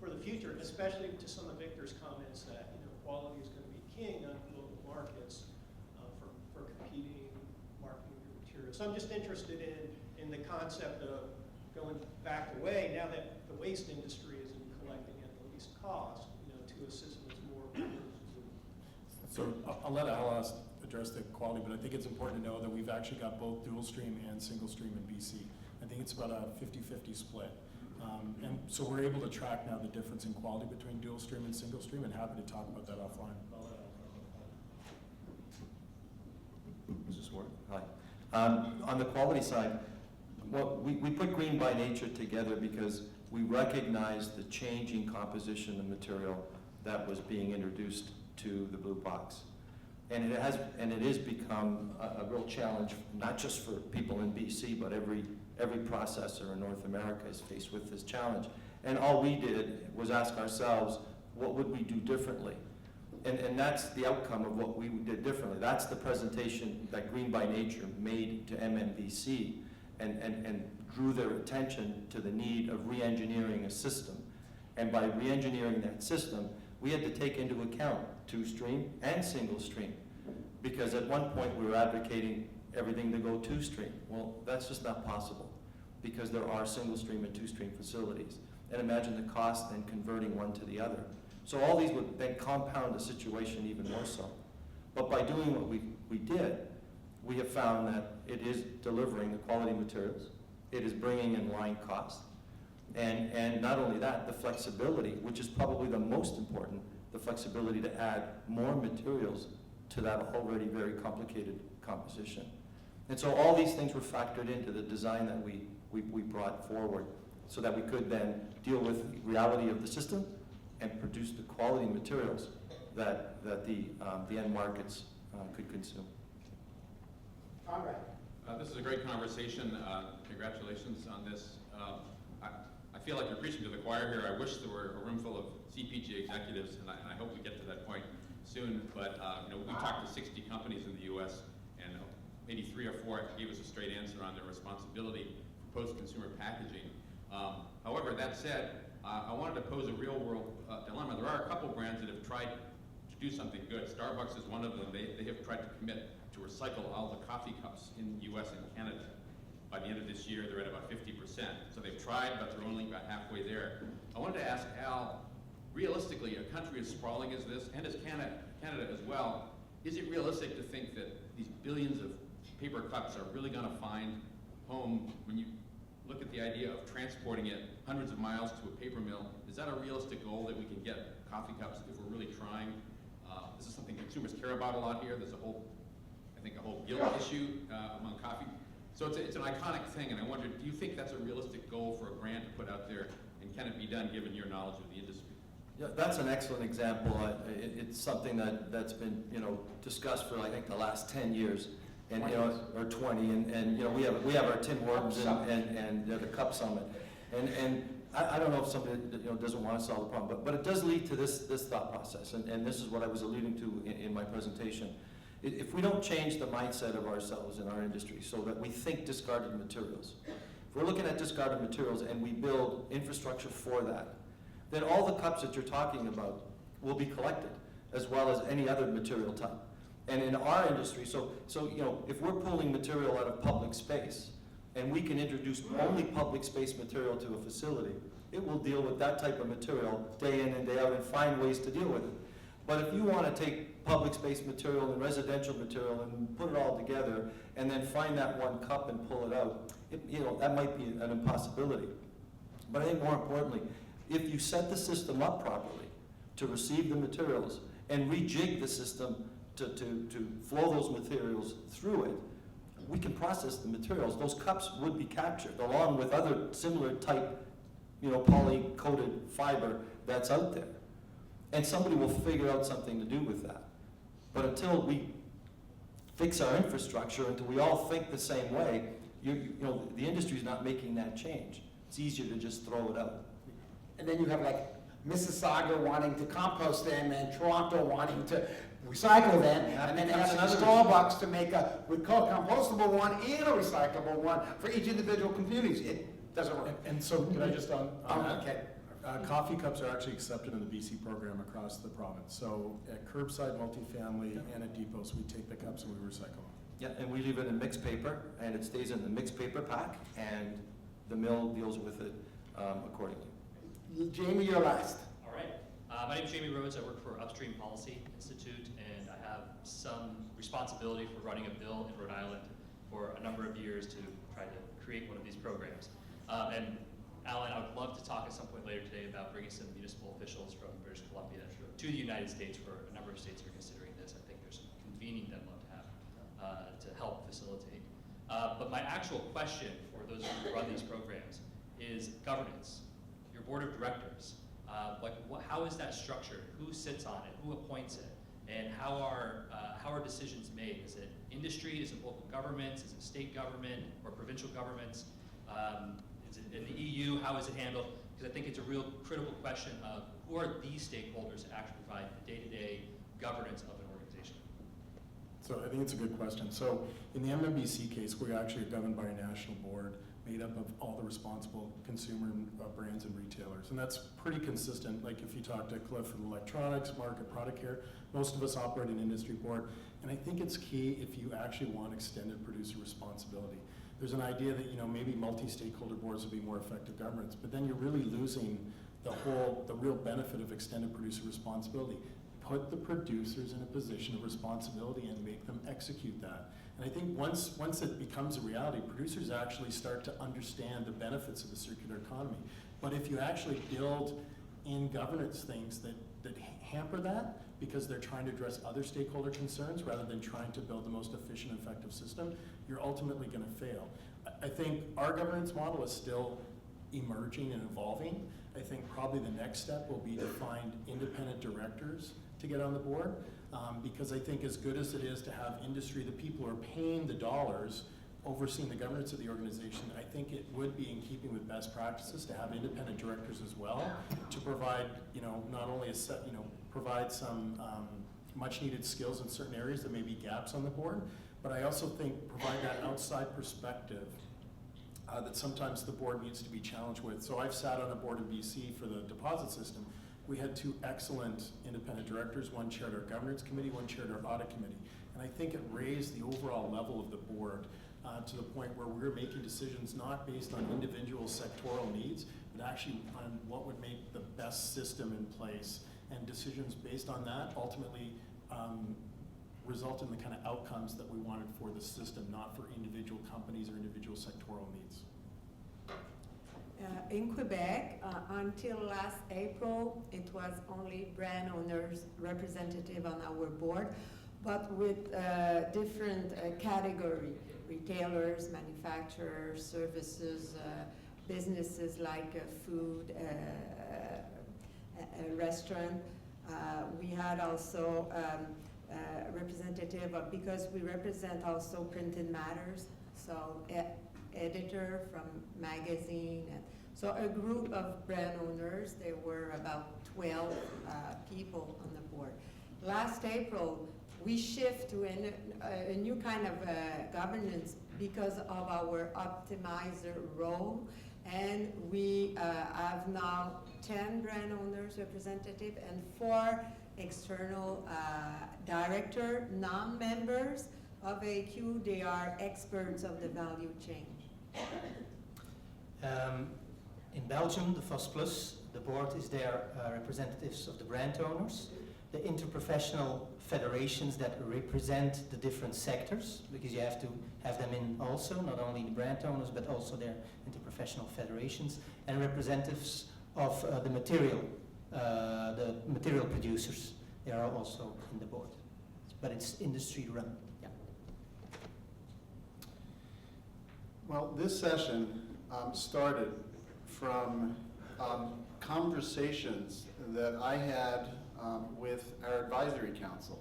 for the future, especially to some of Victor's comments that, you know, quality is going to be king on global markets for competing, marketing your materials. So I'm just interested in the concept of going back away now that the waste industry is collecting at the least cost, you know, to a system that's more. So I'll let Al address the quality, but I think it's important to know that we've actually got both dual stream and single stream in BC. I think it's about a 50-50 split. And so we're able to track now the difference in quality between dual stream and single stream, and happy to talk about that offline. Does this work? Hi. On the quality side, well, we put Green by Nature together because we recognize the changing composition of material that was being introduced to the blue box. And it has become a real challenge, not just for people in BC, but every processor in North America is faced with this challenge. And all we did was ask ourselves, what would we do differently? And that's the outcome of what we did differently. That's the presentation that Green by Nature made to MMBC and drew their attention to the need of re-engineering a system. And by re-engineering that system, we had to take into account two-stream and single-stream, because at one point we were advocating everything to go two-stream. Well, that's just not possible, because there are single-stream and two-stream facilities. And imagine the cost then converting one to the other. So all these would then compound the situation even more so. But by doing what we did, we have found that it is delivering the quality materials, it is bringing in line cost, and not only that, the flexibility, which is probably the most important, the flexibility to add more materials to that already very complicated composition. And so all these things were factored into the design that we brought forward so that we could then deal with the reality of the system and produce the quality materials that the end markets could consume. Conrad. This is a great conversation. Congratulations on this. I feel like you're preaching to the choir here. I wish there were a room full of CPG executives, and I hope we get to that point soon. But you know, we talked to 60 companies in the U.S., and maybe 3 or 4 gave us a straight answer on their responsibility for post-consumer packaging. However, that said, I wanted to pose a real-world dilemma. There are a couple brands that have tried to do something good. Starbucks is one of them. They have tried to commit to recycle all the coffee cups in the U.S. and Canada. By the end of this year, they're at about 50%. So they've tried, but they're only about halfway there. I wanted to ask Al, realistically, a country as sprawling as this, and as Canada as well, is it realistic to think that these billions of paper cups are really going to find home when you look at the idea of transporting it hundreds of miles to a paper mill? Is that a realistic goal that we can get coffee cups if we're really trying? This is something consumers care about a lot here. There's a whole, I think, a whole guilt issue among coffee So it's an iconic thing, and I wonder, do you think that's a realistic goal for a brand to put out there, and can it be done given your knowledge of the industry? Yeah, that's an excellent example. It's something that's been, discussed for, I think, the last 10 years. And, or 20, and we have our Tim Hortons and the Cup Summit. And I don't know if somebody, doesn't want to solve the problem, but it does lead to this thought process, and this is what I was alluding to in my presentation. If we don't change the mindset of ourselves in our industry so that we think discarded materials, if we're looking at discarded materials and we build infrastructure for that, then all the cups that you're talking about will be collected, as well as any other material type. And in our industry, so if we're pulling material out of public space, and we can introduce only public space material to a facility, it will deal with that type of material day in and day out and find ways to deal with it. But if you want to take public space material and residential material and put it all together, and then find that one cup and pull it out, that might be an impossibility. But I think more importantly, if you set the system up properly to receive the materials and rejig the system to flow those materials through it, we can process the materials. Those cups would be captured along with other similar type, poly-coated fiber that's out there. And somebody will figure out something to do with that. But until we fix our infrastructure, until we all think the same way, the industry's not making that change. It's easier to just throw it out. And then you have like Mississauga wanting to compost them and Toronto wanting to recycle them, and then asking Starbucks to make we call a compostable one and a recyclable one for each individual communities. It doesn't work. And so can I just on that? Okay. Coffee cups are actually accepted in the BC program across the province. So at curbside, multifamily, and at depots, we take the cups and we recycle them. Yeah, and we leave it in mixed paper, and it stays in the mixed paper pack, and the mill deals with it accordingly. Jamie, you're last. All right. My name is Jamie Rhodes. I work for Upstream Policy Institute, and I have some responsibility for running a bill in Rhode Island for a number of years to try to create one of these programs. And Alan, I would love to talk at some point later today about bringing some municipal officials from British Columbia to the United States, for a number of states are considering this. I think there's some convening that I'd love to have to help facilitate. But my actual question for those who run these programs is governance. Your board of directors, how is that structured? Who sits on it? Who appoints it? And how are decisions made? Is it industry? Is it local governments? Is it state government or provincial governments? Is it in the EU? How is it handled? Because I think it's a real critical question of who are these stakeholders to actually provide the day-to-day governance of an organization? So I think it's a good question. So in the MMBC case, we actually are governed by a national board made up of all the responsible consumer brands and retailers. And that's pretty consistent. Like if you talk to Cliff from Electronics, Market, Product Care, most of us operate an industry board. And I think it's key if you actually want extended producer responsibility. There's an idea that maybe multi-stakeholder boards would be more effective governance, but then you're really losing the real benefit of extended producer responsibility. Put the producers in a position of responsibility and make them execute that. And I think once it becomes a reality, producers actually start to understand the benefits of the circular economy. But if you actually build in governance things that hamper that, because they're trying to address other stakeholder concerns rather than trying to build the most efficient, effective system, you're ultimately going to fail. I think our governance model is still emerging and evolving. I think probably the next step will be to find independent directors to get on the board, because I think as good as it is to have industry, the people who are paying the dollars, overseeing the governance of the organization, I think it would be in keeping with best practices to have independent directors as well, to provide, not only provide some much needed skills in certain areas that may be gaps on the board, but I also think provide that outside perspective that sometimes the board needs to be challenged with. So I've sat on a board in BC for the deposit system. We had two excellent independent directors. One chaired our governance committee, one chaired our audit committee. And I think it raised the overall level of the board to the point where we were making decisions not based on individual sectoral needs, but actually on what would make the best system in place. And decisions based on that ultimately result in the kind of outcomes that we wanted for the system, not for individual companies or individual sectoral needs. In Quebec, until last April, it was only brand owners representative on our board, but with different category. retailers, manufacturers, services, businesses like food, a restaurant. We had also representative of, because we represent also printed matters, so editor from magazine, and so a group of brand owners. There were about 12 people on the board. Last April, we shift to a new kind of governance because of our optimizer role, and we have now 10 brand owners representative and 4 external director, non-members of AQ. They are experts of the value chain. In Belgium, the FOS Plus, the board is there representatives of the brand owners, the interprofessional federations that represent the different sectors, because you have to have them in also, not only the brand owners, but also their interprofessional federations, and representatives of the material producers. They are also in the board, but it's industry run. Yeah. Well, this session started from conversations that I had with our advisory council.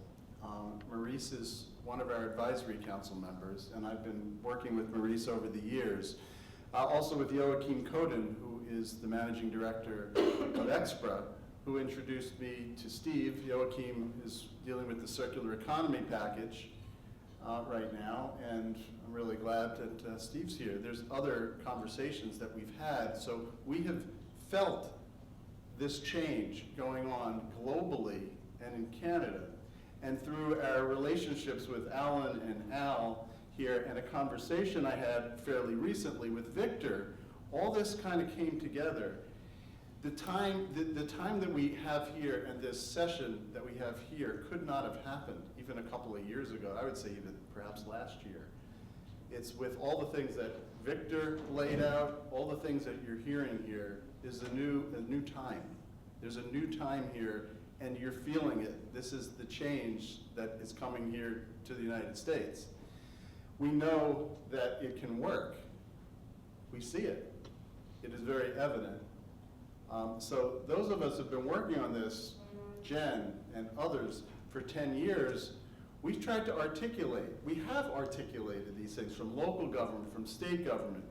Maurice is one of our advisory council members, and I've been working with Maurice over the years. Also with Joachim Coden, who is the managing director of Expra, who introduced me to Steve. Joachim is dealing with the circular economy package right now, and I'm really glad that Steve's here. There's other conversations that we've had, so we have felt this change going on globally and in Canada. And through our relationships with Alan and Al here, and a conversation I had fairly recently with Victor, all this kind of came together. The time that we have here and this session that we have here could not have happened even a couple of years ago. I would say even perhaps last year. It's with all the things that Victor laid out, all the things that you're hearing here is a new time. There's a new time here, and you're feeling it. This is the change that is coming here to the United States. We know that it can work. We see it. It is very evident. So those of us who have been working on this, Jen and others, for 10 years, we've tried to articulate. We have articulated these things from local government, from state government.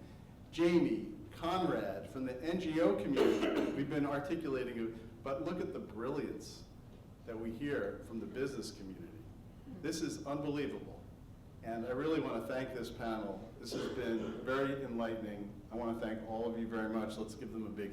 Jamie, Conrad, from the NGO community, we've been articulating it. But look at the brilliance that we hear from the business community. This is unbelievable. And I really want to thank this panel. This has been very enlightening. I want to thank all of you very much. Let's give them a big